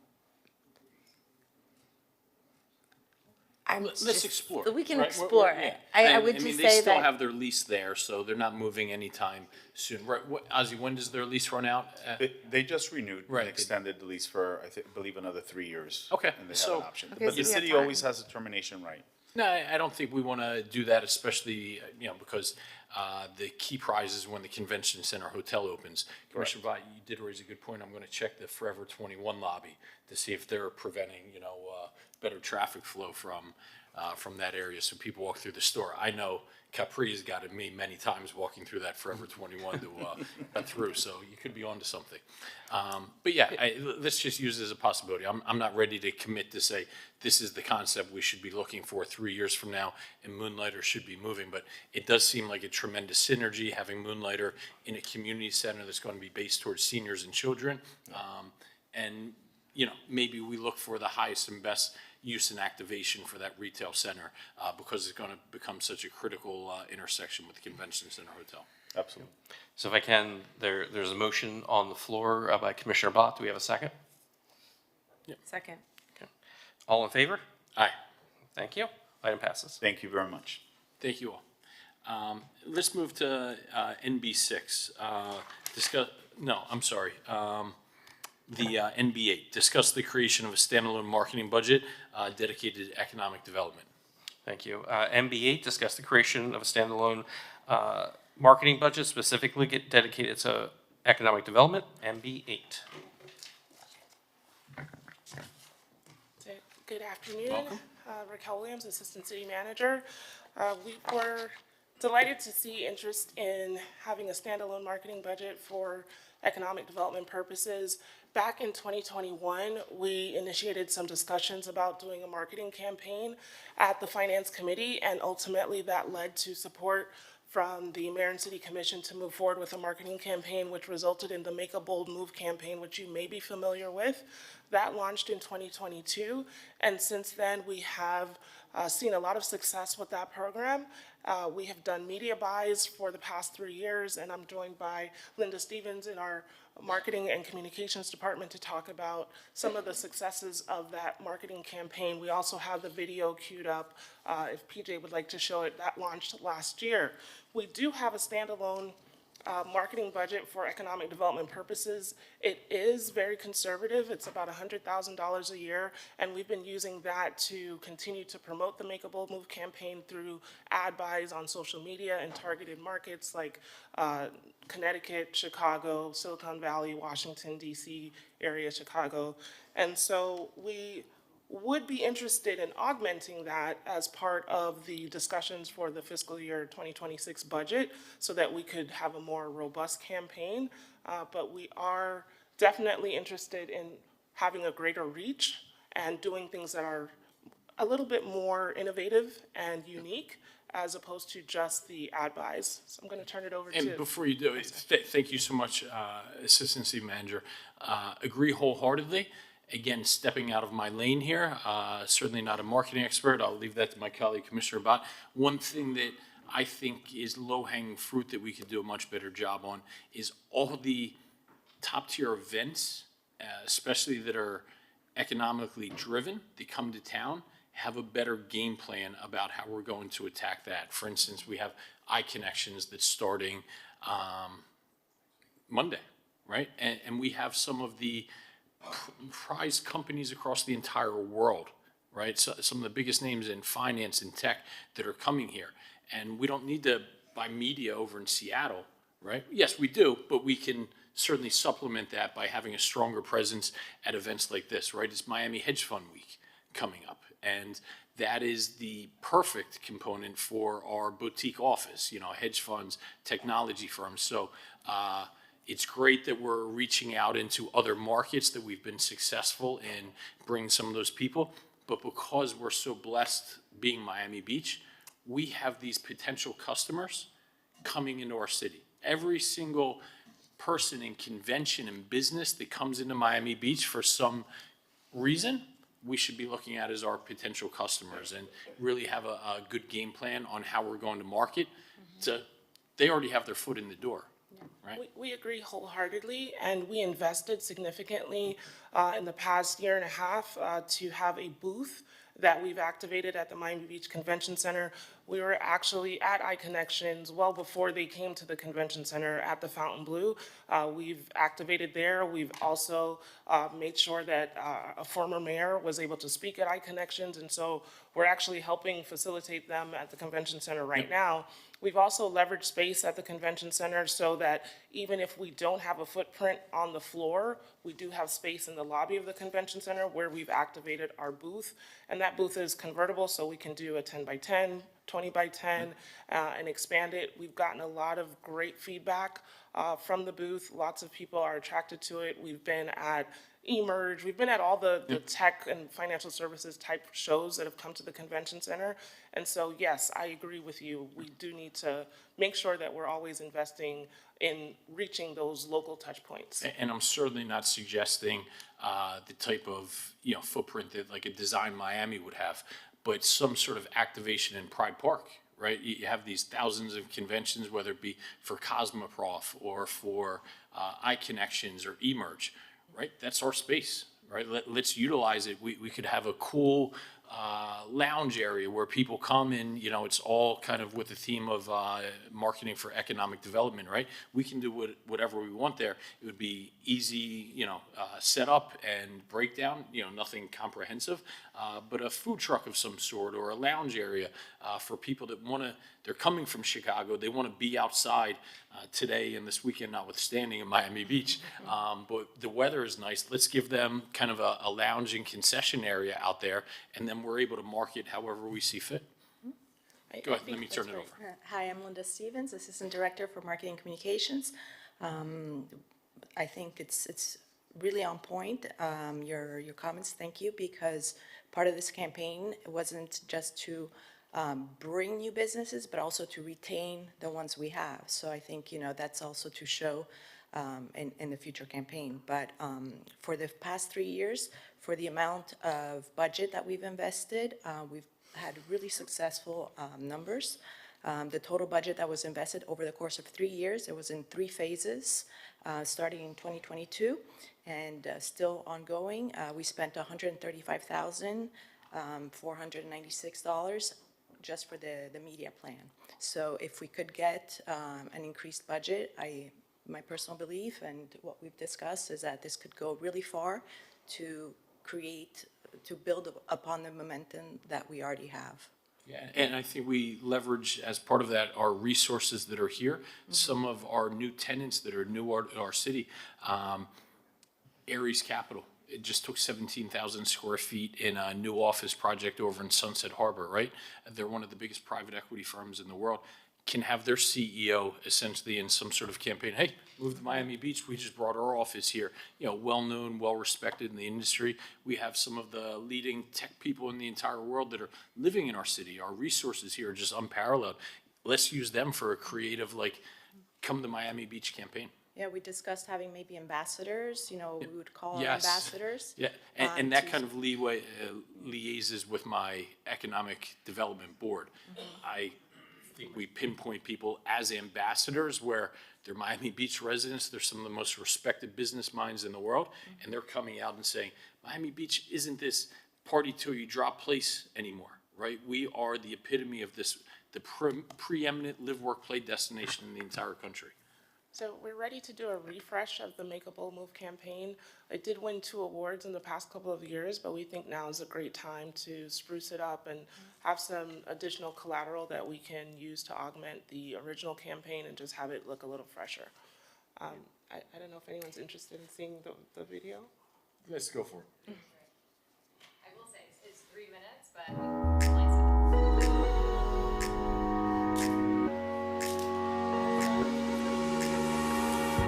Let's explore. We can right? explore Yeah. it. I would mean, just they say still that have their lease there, so they're not moving anytime soon. Right, Ozzy, when does their lease run out? They just renewed, Right. and extended the lease for, believe another 3 years. Okay, And they have so- an option. Okay, But so the we have city time. always has a termination right. No, I don't think we want to do that, especially, you know, because the key prize is when the convention center hotel opens. Commissioner Vaught, you did raise a good point. I'm going to check the Forever 21 lobby to see if they're preventing, you know, better traffic flow from from that area, so people walk through the store. I know Capri's got me many times walking through that Forever 21 to get through, so you could be onto something. But yeah, let's just use it as a possibility. I'm not ready to commit to say this is the concept we should be looking for 3 years from now, and Moonlighter should be moving, but it does seem like a tremendous synergy having Moonlighter in a community center that's going to be based towards seniors and children. And, you know, maybe we look for the highest and best use and activation for that retail center because it's going to become such a critical intersection with the convention center hotel. Absolutely. So if I can, there's a motion on the floor by Commissioner Bott. Do we have a second? Second. Okay. All in favor? Aye. Thank you. Item passes. Thank you very much. Thank you all. Let's move to NB6. The NB8. Discuss the creation of a standalone marketing budget dedicated to economic development. Thank you. MB8, discuss the creation of a standalone marketing budget specifically dedicated to economic development. MB8. Good afternoon. Raquel Williams, Assistant City Manager. We were delighted to see interest in having a standalone marketing budget for economic development purposes. Back in 2021, we initiated some discussions about doing a marketing campaign at the Finance Committee, and ultimately that led to support from the Mayor and City Commission to move forward with a marketing campaign, which resulted in the Make a Bold Move campaign, which you may be familiar with. That launched in 2022, and since then we have seen a lot of success with that program. We have done media buys for the past 3 years, and I'm joined by Linda Stevens in our Marketing and Communications Department to talk about some of the successes of that marketing campaign. We also have the video queued up, if PJ would like to show it. That launched last year. We do have a standalone marketing budget for economic development purposes. It is very conservative. It's about $100,000 a year, and we've been using that to continue to promote the Make a Bold Move campaign through ad buys on social media and targeted markets like Connecticut, Chicago, Silicon Valley, Washington, D.C. area, Chicago. And so we would be interested in augmenting that as part of the discussions for the fiscal year 2026 budget so that we could have a more robust campaign. But we are definitely interested in having a greater reach and doing things that are a little bit more innovative and unique as opposed to just the ad buys. So I'm going to turn it over to... And before you do it, thank you so much, Assistant City Manager. Agree wholeheartedly. Again, stepping out of my lane here, certainly not a marketing expert. I'll leave that to my colleague, Commissioner Bott. One thing that I think is low-hanging fruit that we could do a much better job on is all the top-tier events, especially that are economically driven, that come to town, have a better game plan about how we're going to attack that. For instance, we have iConnections that's starting Monday, right? And we have some of the prized companies across the entire world, right? So some of the biggest names in finance and tech that are coming here. And we don't need to buy media over in Seattle, right? Yes, we do, but we can certainly supplement that by having a stronger presence at events like this, right? It's Miami Hedge Fund Week coming up. And that is the perfect component for our boutique office, you know, hedge funds, technology firms. So it's great that we're reaching out into other markets that we've been successful in bringing some of those people. But because we're so blessed being Miami Beach, we have these potential customers coming into our city. Every single person in convention and business that comes into Miami Beach for some reason, we should be looking at as our potential customers and really have a good game plan on how we're going to market. They already have their foot in the door, right? We agree wholeheartedly, and we invested significantly in the past year and a half to have a booth that we've activated at the Miami Beach Convention Center. We were actually at iConnections well before they came to the Convention Center at the Fontainebleau. We've activated there. We've also made sure that a former mayor was able to speak at iConnections, and so we're actually helping facilitate them at the convention center right now. We've also leveraged space at the convention center so that even if we don't have a footprint on the floor, we do have space in the lobby of the convention center where we've activated our booth. And that booth is convertible, so we can do a 10 by 10, 20 by 10, and expand it. We've gotten a lot of great feedback from the booth. Lots of people are attracted to it. We've been at Emerge. We've been at all the tech and financial services type shows that have come to the convention center. And so, yes, I agree with you. We do need to make sure that we're always investing in reaching those local touch points. And I'm certainly not suggesting the type of, footprint that like a Design Miami would have, but some sort of activation in Pride Park, right? You have these thousands of conventions, whether it be for Cosmoprof or for iConnections or Emerge, right? That's our space, right? Let's utilize it. We could have a cool lounge area where people come in, it's all kind of with the theme of marketing for economic development, right? We can do whatever we want there. It would be easy, set up and breakdown, nothing comprehensive, but a food truck of some sort or a lounge area for people that they're coming from Chicago, they want to be outside today and this weekend notwithstanding in Miami Beach, but the weather is nice. Let's give them kind of a lounge and concession area out there, and then we're able to market however we see fit. Go ahead, let me turn it over. Hi, I'm Linda Stevens, Assistant Director for Marketing Communications. I think it's really on point, your comments, thank you, because part of this campaign wasn't just to bring new businesses, but also to retain the ones we have. So I think, that's also to show in the future campaign. But for the past 3 years, for the amount of budget that we've invested, we've had really successful numbers. The total budget that was invested over the course of 3 years, it was in 3 phases, starting in 2022 and still ongoing. We spent $135,496 just for the media plan. So if we could get an increased budget, my personal belief and what we've discussed is that this could go really far to build upon the momentum that we already have. Yeah, and I think we leverage as part of that our resources that are here. Some of our new tenants that are new to our city, Aries Capital. It just took 17,000 square feet in a new office project over in Sunset Harbor, right? They're one of the biggest private equity firms in the world. Can have their CEO essentially in some sort of campaign, hey, move to Miami Beach, we just brought our office here. Well-known, well-respected in the industry. We have some of the leading tech people in the entire world that are living in our city. Our resources here are just unparalleled. Let's use them for a creative, come to Miami Beach campaign. Yeah, we discussed having maybe ambassadors, we would call them Yes. ambassadors. Yeah, and that kind of liaises with my economic development board. I think we pinpoint people as ambassadors where they're Miami Beach residents, they're some of the most respected business minds in the world, and they're coming out and saying, Miami Beach isn't this party till you drop place anymore, right? We are the epitome of this, the preeminent live, work, play destination in the entire country. So we're ready to do a refresh of the Make a Bold Move campaign. It did win 2 awards in the past couple of years, but we think now is a great time to spruce it up and have some additional collateral that we can use to augment the original campaign and just have it look a little fresher. I don't know if anyone's interested in seeing the video. Let's go for it. I will say it's 3 minutes, but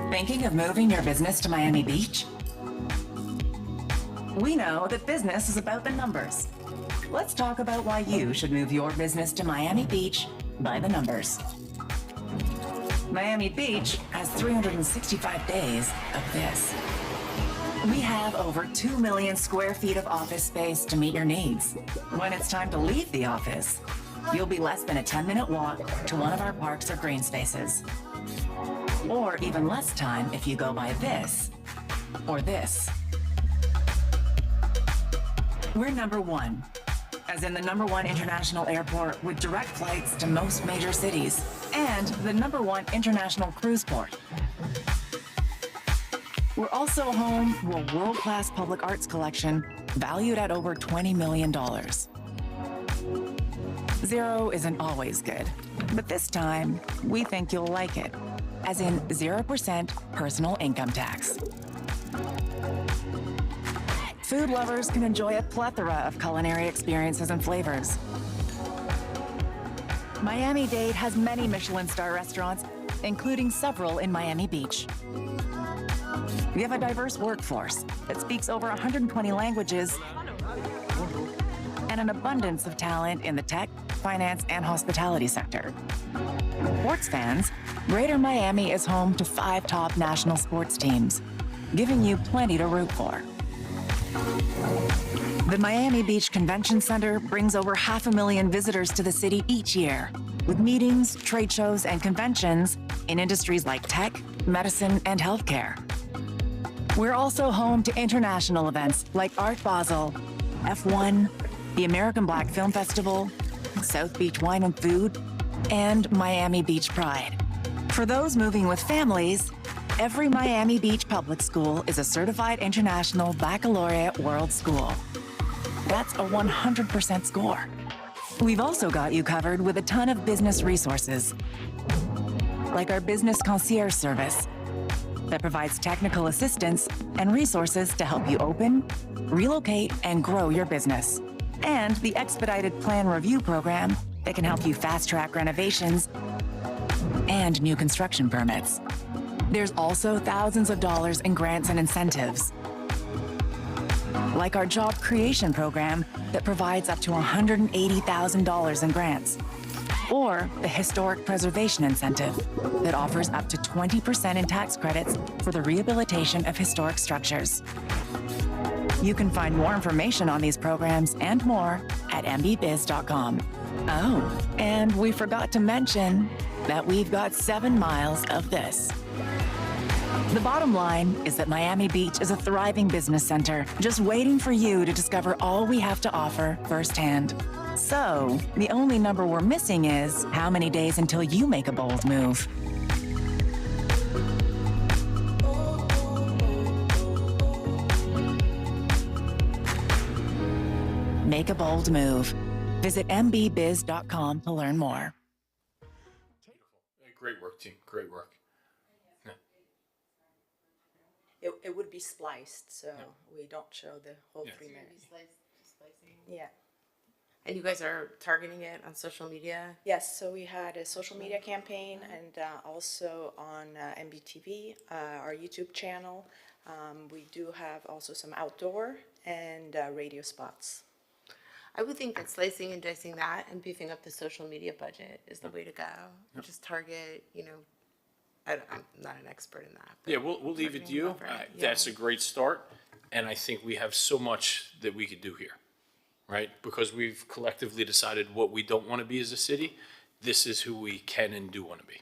Thinking of moving your business to Miami Beach? We know that business is about the numbers. Let's talk about why you should move your business to Miami Beach by the numbers. Miami Beach has 365 days of this. We have over 2 million square feet of office space to meet your needs. When it's time to leave the office, you'll be less than a 10-minute walk to one of our parks or green spaces. Or even less time if you go by this or this. We're number 1, as in the number 1 international airport with direct flights to most major cities, and the number 1 international cruise port. We're also home to a world-class public arts collection valued at over $20 million. Zero isn't always good, but this time, we think you'll like it, as in 0% personal income tax. Food lovers can enjoy a plethora of culinary experiences and flavors. Miami-Dade has many Michelin star restaurants, including several in Miami Beach. We have a diverse workforce that speaks over 120 languages and an abundance of talent in the tech, finance, and hospitality sector. Sports fans, Greater Miami is home to 5 top national sports teams, giving you plenty to root for. The Miami Beach Convention Center brings over 500,000 visitors to the city each year, with meetings, trade shows, and conventions in industries like tech, medicine, and healthcare. We're also home to international events like Art Basel, F1, the American Black Film Festival, South Beach Wine and Food, and Miami Beach Pride. For those moving with families, every Miami Beach public school is a certified international baccalaureate world school. That's a 100% score. We've also got you covered with a ton of business resources, like our business concierge service that provides technical assistance and resources to help you open, relocate, and grow your business. And the expedited plan review program that can help you fast-track renovations and new construction permits. There's also thousands of dollars in grants and incentives, like our job creation program that provides up to $180,000 in grants, or the historic preservation incentive that offers up to 20% in tax credits for the rehabilitation of historic structures. You can find more information on these programs and more at mbbiz.com. Oh, and we forgot to mention that we've got 7 miles of this. The bottom line is that Miami Beach is a thriving business center, just waiting for you to discover all we have to offer firsthand. So, the only number we're missing is how many days until you make a bold move. Make a bold move. Visit mbbiz.com to learn more. Great work, team. Great work. It would be spliced, so we don't show the whole 3 minutes. Yeah. And you guys are targeting it on social media? Yes, so we had a social media campaign and also on MBTV, our YouTube channel. We do have also some outdoor and radio spots. I would think that slicing and dicing that and beefing up the social media budget is the way to go. Just target, I'm not an expert in that. Yeah, we'll leave it to you. That's a great start, and I think we have so much that we could do here, right? Because we've collectively decided what we don't want to be as a city. This is who we can and do want to be.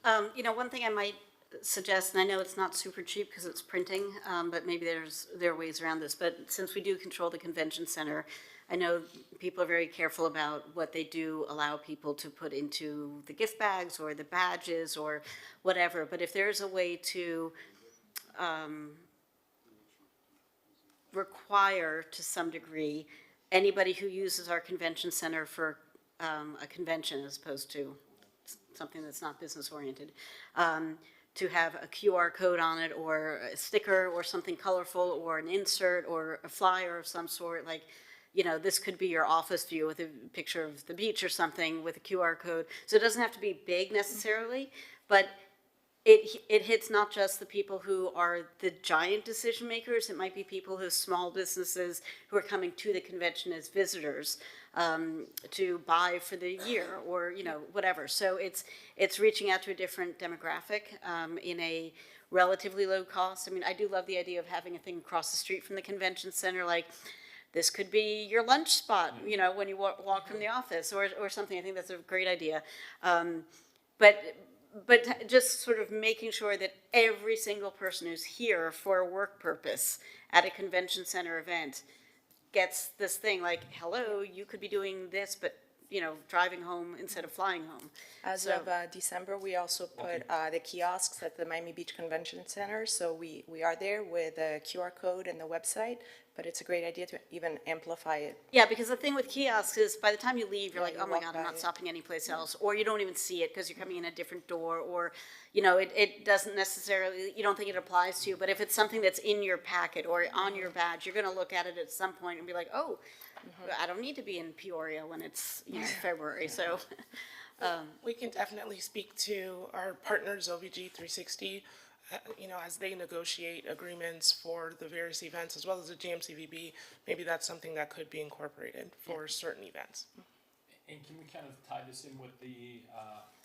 One thing I might suggest, and I know it's not super cheap because it's printing, but maybe there are ways around this. But since we do control the convention center, I know people are very careful about what they do allow people to put into the gift bags or the badges or whatever. But if there's a way to require, to some degree, anybody who uses our convention center for a convention as opposed to something that's not business oriented, to have a QR code on it or a sticker or something colorful or an insert or a flyer of some sort, like, this could be your office view with a picture of the beach or something with a QR code. So it doesn't have to be big necessarily, but it hits not just the people who are the giant decision makers. It might be people who have small businesses who are coming to the convention as visitors to buy for the year or, whatever. So it's reaching out to a different demographic in a relatively low cost. I mean, I do love the idea of having a thing across the street from the convention center, like this could be your lunch spot, when you walk from the office or something. I think that's a great idea. But just sort of making sure that every single person who's here for a work purpose at a convention center event gets this thing like, hello, you could be doing this, but driving home instead of flying home. As So- of December, we also put the kiosks at the Miami Beach Convention Center. So we are there with a QR code and the website, but it's a great idea to even amplify it. Yeah, because the thing with kiosks is by the time you leave, you're like, you oh my walk God, I'm by not it. stopping anyplace else. Or you don't even see it because you're coming in a different door, or, it doesn't necessarily, you don't think it applies to you. But if it's something that's in your packet or on your badge, you're gonna look at it at some point and be like, oh, I don't need to be in Peoria when it's, February, so. We can definitely speak to our partners, OVG 360, as they negotiate agreements for the various events, as well as the GMCVB. Maybe that's something that could be incorporated for certain events. And can we kind of tie this in with the,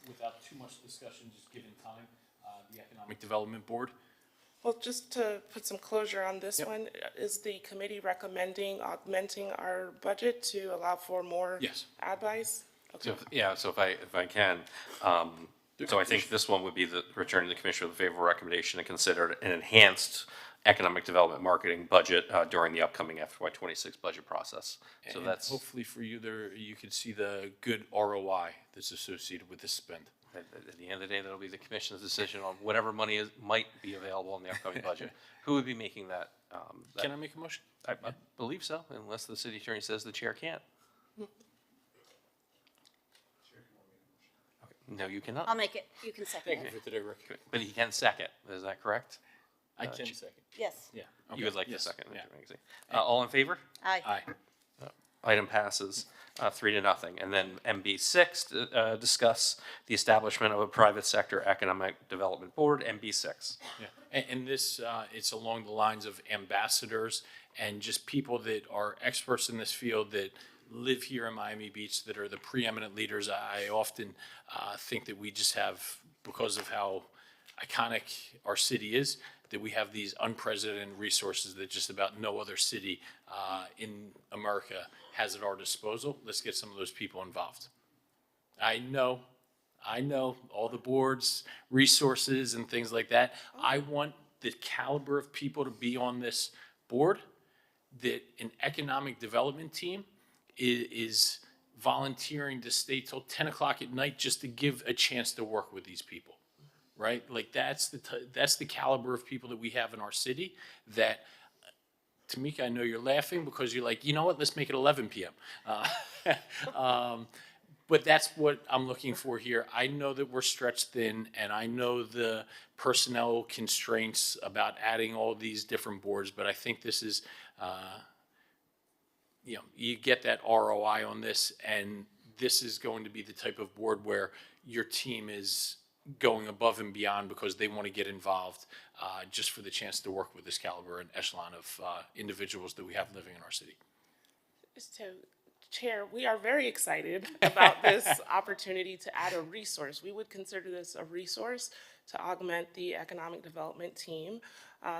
without too much discussion, just given time, the Economic Development Board? Well, just to put some closure on this Yep. one, is the committee recommending augmenting our budget to allow for more Yes. ad buys? So, so if I can, so I think this one would be the returning the commission with a favorable recommendation to consider an enhanced economic development marketing budget during the upcoming FY26 budget process. So And that's hopefully for you there, you could see the good ROI that's associated with this spend. at the end of the day, that'll be the commission's decision on whatever money might be available in the upcoming budget. Who would be making that? Can I make a motion? I believe so, unless the city attorney says the chair can't. No, you cannot. I'll make it, you can second it. But he can second, is that correct? I can second. Yes. Yeah. You would like to Yes. second? Yeah. All in favor? Aye. Aye. Item passes 3-0. And then MB6, discuss the establishment of a private sector economic development board, MB6. Yeah, and this, it's along the lines of ambassadors and just people that are experts in this field that live here in Miami Beach, that are the preeminent leaders. I often think that we just have, because of how iconic our city is, that we have these unprecedented resources that just about no other city in America has at our disposal. Let's get some of those people involved. I know, all the boards, resources and things like that. I want the caliber of people to be on this board, that an economic development team is volunteering to stay till 10 o'clock at night just to give a chance to work with these people, right? Like that's the caliber of people that we have in our city that, Tamika, I know you're laughing because you're like, you know what, let's make it 11 p.m. But that's what I'm looking for here. I know that we're stretched thin, and I know the personnel constraints about adding all these different boards, but I think this is, you get that ROI on this, and this is going to be the type of board where your team is going above and beyond because they want to get involved just for the chance to work with this caliber and echelon of individuals that we have living in our city. So, Chair, we are very excited about this opportunity to add a resource. We would consider this a resource to augment the economic development team.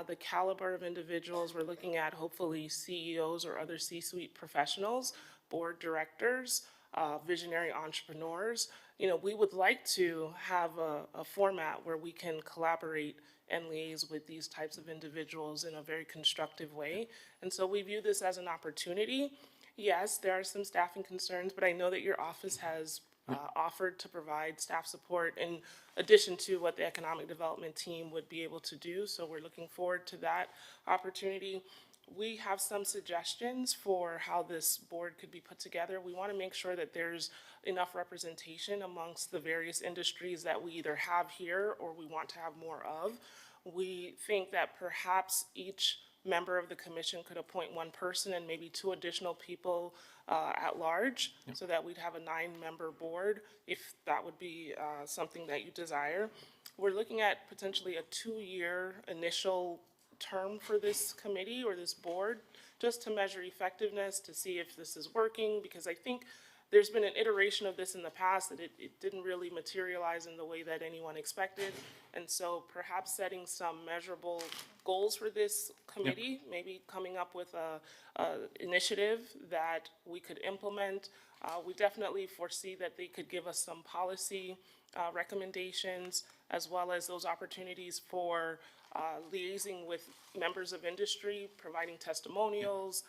The caliber of individuals we're looking at, hopefully CEOs or other C-suite professionals, board directors, visionary entrepreneurs. We would like to have a format where we can collaborate and liaise with these types of individuals in a very constructive way. And so we view this as an opportunity. Yes, there are some staffing concerns, but I know that your office has offered to provide staff support in addition to what the economic development team would be able to do. So we're looking forward to that opportunity. We have some suggestions for how this board could be put together. We want to make sure that there's enough representation amongst the various industries that we either have here or we want to have more of. We think that perhaps each member of the commission could appoint one person and maybe two additional people at large, so that we'd have a 9-member board, if that would be something that you desire. We're looking at potentially a 2-year initial term for this committee or this board, just to measure effectiveness, to see if this is working, because I think there's been an iteration of this in the past that it didn't really materialize in the way that anyone expected. And so perhaps setting some measurable goals for this committee, maybe coming up with a initiative that we could implement. We definitely foresee that they could give us some policy recommendations, as well as those opportunities for liaising with members of industry, providing testimonials,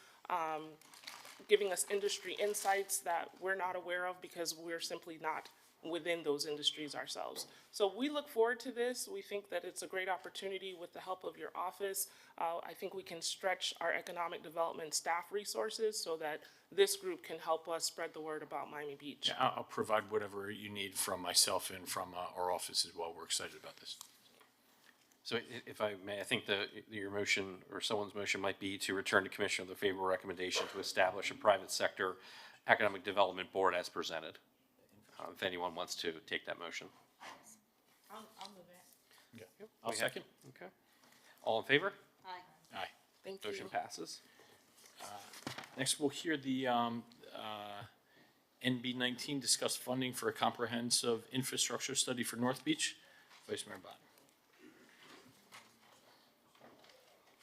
giving us industry insights that we're not aware of because we're simply not within those industries ourselves. So we look forward to this. We think that it's a great opportunity with the help of your office. I think we can stretch our economic development staff resources so that this group can help us spread the word about Miami Beach. Yeah, I'll provide whatever you need from myself and from our office as well. We're excited about this. So if I may, I think your motion or someone's motion might be to return to commission with a favorable recommendation to establish a private sector economic development board as presented. If anyone wants to take that motion. I'll move it. Yeah. I'll second. Okay. All in favor? Aye. Aye. Thank you. Motion passes. Next, we'll hear the NB19 discuss funding for a comprehensive infrastructure study for North Beach. Vice Mayor Bott.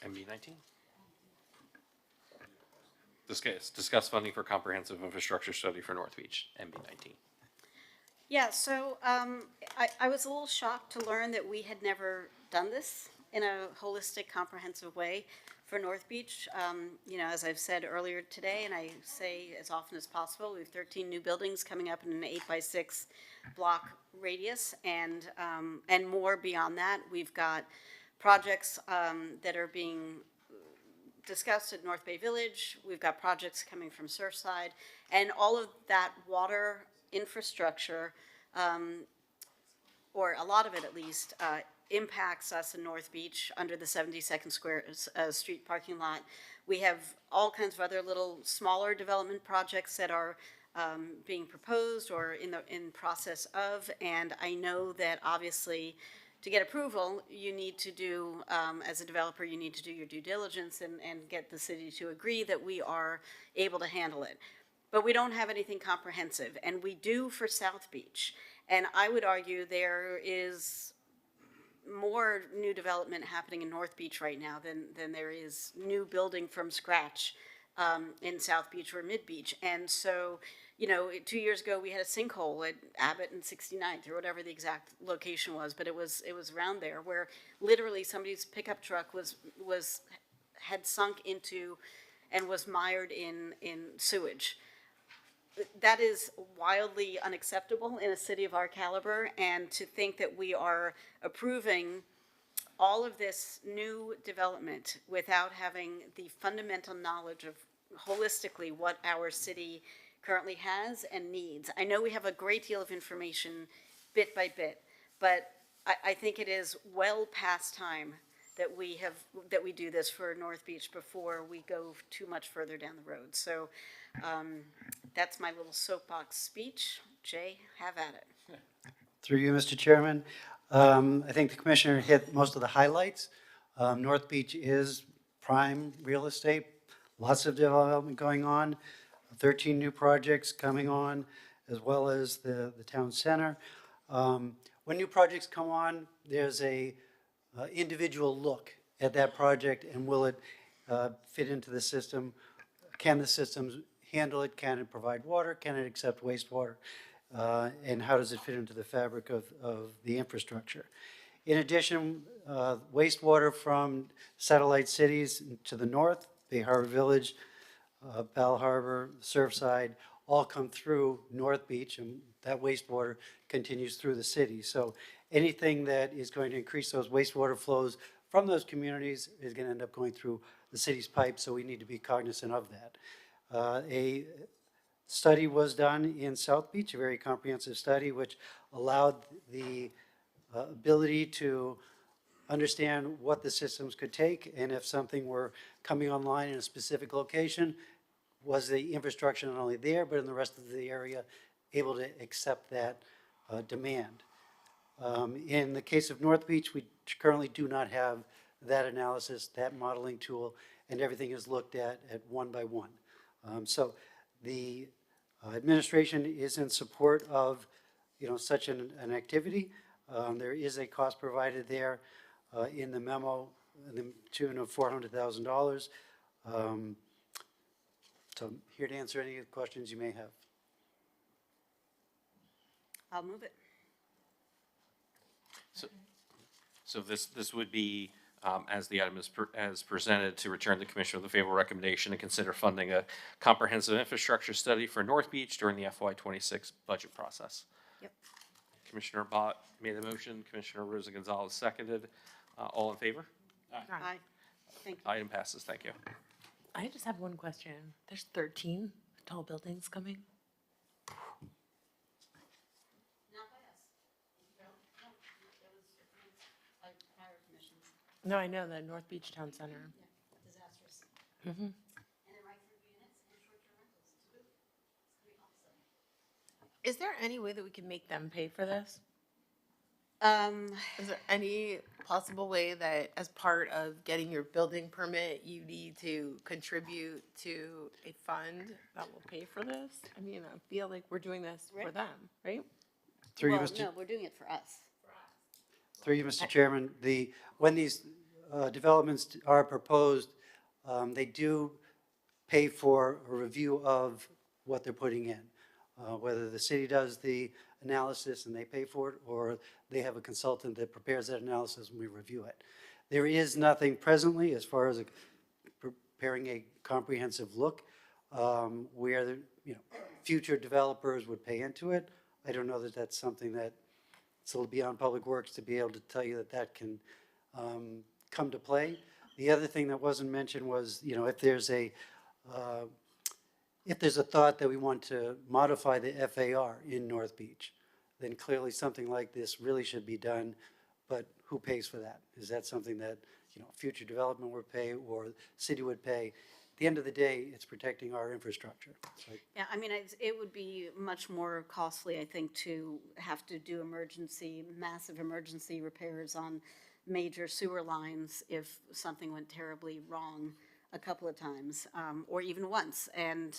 NB19. Discuss funding for comprehensive infrastructure study for North Beach. NB19. Yeah, so I was a little shocked to learn that we had never done this in a holistic, comprehensive way for North Beach. You know, as I've said earlier today, and I say as often as possible, we have 13 new buildings coming up in an 8x6 block radius, and more beyond that. We've got projects that are being discussed at North Bay Village. We've got projects coming from Surfside, and all of that water infrastructure, or a lot of it at least, impacts us in North Beach under the 72nd Street parking lot. We have all kinds of other little smaller development projects that are being proposed or in process of, and I know that obviously to get approval, you need to do, as a developer, you need to do your due diligence and get the city to agree that we are able to handle it. But we don't have anything comprehensive, and we do for South Beach. And I would argue there is more new development happening in North Beach right now than there is new building from scratch in South Beach or Mid Beach. And so, you know, 2 years ago we had a sinkhole at Abbott and 69th or whatever the exact location was, but it was around there where literally somebody's pickup truck had sunk into and was mired in sewage. That is wildly unacceptable in a city of our caliber, and to think that we are approving all of this new development without having the fundamental knowledge of holistically what our city currently has and needs. I know we have a great deal of information bit by bit, but I think it is well past time that we do this for North Beach before we go too much further down the road. So that's my little soapbox speech. Jay, have at it. Through you, Mr. Chairman. I think the commissioner hit most of the highlights. North Beach is prime real estate, lots of development going on, 13 new projects coming on, as well as the town center. When new projects come on, there's a individual look at that project and will it fit into the system? Can the systems handle it? Can it provide water? Can it accept wastewater? And how does it fit into the fabric of the infrastructure? In addition, wastewater from satellite cities to the north, Bay Harbor Village, Bal Harbor, Surfside, all come through North Beach, and that wastewater continues through the city. So anything that is going to increase those wastewater flows from those communities is going to end up going through the city's pipes, so we need to be cognizant of that. A study was done in South Beach, a very comprehensive study, which allowed the ability to understand what the systems could take, and if something were coming online in a specific location, was the infrastructure not only there, but in the rest of the area able to accept that demand. In the case of North Beach, we currently do not have that analysis, that modeling tool, and everything is looked at one by one. So the administration is in support of, such an activity. There is a cost provided there in the memo in the tune of $400,000. So I'm here to answer any questions you may have. I'll move it. So this would be as the item is as presented, to return the commission with a favorable recommendation and consider funding a comprehensive infrastructure study for North Beach during the FY26 budget process. Yep. Commissioner Bott made the motion, Commissioner Rosa Gonzalez seconded. All in favor? Aye. Thank you. Item passes, thank you. I just have one question. There's 13 tall buildings coming? No, I know, the North Beach Town Center. Disastrous. Mm-hmm. And they're right through units and short-term rentals. It's gonna be awesome. Is there any way that we can make them pay for this? Um, Is there any possible way that as part of getting your building permit, you need to contribute to a fund that will pay for this? I mean, I feel like we're doing this for Right. them, right? Through you, well, Mr. no, we're doing it for us. Through you, Mr. Chairman, when these developments are proposed, they do pay for a review of what they're putting in. Whether the city does the analysis and they pay for it, or they have a consultant that prepares that analysis and we review it. There is nothing presently as far as preparing a comprehensive look where the, future developers would pay into it. I don't know that that's something that it's beyond Public Works to be able to tell you that that can come to play. The other thing that wasn't mentioned was, if there's a thought that we want to modify the FAR in North Beach, then clearly something like this really should be done, but who pays for that? Is that something that, future development would pay or city would pay? At the end of the day, it's protecting our infrastructure. Yeah, I mean, it would be much more costly, I think, to have to do massive emergency repairs on major sewer lines if something went terribly wrong a couple of times, or even once. And,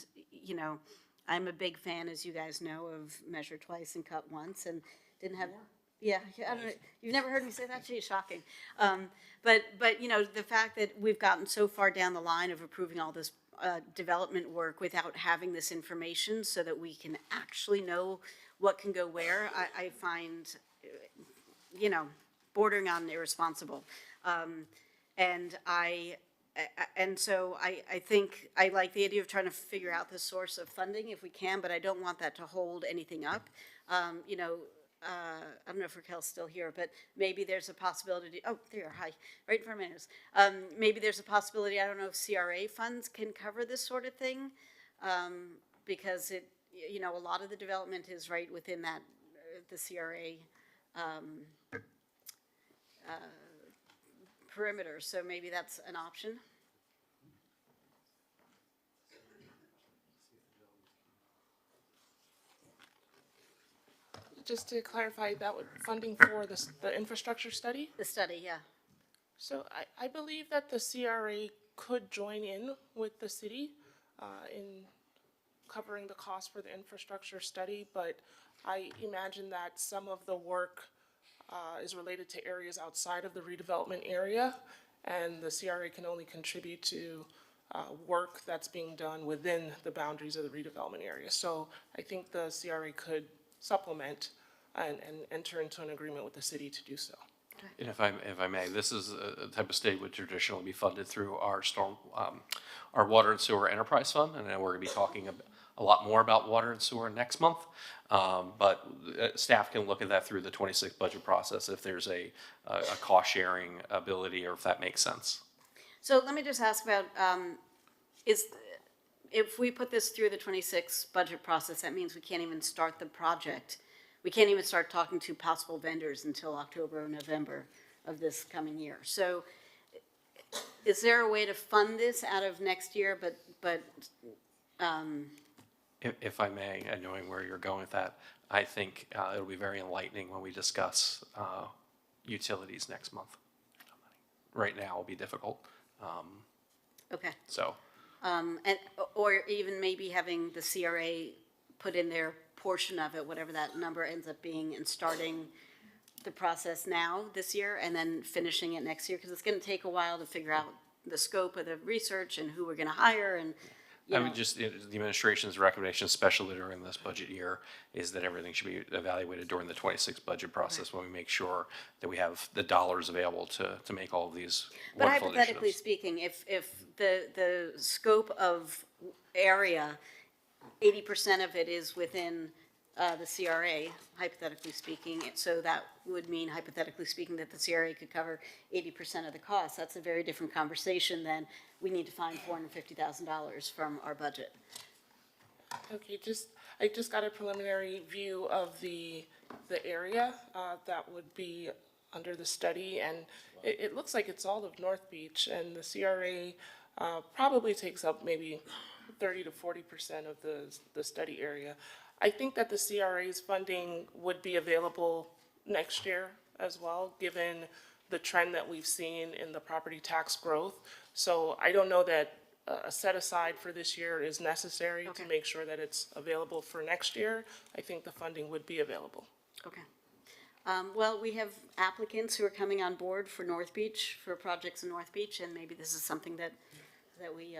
I'm a big fan, as you guys know, of measure twice and cut once, and didn't have, yeah, I don't know, you've never heard me say that? Gee, shocking. But, the fact that we've gotten so far down the line of approving all this development work without having this information so that we can actually know what can go where, I find, bordering on irresponsible. And so I think I like the idea of trying to figure out the source of funding if we can, but I don't want that to hold anything up. I don't know if Raquel's still here, but maybe there's a possibility. Oh, there you are. Hi, right in front of my nose. Maybe there's a possibility. I don't know if CRA funds can cover this sort of thing, because a lot of the development is right within that the CRA perimeter. So maybe that's an option. Just to clarify, that would funding for the infrastructure study? The study, yeah. So I believe that the CRA could join in with the city in covering the cost for the infrastructure study, but I imagine that some of the work is related to areas outside of the redevelopment area, and the CRA can only contribute to work that's being done within the boundaries of the redevelopment area. So I think the CRA could supplement and enter into an agreement with the city to do so. And if I may, this is a type of study would traditionally be funded through our our water and sewer enterprise fund, and then we're going to be talking a lot more about water and sewer next month. But staff can look at that through the 26 budget process if there's a cost sharing ability or if that makes sense. So let me just ask about if we put this through the 26 budget process, that means we can't even start the project. We can't even start talking to possible vendors until October or November of this coming year. So is there a way to fund this out of next year, but If I may, and knowing where you're going with that, I think it'll be very enlightening when we discuss utilities next month. Right now will be difficult. okay. So. Or even maybe having the CRA put in their portion of it, whatever that number ends up being, and starting the process now this year and then finishing it next year, because it's going to take a while to figure out the scope of the research and who we're going to hire. And you I know. would just, the administration's recommendation, especially during this budget year, is that everything should be evaluated during the 26 budget process when we make sure that we have the dollars available to make all of these But wonderful hypothetically initiatives. speaking, if the scope of area, 80% of it is within the CRA, hypothetically speaking, so that would mean hypothetically speaking that the CRA could cover 80% of the cost. That's a very different conversation than we need to find $450,000 from our budget. Okay, I just got a preliminary view of the area that would be under the study, and it looks like it's all of North Beach, and the CRA probably takes up maybe 30 to 40% of the study area. I think that the CRA's funding would be available next year as well, given the trend that we've seen in the property tax growth. So I don't know that a set aside for this year is necessary to make sure that it's available for next year. I think the funding would be available. Okay. Well, we have applicants who are coming on board for North Beach, for projects in North Beach, and maybe this is something that we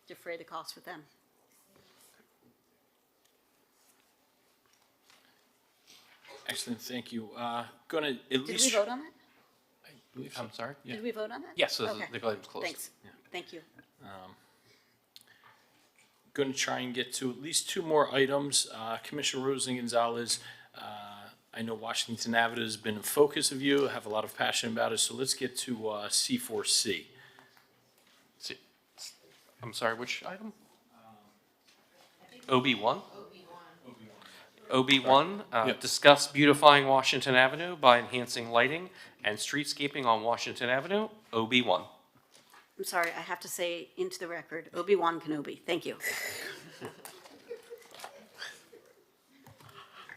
defray the cost with them. Excellent, thank you. Going to at Did least. we vote on that? I believe so. I'm sorry? Yeah. Did we vote on that? Yes, the Okay. vote is closed. Thanks. Yeah. Thank you. Going to try and get to at least two more items. Commissioner Rose and Gonzalez, I know Washington Avenue has been a focus of you, have a lot of passion about it, so let's get to C4C. I'm sorry, which item? OB1? OB1, discuss beautifying Washington Avenue by enhancing lighting and streetscaping on Washington Avenue, OB1. I'm sorry, I have to say into the record, Obi-Wan Kenobi. Thank you.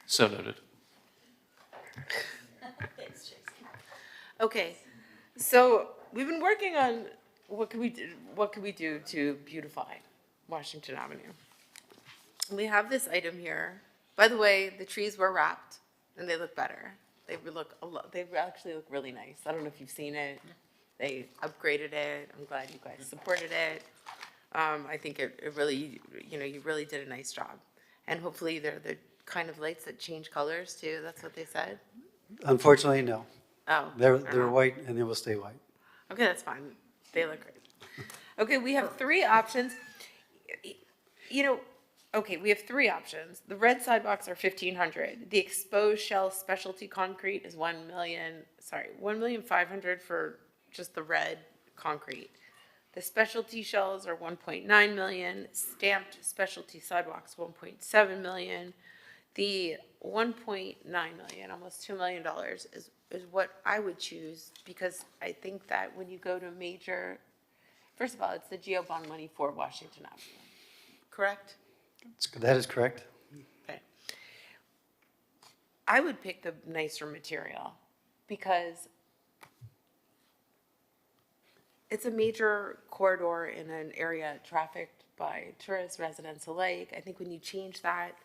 So noted. Thanks, Jason. Okay, so we've been working on what can we do to beautify Washington Avenue. We have this item here. By the way, the trees were wrapped and they look better. They actually look really nice. I don't know if you've seen it. They upgraded it. I'm glad you guys supported it. I think it really, you really did a nice job. And hopefully they're the kind of lights that change colors too. That's what they said. Unfortunately, no. Oh. They're white and they will stay white. Okay, that's fine. They look great. Okay, we have three options. Okay, we have three options. The red sidewalks are $1,500. The exposed shell specialty concrete is $1,500,000 for just the red concrete. The specialty shells are $1.9 million. Stamped specialty sidewalks $1.7 million. The $1.9 million, almost $2 million, is what I would choose, because I think that when you go to major, first of all, it's the GO bond money for Washington Avenue, correct? That is correct. Okay. I would pick the nicer material because it's a major corridor in an area trafficked by tourists, residents alike. I think when you change that,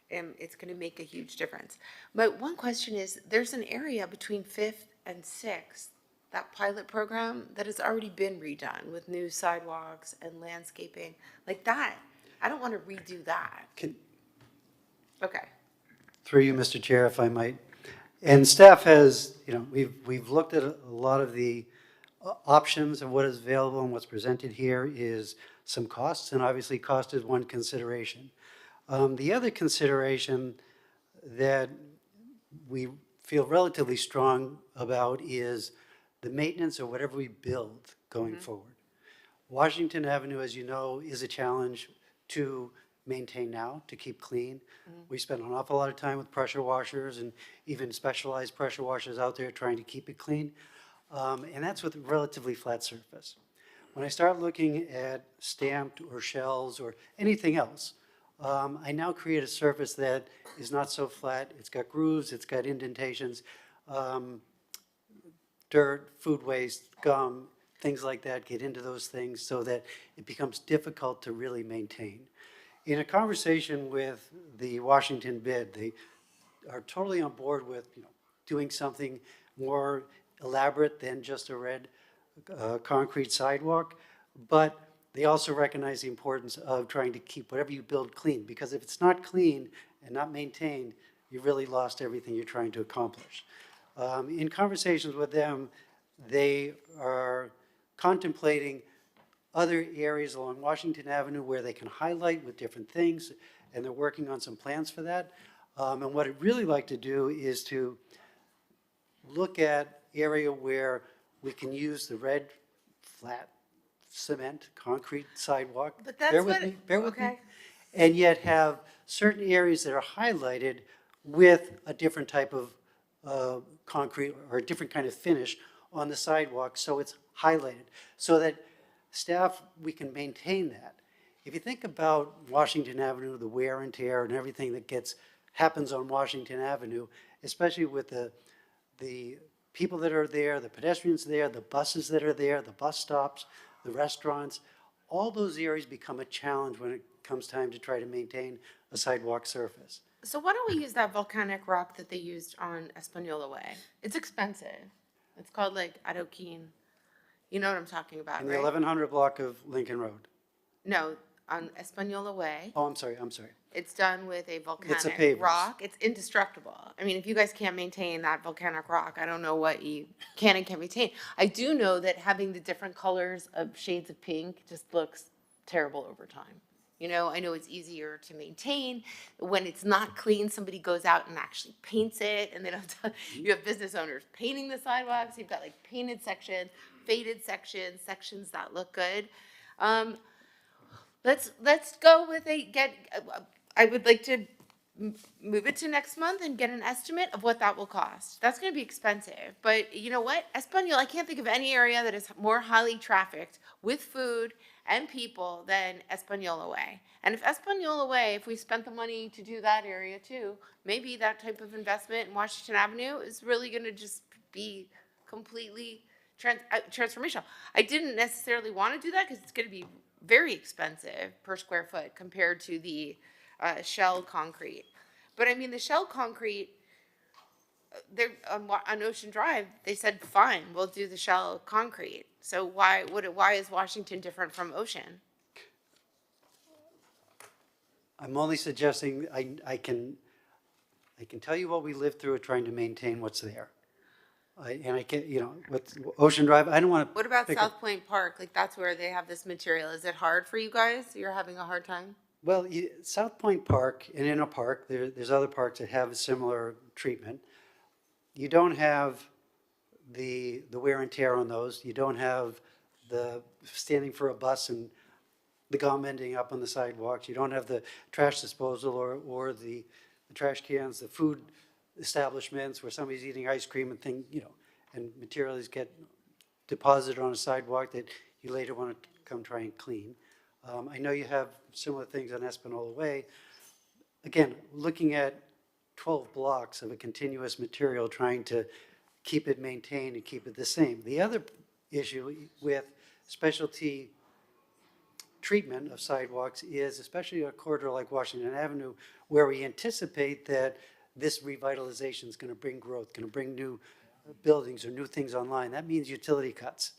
it's going to make a huge difference. But one question is, there's an area between 5th and 6th, that pilot program, that has already been redone with new sidewalks and landscaping. Like that, I don't want to redo that. Okay. Through you, Mr. Chair, if I might. And staff has, we've looked at a lot of the options of what is available, and what's presented here is some costs, and obviously cost is one consideration. The other consideration that we feel relatively strong about is the maintenance of whatever we build going forward. Washington Avenue, as you know, is a challenge to maintain now, to keep clean. We spend an awful lot of time with pressure washers and even specialized pressure washers out there trying to keep it clean. And that's with a relatively flat surface. When I start looking at stamped or shells or anything else, I now create a surface that is not so flat. It's got grooves, it's got indentations, dirt, food waste, gum, things like that get into those things so that it becomes difficult to really maintain. In a conversation with the Washington bid, they are totally on board with doing something more elaborate than just a red concrete sidewalk, but they also recognize the importance of trying to keep whatever you build clean, because if it's not clean and not maintained, you really lost everything you're trying to accomplish. In conversations with them, they are contemplating other areas along Washington Avenue where they can highlight with different things, and they're working on some plans for that. And what I'd really like to do is to look at area where we can use the red, flat, cement, concrete sidewalk. But that's Bear with what- me, bear with me. okay. And yet have certain areas that are highlighted with a different type of concrete or a different kind of finish on the sidewalk, so it's highlighted, so that staff, we can maintain that. If you think about Washington Avenue, the wear and tear and everything that happens on Washington Avenue, especially with the people that are there, the pedestrians there, the buses that are there, the bus stops, the restaurants, all those areas become a challenge when it comes time to try to maintain a sidewalk surface. So why don't we use that volcanic rock that they used on Espanola Way? It's expensive. It's called like adoquin. You know what I'm talking about, In the right? 1100 block of Lincoln Road. No, on Espanola Way. Oh, I'm sorry. It's done with a volcanic pavers. rock. It's indestructible. I mean, if you guys can't maintain that volcanic rock, I don't know what you can and can't maintain. I do know that having the different colors of shades of pink just looks terrible over time. You know, I know it's easier to maintain. When it's not clean, somebody goes out and actually paints it, and they don't. You have business owners painting the sidewalks. You've got like painted sections, faded sections, sections that look good. Let's go with I would like to move it to next month and get an estimate of what that will cost. That's going to be expensive, but you know what? Espanola, I can't think of any area that is more highly trafficked with food and people than Espanola Way. And if Espanola Way, if we spent the money to do that area too, maybe that type of investment in Washington Avenue is really going to just be completely transformational. I didn't necessarily want to do that because it's going to be very expensive per square foot compared to the shell concrete. But I mean, the shell concrete, they're on Ocean Drive, they said, fine, we'll do the shell concrete. So why is Washington different from Ocean? I'm only suggesting I can tell you what we lived through trying to maintain what's there. And I can't, with Ocean Drive, I don't want to. What about South Point Park? Like, that's where they have this material. Is it hard for you guys? You're having a hard time? Well, South Point Park, and in a park, there's other parks that have a similar treatment. You don't have the wear and tear on those. You don't have the standing for a bus and the gum ending up on the sidewalks. You don't have the trash disposal or the trash cans, the food establishments where somebody's eating ice cream and materials get deposited on a sidewalk that you later want to come try and clean. I know you have similar things on Espanola Way. Again, looking at 12 blocks of a continuous material, trying to keep it maintained and keep it the same. The other issue with specialty treatment of sidewalks is, especially a corridor like Washington Avenue, where we anticipate that this revitalization is going to bring growth, going to bring new buildings or new things online. That means utility cuts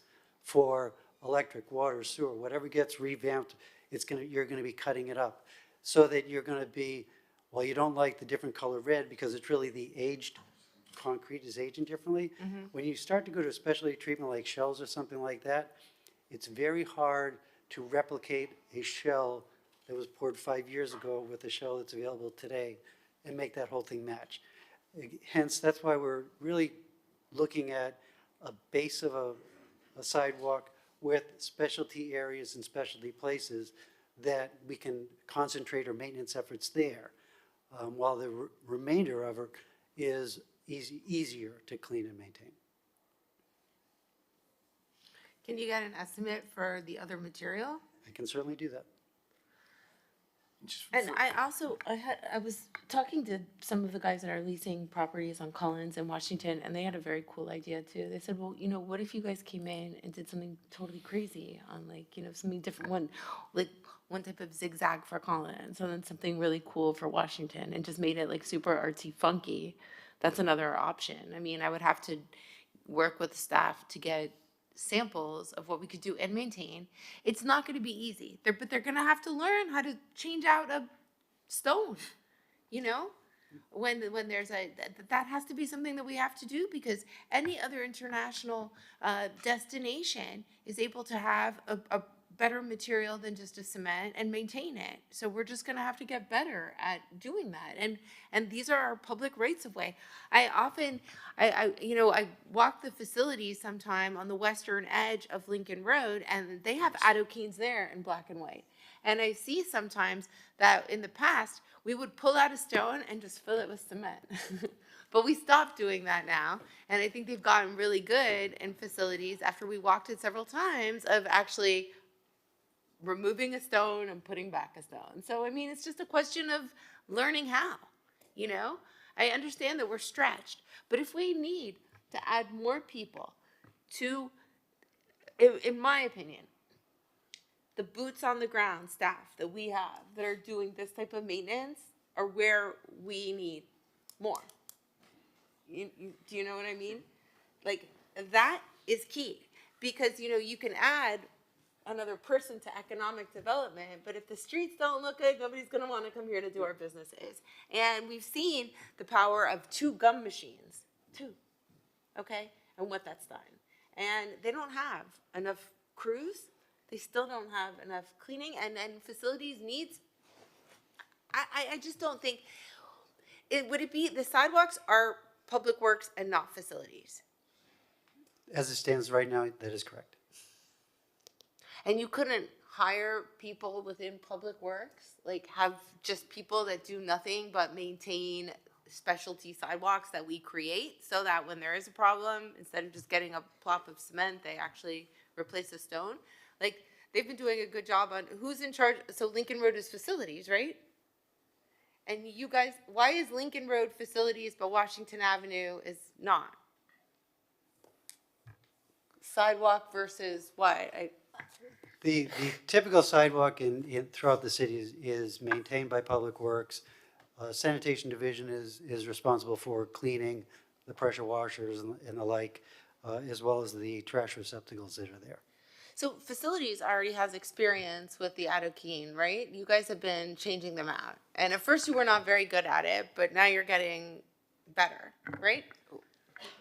for electric, water, sewer, whatever gets revamped, you're going to be cutting it up so that you're going to be, well, you don't like the different color red because it's really the aged concrete is aging differently. Mm-hmm. When you start to go to a specialty treatment like shells or something like that, it's very hard to replicate a shell that was poured 5 years ago with a shell that's available today and make that whole thing match. Hence, that's why we're really looking at a base of a sidewalk with specialty areas and specialty places that we can concentrate our maintenance efforts there, while the remainder of it is easier to clean and maintain. Can you get an estimate for the other material? I can certainly do that. And I was talking to some of the guys that are leasing properties on Collins and Washington, and they had a very cool idea too. They said, well, what if you guys came in and did something totally crazy on something different, one type of zigzag for Collins, and then something really cool for Washington, and just made it super artsy funky. That's another option. I mean, I would have to work with staff to get samples of what we could do and maintain. It's not going to be easy. But they're going to have to learn how to change out a stone, you know? When there's that has to be something that we have to do, because any other international destination is able to have a better material than just a cement and maintain it. So we're just going to have to get better at doing that. And these are our public rights of way. I walk the facilities sometime on the western edge of Lincoln Road, and they have adoquines there in black and white. And I see sometimes that in the past, we would pull out a stone and just fill it with cement. But we stopped doing that now. And I think they've gotten really good in facilities after we walked it several times of actually removing a stone and putting back a stone. So, I mean, it's just a question of learning how, you know? I understand that we're stretched, but if we need to add more people to, in my opinion, the boots on the ground staff that we have that are doing this type of maintenance are where we need more. Do you know what I mean? Like, that is key, because, you know, you can add another person to economic development, but if the streets don't look good, nobody's going to want to come here to do our businesses. And we've seen the power of 2 gum machines, 2, okay, and what that's done. And they don't have enough crews. They still don't have enough cleaning, and facilities needs. I just don't think would it be the sidewalks are public works and not facilities. As it stands right now, that is correct. And you couldn't hire people within public works, like have just people that do nothing but maintain specialty sidewalks that we create, so that when there is a problem, instead of just getting a plop of cement, they actually replace a stone. Like, they've been doing a good job on who's in charge. So Lincoln Road is facilities, right? And you guys, why is Lincoln Road facilities but Washington Avenue is not? Sidewalk versus what? The typical sidewalk throughout the city is maintained by Public Works. Sanitation Division is responsible for cleaning the pressure washers and the like, as well as the trash receptacles that are there. So facilities already has experience with the adoquine, right? You guys have been changing them out. And at first you were not very good at it, but now you're getting better, right?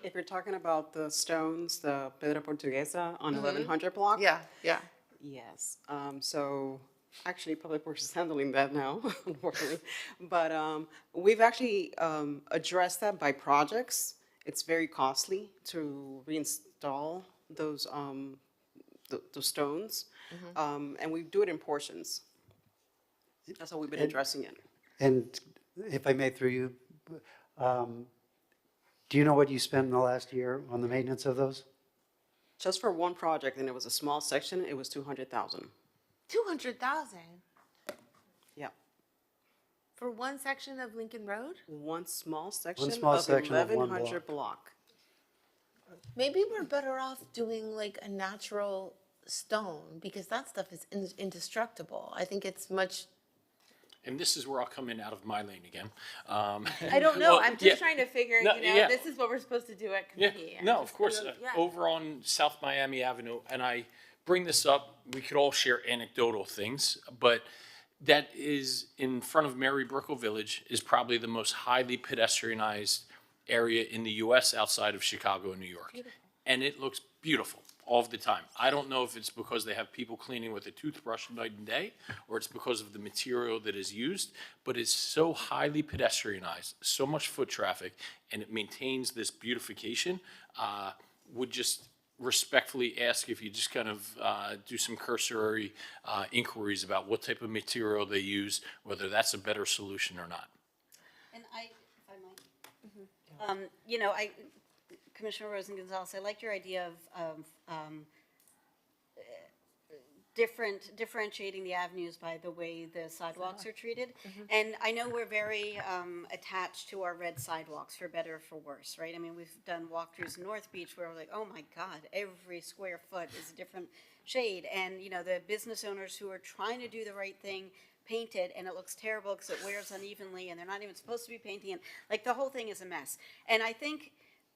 If you're talking about the stones, the Pedra Portuguesa on 1100 block? Yeah, yeah. Yes. So actually Public Works is handling that now, unfortunately. But we've actually addressed that by projects. It's very costly to reinstall those stones, and we do it in portions. That's how we've been addressing it. And if I may, through you, do you know what you spent in the last year on the maintenance of those? Just for one project, and it was a small section, it was $200,000. 200,000 Yeah. for one section of Lincoln Road? One small section One small of section of one 1100 block. Maybe we're better off doing like a natural stone, because that stuff is indestructible. I think it's much. And this is where I'll come in out of my lane again. I don't know. Well, I'm just yeah. trying to figure, No, you know, yeah. this is what we're supposed to do at Yeah, committee. no, of course. Yeah. Over on South Miami Avenue, and I bring this up, we could all share anecdotal things, but that is in front of Mary Brickell Village is probably the most highly pedestrianized area in the U.S. outside of Chicago and New York. Beautiful. And it looks beautiful all of the time. I don't know if it's because they have people cleaning with a toothbrush night and day, or it's because of the material that is used, but it's so highly pedestrianized, so much foot traffic, and it maintains this beautification. Would just respectfully ask if you just kind of do some cursory inquiries about what type of material they use, whether that's a better solution or not. And if I might, you know, Commissioner Rosen-Gonzalez, I liked your idea of differentiating the avenues by the way the sidewalks are treated. And I know we're very attached to our red sidewalks, for better or for worse, right? I mean, we've done walkthroughs in North Beach where we're like, oh my God, every square foot is a different shade. And, you know, the business owners who are trying to do the right thing paint it, and it looks terrible because it wears unevenly, and they're not even supposed to be painting it. Like, the whole thing is a mess. And I think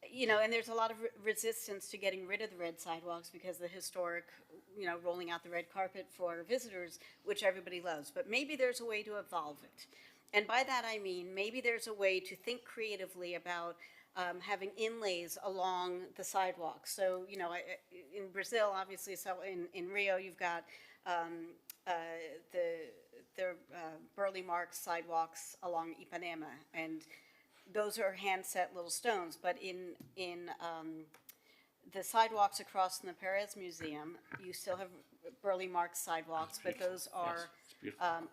you know, and there's a lot of resistance to getting rid of the red sidewalks because the historic, you know, rolling out the red carpet for visitors, which everybody loves. But maybe there's a way to evolve it. And by that I mean, maybe there's a way to think creatively about having inlays along the sidewalks. So, you know, in Brazil, obviously, so in Rio, you've got the Burley Marks sidewalks along Ipanema, and those are hand-set little stones. But in the sidewalks across from the Perez Museum, you still have Burley Marks sidewalks, but those are,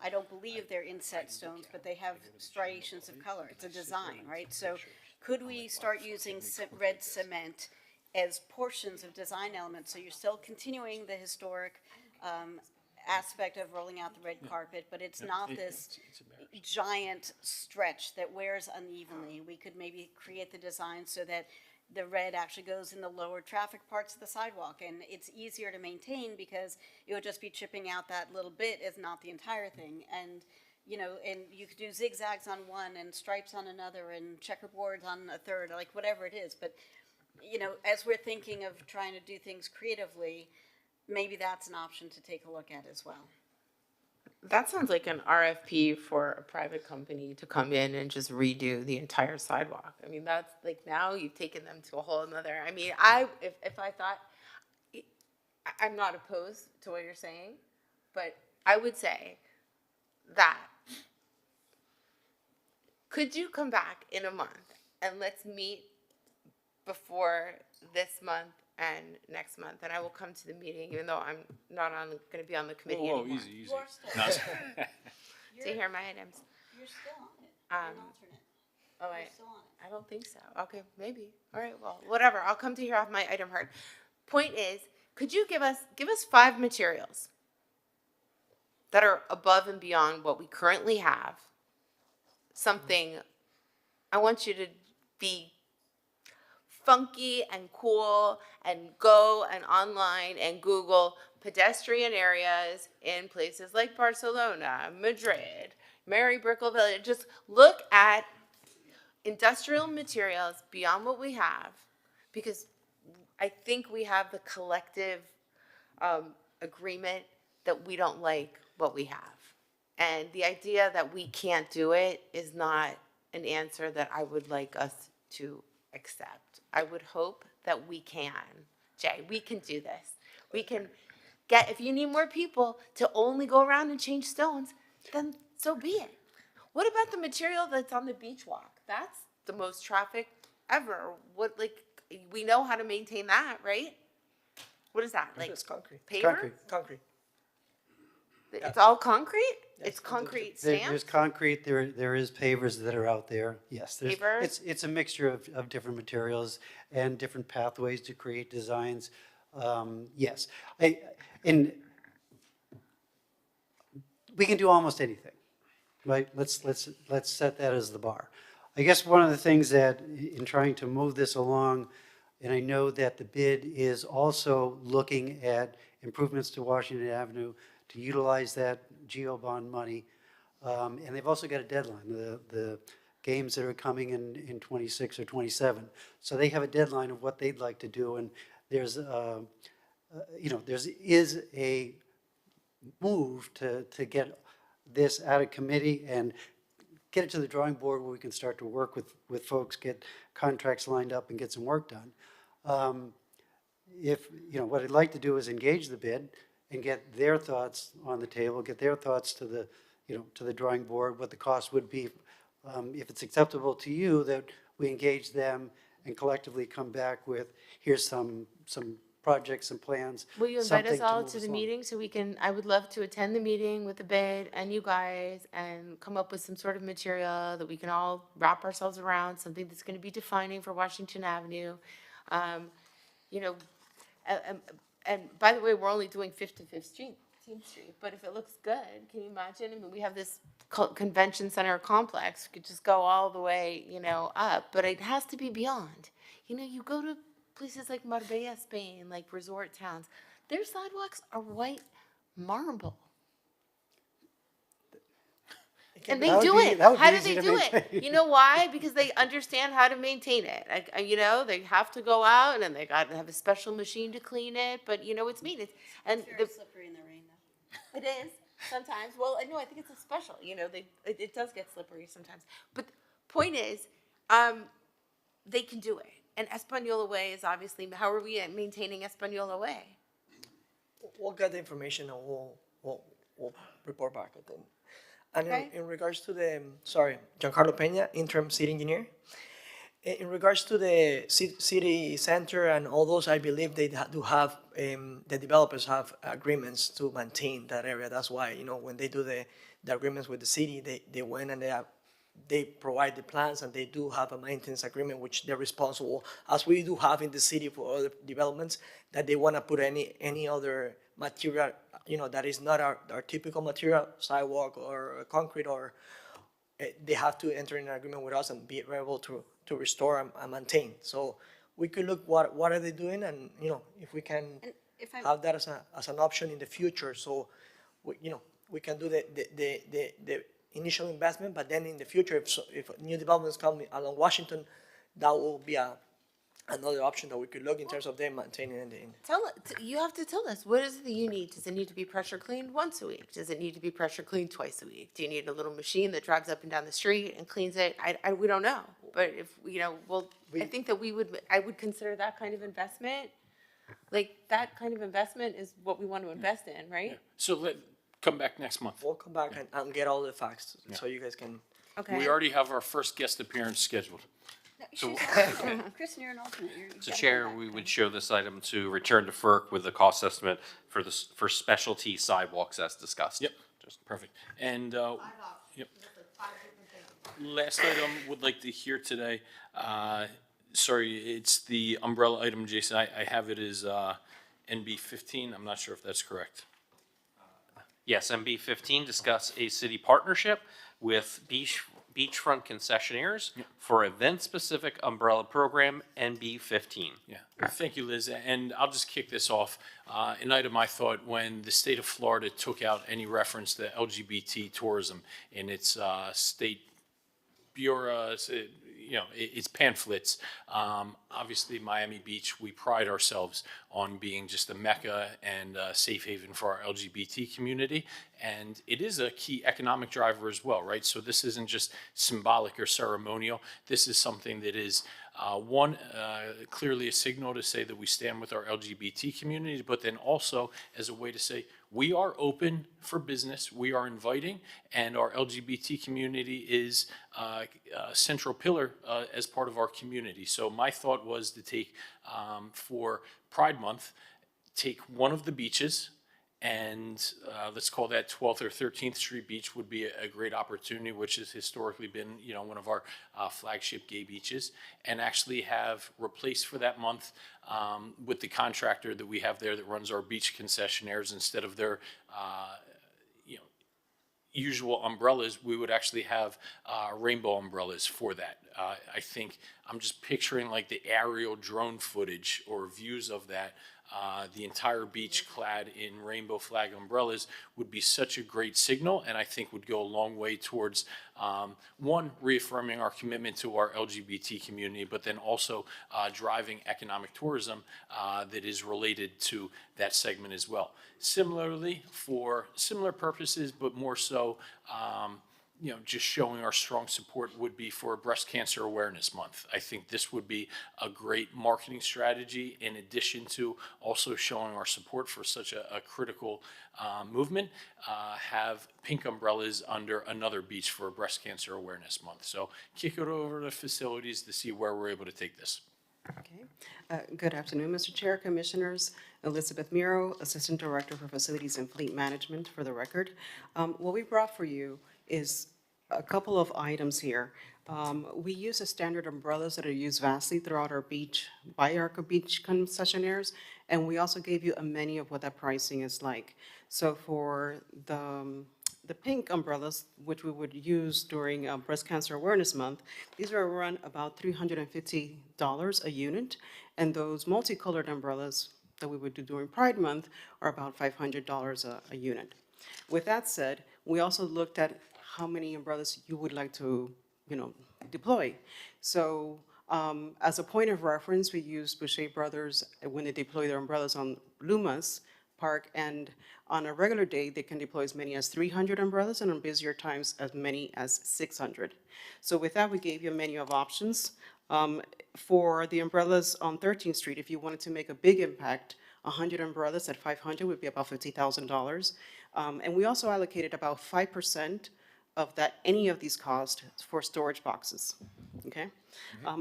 I don't believe they're inset stones, but they have striations of color. It's a design, right? So could we start using red cement as portions of design elements? So you're still continuing the historic aspect of rolling out the red carpet, but it's not this giant stretch that wears unevenly. We could maybe create the design so that the red actually goes in the lower traffic parts of the sidewalk, and it's easier to maintain because it would just be chipping out that little bit, is not the entire thing. And you know, and you could do zigzags on one and stripes on another and checkerboards on a third, like whatever it is. But you know, as we're thinking of trying to do things creatively, maybe that's an option to take a look at as well. That sounds like an RFP for a private company to come in and just redo the entire sidewalk. I mean, that's like, now you've taken them to a whole nother, I mean, if I thought, I'm not opposed to what you're saying, but I would say that, could you come back in a month and let's meet before this month and next month, and I will come to the meeting, even though I'm not going to be on the committee Whoa, anymore. easy. You are still No, on So here are my items. You're still on it. You're an alternate. Oh, You're still on it. I don't think so. Okay, maybe. All right, well, whatever. I'll come to here off my item heard. Point is, could you give us 5 materials that are above and beyond what we currently have? Something, I want you to be funky and cool and go and online and Google pedestrian areas in places like Barcelona, Madrid, Mary Brickell Village. Just look at industrial materials beyond what we have, because I think we have the collective agreement that we don't like what we have. And the idea that we can't do it is not an answer that I would like us to accept. I would hope that we can. Jay, we can do this. We can get, if you need more people to only go around and change stones, then so be it. What about the material that's on the beach walk? That's the most traffic ever. What, like, we know how to maintain that, right? What is that? Like, it's concrete. paver? Concrete. It's all concrete? Yes, It's concrete There's stamps? concrete, there is pavers that are out there, yes. Pavers? It's a mixture of different materials and different pathways to create designs, yes. And we can do almost anything, right? Let's set that as the bar. I guess one of the things that, in trying to move this along, and I know that the bid is also looking at improvements to Washington Avenue to utilize that GEO bond money. And they've also got a deadline, the games that are coming in 26 or 27. So they have a deadline of what they'd like to do. And there's, you know, is a move to get this out of committee and get it to the drawing board where we can start to work with folks, get contracts lined up and get some work done. If, you know, what I'd like to do is engage the bid and get their thoughts on the table, get their thoughts to the, you know, to the drawing board, what the cost would be. If it's acceptable to you, that we engage them and collectively come back with, here's some projects and plans. Will you invite us something all move to the along. meeting so we can, I would love to attend the meeting with the bid and you guys and come up with some sort of material that we can all wrap ourselves around, something that's gonna be defining for Washington Avenue. You know, and by the way, we're only doing 55th Street, but if it looks good, can you imagine? I mean, we have this convention center complex, we could just go all the way, you know, up, but it has to be beyond. You know, you go to places like Marbella, Spain, like resort towns, their sidewalks are white marble. And That they would do be- it. that would How be do they easy to do it? maintain. You know why? Because they understand how to maintain it. Like, they have to go out and they got to have a special machine to clean it. But it's mean. And It's very slippery in the rain, though. it is sometimes. Well, no, I think it's a special. It does get slippery sometimes. But the point is, they can do it. And Espanola Way is obviously. How are we maintaining Espanola Way? We'll get the information and we'll report back, I think. And Okay. in regards to Giancarlo Peña, interim city engineer. In regards to the city center and all those, I believe they do have, the developers have agreements to maintain that area. That's why, when they do the agreements with the city, they went and they provide the plans and they do have a maintenance agreement, which they're responsible, as we do have in the city for other developments, that they want to put any other material, that is not our typical material, sidewalk or concrete, or they have to enter in an agreement with us and be able to restore and maintain. So we could look what are they doing, and if we can If I'm- have that as an option in the future. So we can do the initial investment, but then in the future, if new developments come along Washington, that will be another option that we could look in terms of them maintaining it. You have to tell us, what is it that you need? Does it need to be pressure cleaned once a week? Does it need to be pressure cleaned twice a week? Do you need a little machine that drives up and down the street and cleans it? We don't know. But if, I think that I would consider that kind of investment, like that kind of investment is what we want to invest in, right? So come back next month. We'll come back and get all the facts so you guys can. Okay. We already have our first guest appearance scheduled. So, Kristen, you're an alternate. So Chair, we would show this item to return to FERC with the cost estimate for specialty sidewalks as discussed. Yep, just perfect. And, yep. Last item would like to hear today, sorry, it's the umbrella item, Jason. I have it as NB 15. I'm not sure if that's correct. Yes, MB 15, discuss a city partnership with beachfront concessionaires for event-specific umbrella program, NB 15. Yeah, thank you, Liz. And I'll just kick this off. An item I thought when the state of Florida took out any reference to LGBT tourism in its state bureau, its pamphlets. Obviously, Miami Beach, we pride ourselves on being just a mecca and a safe haven for our LGBT community. And it is a key economic driver as well, right? So this isn't just symbolic or ceremonial. This is something that is, clearly a signal to say that we stand with our LGBT community, but then also as a way to say, we are open for business, we are inviting, and our LGBT community is a central pillar as part of our community. So my thought was to take, for Pride Month, take one of the beaches, and let's call that 12th or 13th Street Beach would be a great opportunity, which has historically been, one of our flagship gay beaches, and actually have replaced for that month with the contractor that we have there that runs our beach concessionaires. Instead of their usual umbrellas, we would actually have rainbow umbrellas for that. I think I'm just picturing like the aerial drone footage or views of that. The entire beach clad in rainbow flag umbrellas would be such a great signal, and I think would go a long way towards, one, reaffirming our commitment to our LGBT community, but then also driving economic tourism that is related to that segment as well. Similarly, for similar purposes, but more so, just showing our strong support would be for Breast Cancer Awareness Month. I think this would be a great marketing strategy in addition to also showing our support for such a critical movement, have pink umbrellas under another beach for Breast Cancer Awareness Month. So kick it over to facilities to see where we're able to take this. Okay. Good afternoon, Mr. Chair, Commissioners. Elizabeth Miro, Assistant Director for Facilities and Fleet Management, for the record. What we brought for you is a couple of items here. We use the standard umbrellas that are used vastly throughout our beach, by our beach concessionaires, and we also gave you a menu of what that pricing is like. So for the pink umbrellas, which we would use during Breast Cancer Awareness Month, these are run about $350 a unit, and those multicolored umbrellas that we would do during Pride Month are about $500 a unit. With that said, we also looked at how many umbrellas you would like to, deploy. So as a point of reference, we use Boucher Brothers when they deploy their umbrellas on Lumas Park, and on a regular day, they can deploy as many as 300 umbrellas, and on busier times, as many as 600. So with that, we gave you a menu of options. For the umbrellas on 13th Street, if you wanted to make a big impact, 100 umbrellas at 500 would be about $50,000. And we also allocated about 5% of that, any of these costs for storage boxes, okay?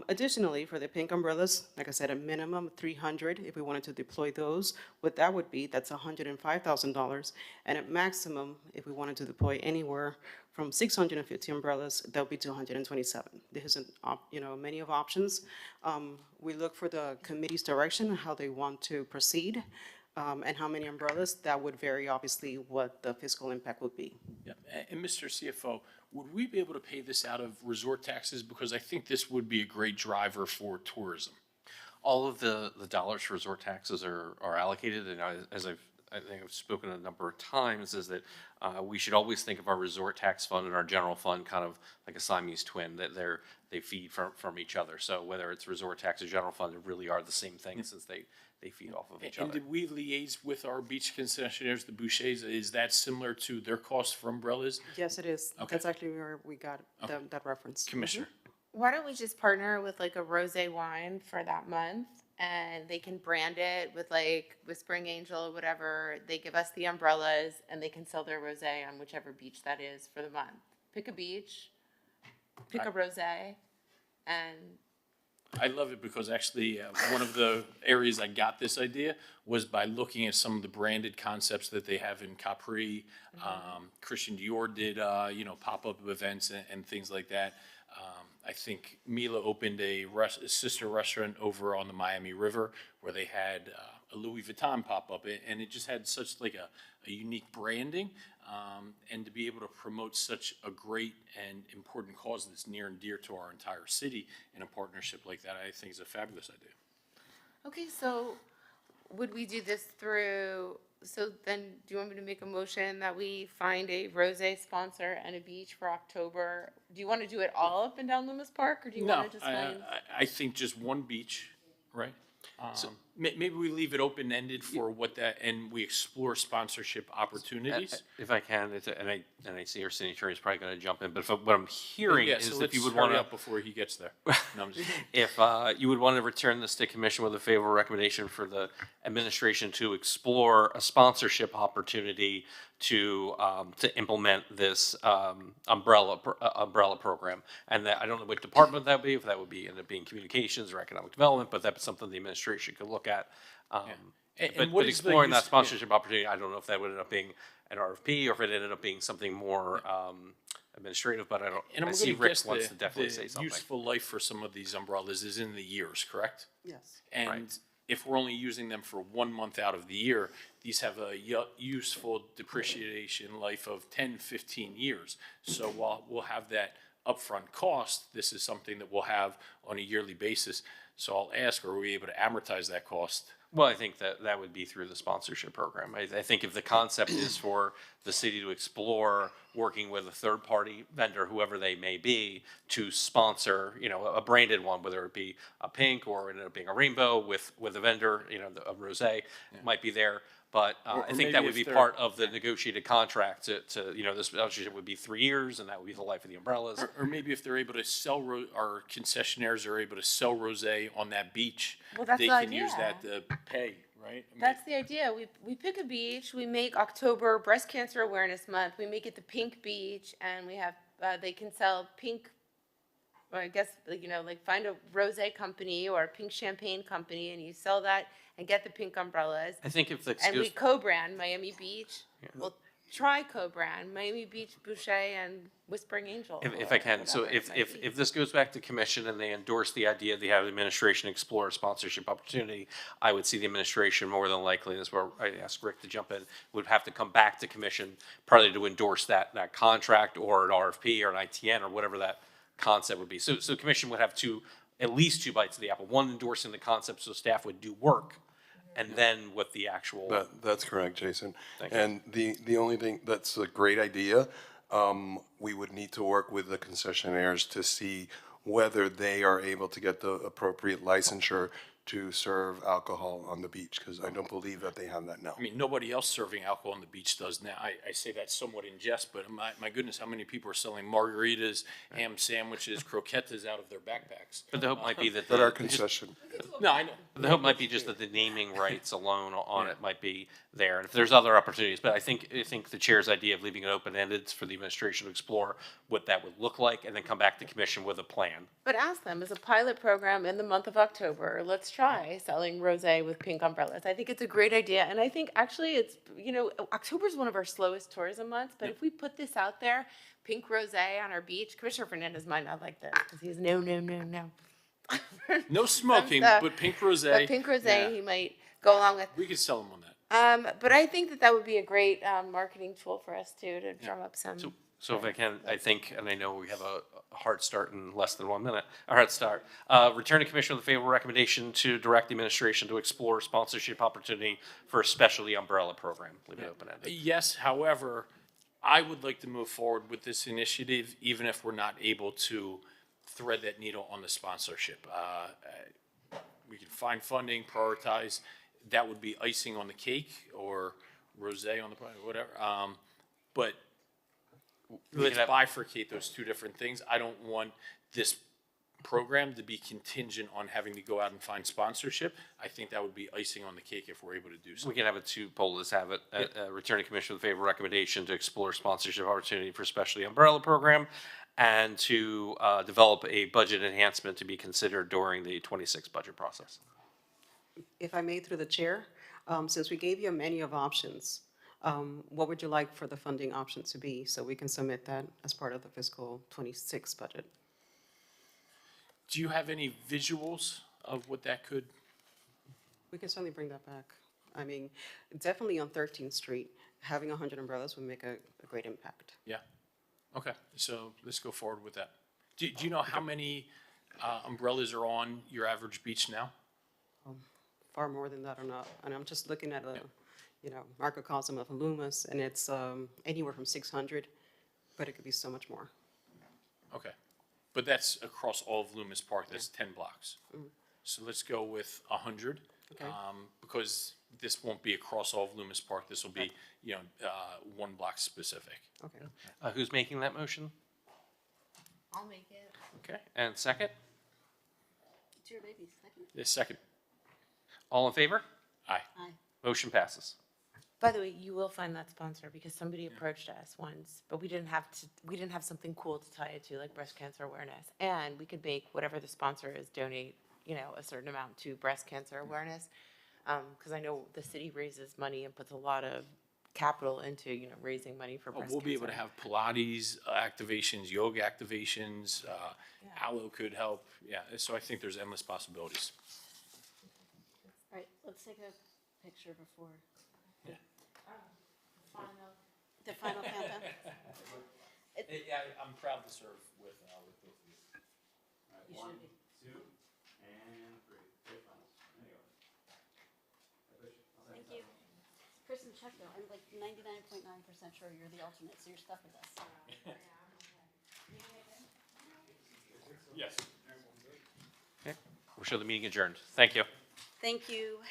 Additionally, for the pink umbrellas, like I said, a minimum of 300, if we wanted to deploy those, what that would be, that's $105,000. And at maximum, if we wanted to deploy anywhere from 650 umbrellas, that would be 227. This is many of options. We look for the committee's direction, how they want to proceed, and how many umbrellas. That would vary, obviously, what the fiscal impact would be. Yeah. And Mr. CFO, would we be able to pay this out of resort taxes? Because I think this would be a great driver for tourism. All of the dollars for resort taxes are allocated, and I think I've spoken a number of times, is that we should always think of our resort tax fund and our general fund kind of like a Siamese twin, that they feed from each other. So whether it's resort tax or general fund, they really are the same thing, since they feed off of each And other. did we liaise with our beach concessionaires, the Bouchers? Is that similar to their cost for umbrellas? Yes, it is. Okay. That's actually where we got that reference. Commissioner? Why don't we just partner with like a rosé wine for that month, and they can brand it with like Whispering Angel or whatever. They give us the umbrellas, and they can sell their rosé on whichever beach that is for the month. Pick a beach, pick a rosé, and I love it because actually one of the areas I got this idea was by looking at some of the branded concepts that they have in Capri. Christian Dior did, pop-up events and things like that. I think Mila opened a sister restaurant over on the Miami River where they had a Louis Vuitton pop-up, and it just had such like a unique branding, and to be able to promote such a great and important cause that's near and dear to our entire city in a partnership like that, I think is a fabulous idea. okay. So would we do this through? So then, do you want me to make a motion that we find a rosé sponsor and a beach for October? Do you want to do it all up and down Loomis Park, or do you No, want to just find? I think just one beach, right? Maybe we leave it open-ended for what that, and we explore sponsorship opportunities. If I can, and I see our city attorney is probably going to jump in, but what I'm hearing Yeah, is so if you let's would want hurry to, up before he gets there. No, I'm just- if you would want to return this to commission with a favorable recommendation for the administration to explore a sponsorship opportunity to implement this umbrella program, and that I don't know what department that would be, if that would be end up being communications or economic development, but that's something the administration could look at. And what But is the exploring that use- sponsorship opportunity, I don't know if that would end up being an RFP or if it ended up being something more administrative, but And I I'm see going to Rick guess wants to definitely say the something. useful life for some of these umbrellas is in the years, correct? Yes. And if we're only using them for 1 month out of the year, these have a useful depreciation life of 10, 15 years. So while we'll have that upfront cost, this is something that we'll have on a yearly basis. So I'll ask, are we able to amortize that cost? Well, I think that would be through the sponsorship program. I think if the concept is for the city to explore working with a third-party vendor, whoever they may be, to sponsor, a branded one, whether it be a pink or it end up being a rainbow with a vendor, a rosé might be there. But Or I think maybe that would if be they're- part of the negotiated contract to this sponsorship would be 3 years, and that would be the life of the umbrellas. Or maybe if they're able to sell, our concessionaires are able to sell rosé on that beach, Well, that's they the can use idea. that to pay, right? I mean, That's the idea. We pick a beach. We make October Breast Cancer Awareness Month. We make it the pink beach, and we have they can sell pink. Or I guess like find a rosé company or a pink champagne company, and you sell that and get the pink umbrellas. I think if the And we co-brand Miami Beach. We'll try co-brand Miami Beach, Boucher, and Whispering Angel. If or I can, so whatever it might be. if this goes back to commission and they endorse the idea, they have the administration explore a sponsorship opportunity, I would see the administration more than likely, that's where I asked Rick to jump in, would have to come back to commission probably to endorse that contract or an RFP or an ITN or whatever that concept would be. So commission would have at least two bites of the apple. One, endorsing the concept so staff would do work, and then what the actual. That's correct, Jason. Thank you. And the only thing, that's a great idea. we would need to work with the concessionaires to see whether they are able to get the appropriate licensure to serve alcohol on the beach, because I don't believe that they have that now. I mean, nobody else serving alcohol on the beach does now. I say that somewhat in jest, but my goodness, how many people are selling margaritas, ham sandwiches, croquetas out of their backpacks? But the hope might be that But our just- concession, No, I know. The hope might be just that the naming rights alone on it might be there, and if there's other opportunities, but I think the chair's idea of leaving it open-ended for the administration to explore what that would look like, and then come back to commission with a plan. But ask them, as a pilot program in the month of October, let's try selling rosé with pink umbrellas. I think it's a great idea, and I think actually it's, October is one of our slowest tourism months, but if we put this out there, pink rosé on our beach, Commissioner Fernandez might not like this, because he's no. No smoking, stuff. but pink rosé. But pink rosé, he might go along with. We could sell them on that. But I think that would be a great marketing tool for us too, to drum up some. So if I can, I think, and I know we have a hard start in less than 1 minute, a hard start. Return to commission with a favorable recommendation to direct the administration to explore sponsorship opportunity for a specialty umbrella program. Leave it open-ended. Yes, however, I would like to move forward with this initiative, even if we're not able to thread that needle on the sponsorship. We can find funding, prioritize. That would be icing on the cake or rosé on the pie, whatever. But let's bifurcate those two different things. I don't want this program to be contingent on having to go out and find sponsorship. I think that would be icing on the cake if we're able to do so. We can have it two-poll, let's have it, return to commission with a favorable recommendation to explore sponsorship opportunity for specialty umbrella program, and to develop a budget enhancement to be considered during the 26 budget process. If I may, through the chair, since we gave you a menu of options, what would you like for the funding options to be, so we can submit that as part of the fiscal 26 budget? Do you have any visuals of what that could? We can certainly bring that back. I mean, definitely on 13th Street, having 100 umbrellas would make a great impact. Yeah. Okay, so let's go forward with that. Do you know how many umbrellas are on your average beach now? Far more than that or not. And I'm just looking at a, microcosm of Loomis, and it's anywhere from 600, but it could be so much more. Okay, but that's across all of Loomis Park, that's 10 blocks. So let's go with 100, Okay. Because this won't be across all of Loomis Park, this will be, one block specific. Okay. Who's making that motion? I'll make it. Okay, and second? It's your baby, second. The second. All in favor? Aye. Aye. Motion passes. By the way, you will find that sponsor, because somebody approached us once, but we didn't have something cool to tie it to, like breast cancer awareness. And we could make whatever the sponsor is donate, a certain amount to breast cancer awareness. Because I know the city raises money and puts a lot of capital into, raising money for breast cancer. We'll be able to have Pilates activations, yoga activations, aloe could help. Yeah, so I think there's endless possibilities. All right, let's take a picture before. Yeah. The final countdown. I'm proud to serve with both of you. You should be. 2, and 3. Great finals. There you go. Thank you. Chris and Chuck, though, I'm like 99.9% sure you're the alternate, so you're stuck with us. Yes. Okay, we'll show the meeting adjourned. Thank you. Thank you.